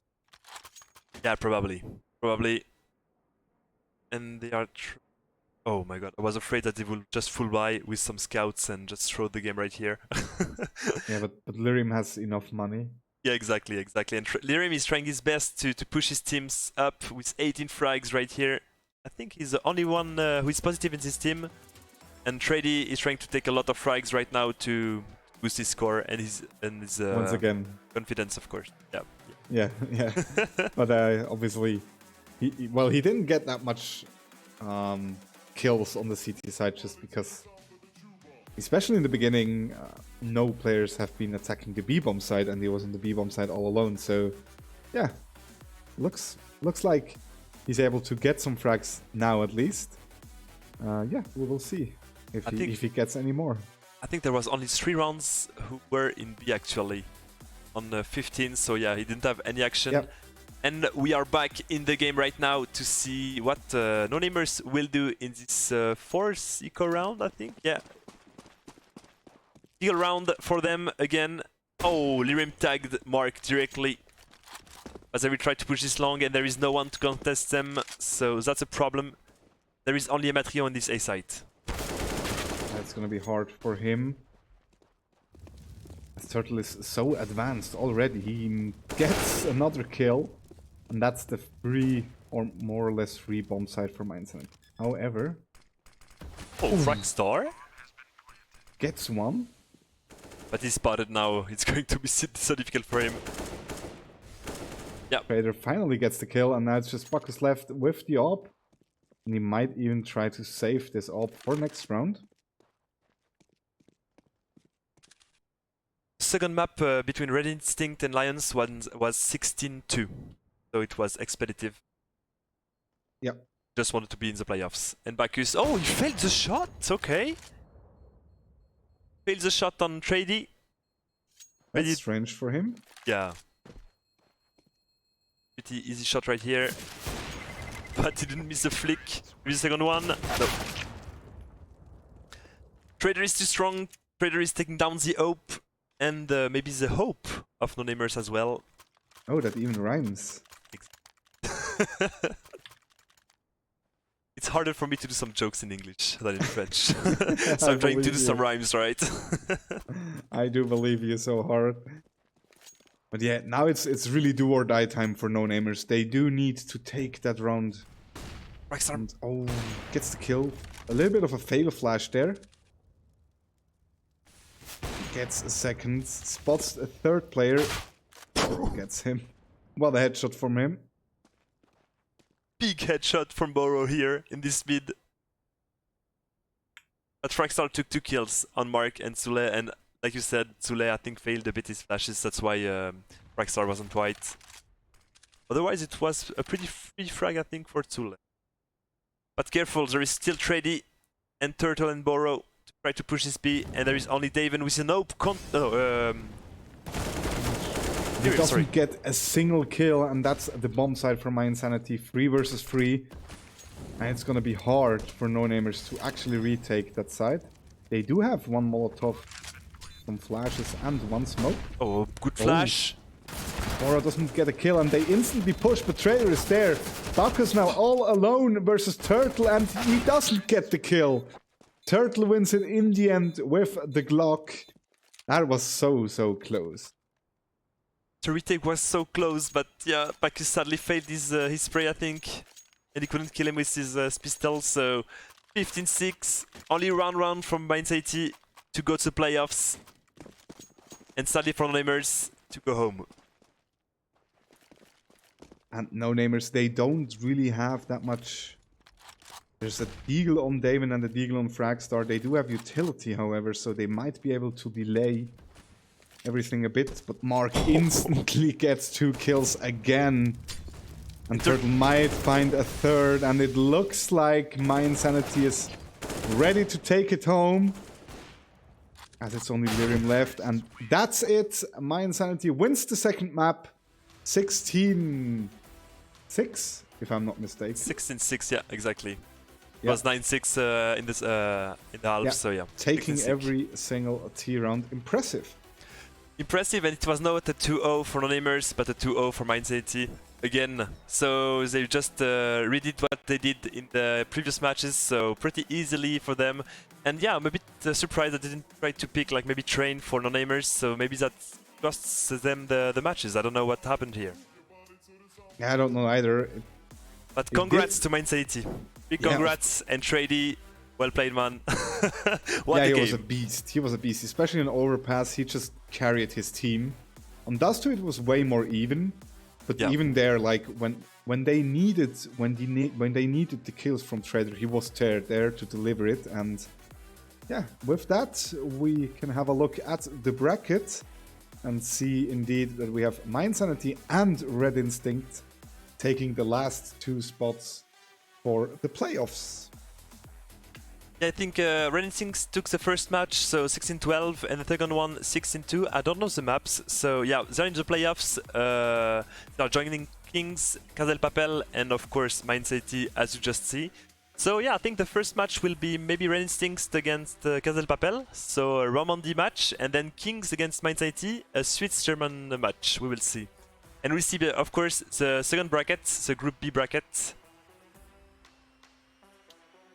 Yeah, probably. And they are... Oh my god, I was afraid that they would just full by with some scouts and just throw the game right here. Yeah, but Lyrium has enough money. Yeah, exactly. And Lyrium is trying his best to push his teams up with 18 frags right here. I think he's the only one who is positive in this team. And Trady is trying to take a lot of frags right now to boost his score and his Once again. confidence, of course. Yeah. But obviously, he didn't get that much kills on the CT side just because, especially in the beginning, no players have been attacking the B-bomb side, and he was on the B-bomb side all alone. So, yeah, looks like he's able to get some frags now at least. Yeah, we will see if he gets any more. I think there was only 3 rounds who were in B actually on 15, so yeah, he didn't have any action. Yep. And we are back in the game right now to see what no-namers will do in this 4th eco round, I think. Yeah. Eco round for them again. Oh, Lyrium tagged Mark directly as they will try to push this long, and there is no one to contest them, so that's a problem. There is only a Matrio on this A site. That's gonna be hard for him. This Turtle is so advanced already. He gets another kill, and that's the free, or more or less free bomb site for Mindset. However, Fragstar gets one. But he's spotted now. It's going to be so difficult for him. Yeah. Trader finally gets the kill, and now it's just Bacchus left with the AWP. And he might even try to save this AWP for next round. Second map between Red Instinct and Lions was 16-2. So it was expeditive. Yep. Just wanted to be in the playoffs. And Bacchus, oh, he failed the shot. Okay. Failed the shot on Trady. That's strange for him. Yeah. Pretty easy shot right here. But he didn't miss the flick. With the second one. No. Trader is too strong. Trader is taking down the hope. And maybe the hope of no-namers as well. Oh, that even rhymes. It's harder for me to do some jokes in English than in French. So I'm trying to do some rhymes, right? I do believe you so hard. But yeah, now it's really do or die time for no-namers. They do need to take that round. And, oh, gets the kill. A little bit of a fail flash there. Gets a second. Spots a third player. Gets him. What a headshot from him. Big headshot from Boro here in this mid. But Fragstar took 2 kills on Mark and Zule, and like you said, Zule I think failed a bit his flashes, that's why Fragstar wasn't white. Otherwise it was a pretty free frag I think for Zule. But careful, there is still Trady and Turtle and Boro to try to push this B, and there is only Daven with an hope He doesn't get a single kill, and that's the bomb side for My Insanity. 3 versus 3. And it's gonna be hard for no-namers to actually retake that side. They do have 1 Molotov, some flashes, and 1 smoke. Oh, good flash. Bora doesn't get a kill, and they instantly push, but Trader is there. Bacchus now all alone versus Turtle, and he doesn't get the kill. Turtle wins it in the end with the Glock. That was so close. The retake was so close, but yeah, Bacchus sadly failed his spray, I think. And he couldn't kill him with his pistol, so 15-6. Only round from Mainz 80 to go to the playoffs. And sadly for no-namers to go home. And no-namers, they don't really have that much. There's a Deagle on Daven and a Deagle on Fragstar. They do have utility, however, so they might be able to delay everything a bit. But Mark instantly gets 2 kills again. And Turtle might find a third, and it looks like My Insanity is ready to take it home. As it's only Lyrium left, and that's it. My Insanity wins the second map. 16-6, if I'm not mistaken. 16-6, yeah, exactly. It Yeah. was 9-6 in this in the half, Yeah. so yeah. Taking 16-6. every single T round. Impressive. Impressive, and it was not a 2-0 for non-aimers, but a 2-0 for Mindset again. So they just redid what they did in the previous matches, so pretty easily for them. And yeah, I'm a bit surprised that they didn't try to pick like maybe Train for non-aimers, so maybe that costs them the matches. I don't know what happened here. Yeah, I don't know either. But It congrats to Mindset. Big Yeah. congrats, and Trady, well played, man. What Yeah, a he game. was a beast. He was a beast, especially in overpass. He just carried his team. On Dust 2, it was way more even, but Yeah. even there, like when they needed the kills from Trader, he was there to deliver it. And yeah, with that, we can have a look at the bracket and see indeed that we have Mind Sanity and Red Instinct taking the last 2 spots for the playoffs. Yeah, I think Red Instincts took the first match, so 16-12, and the second one 16-2. I don't know the maps, so yeah, they're in the playoffs. They're joining Kings, Kazel Papel, and of course Mind City, as you just see. So yeah, I think the first match will be maybe Red Instincts against Kazel Papel, so a Romandy match, and then Kings against Mind City, a Swiss-German match. We will see. And we'll see, of course, the second bracket, the Group B bracket,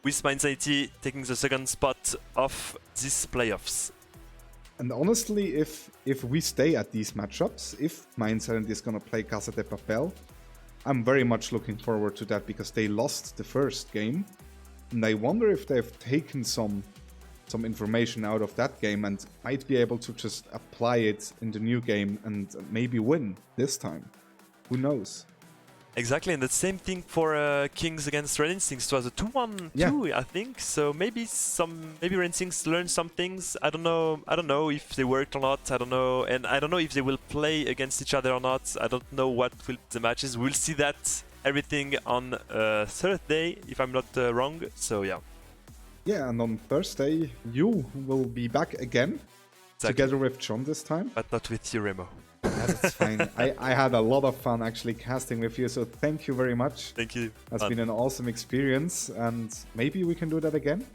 with Mind City taking the second spot of these playoffs. And honestly, if we stay at these matchups, if Mind Sanity is gonna play Casa de Papel, I'm very much looking forward to that because they lost the first game, and I wonder if they've taken some information out of that game and might be able to just apply it in the new game and maybe win this time. Who knows? Exactly, and the same thing for Kings against Red Instincts. It was a 2-1-2, Yeah. I think. So maybe Red Instincts learned some things. I don't know if they worked or not. I don't know, and I don't know if they will play against each other or not. I don't know what will be the matches. We'll see that everything on Thursday, if I'm not wrong. So yeah. Yeah, and on Thursday you will be back again, Exactly. together with John this time. But not with you, Remo. Yeah, that's fine. I had a lot of fun actually casting with you, so thank you very much. Thank you. That's man. been an awesome experience, and maybe we can do that again.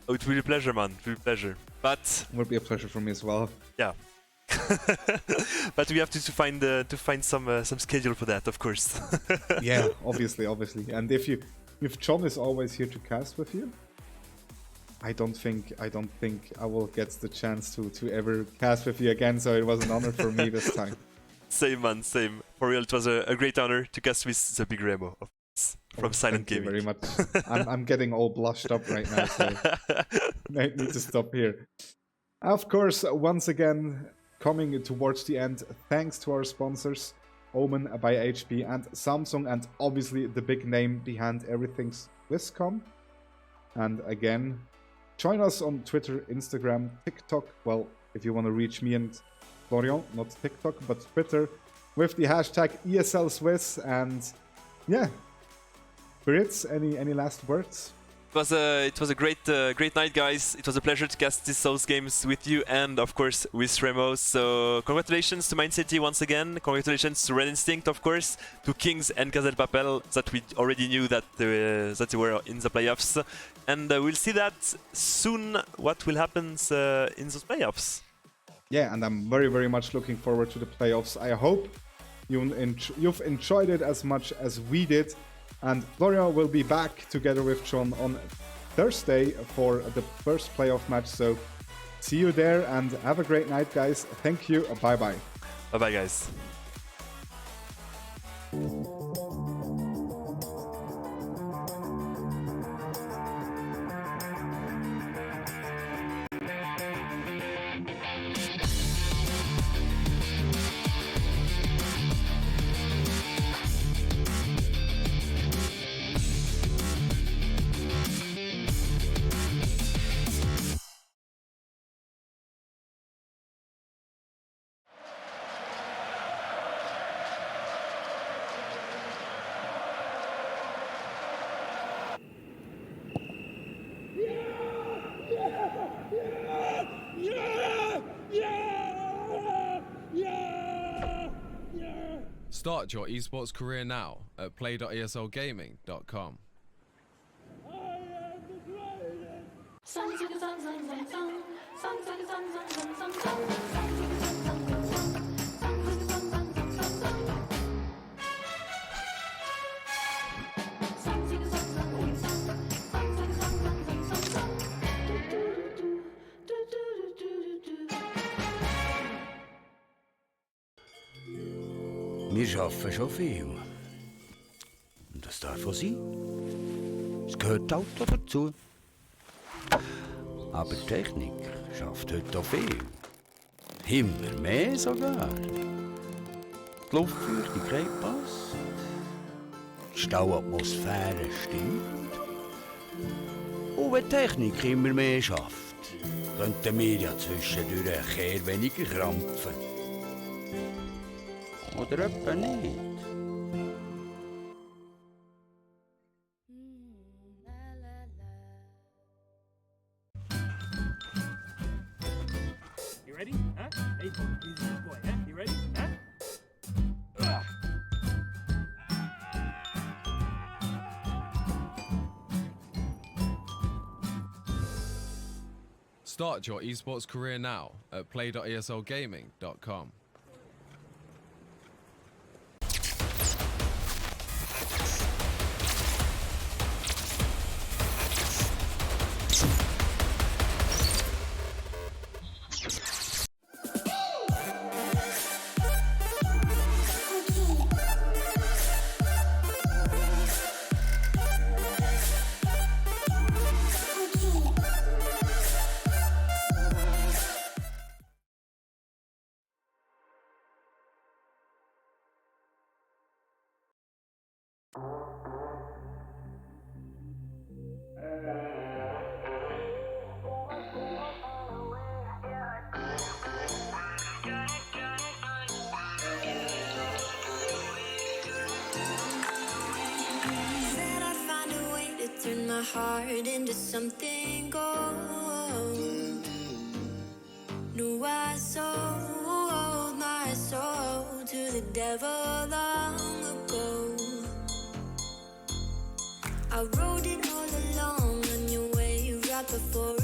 Oh, it will be a pleasure, man. It will be a pleasure. But It would be a pleasure for me as well. yeah. But we have to find some schedule for that, of course. Yeah, obviously. And if John is always here to cast with you, I don't think I will get the chance to ever cast with you again. So it was an honor for me this time. Same, man, same. For real, it was a great honor to cast with the big Remo, of course, from Silent Thank you Gaming. very much. I'm getting all blushed up right now, so I need to stop here. Of course, once again, coming towards the end, thanks to our sponsors, Omen by HP and Samsung, and obviously the big name behind everything, Swisscom. And again, join us on Twitter, Instagram, TikTok. Well, if you want to reach me and Florian, not TikTok, but Twitter, with the hashtag ESL Swiss. And yeah, Brits, any last words? It was a great night, guys. It was a pleasure to cast these Souls games with you and, of course, with Remo. So congratulations to Mind City once again. Congratulations to Red Instinct, of course, to Kings and Kazel Papel, that we already knew that they were in the playoffs. And we'll see that soon, what will happen in those playoffs. Yeah, and I'm very, very much looking forward to the playoffs. I hope you've enjoyed it as much as we did. And Florian will be back together with John on Thursday for the first playoff match. So see you there and have a great night, guys. Thank you. Bye-bye. Bye-bye, guys. Yeah! Start your esports career now at play.eslgaming.com. Wir arbeiten schon viel. Und das darf auch sein. Es gehört halt auch dazu. Aber die Technik schafft heute auch viel. Immer mehr sogar. Die Luftfeuchtigkeit passt. Die Stauatmosphäre stimmt. Und wenn die Technik immer mehr schafft, könnten wir ja zwischendurch ein Kehr weniger krampfen. Oder etwa nicht? You ready? Huh? Hey, he's a good boy, huh? You ready? Huh? Start your esports career now at play.eslgaming.com. Said I'd find a way to turn my heart into something gold. Knew I sold my soul to the devil long ago. I wrote it all along on your way right before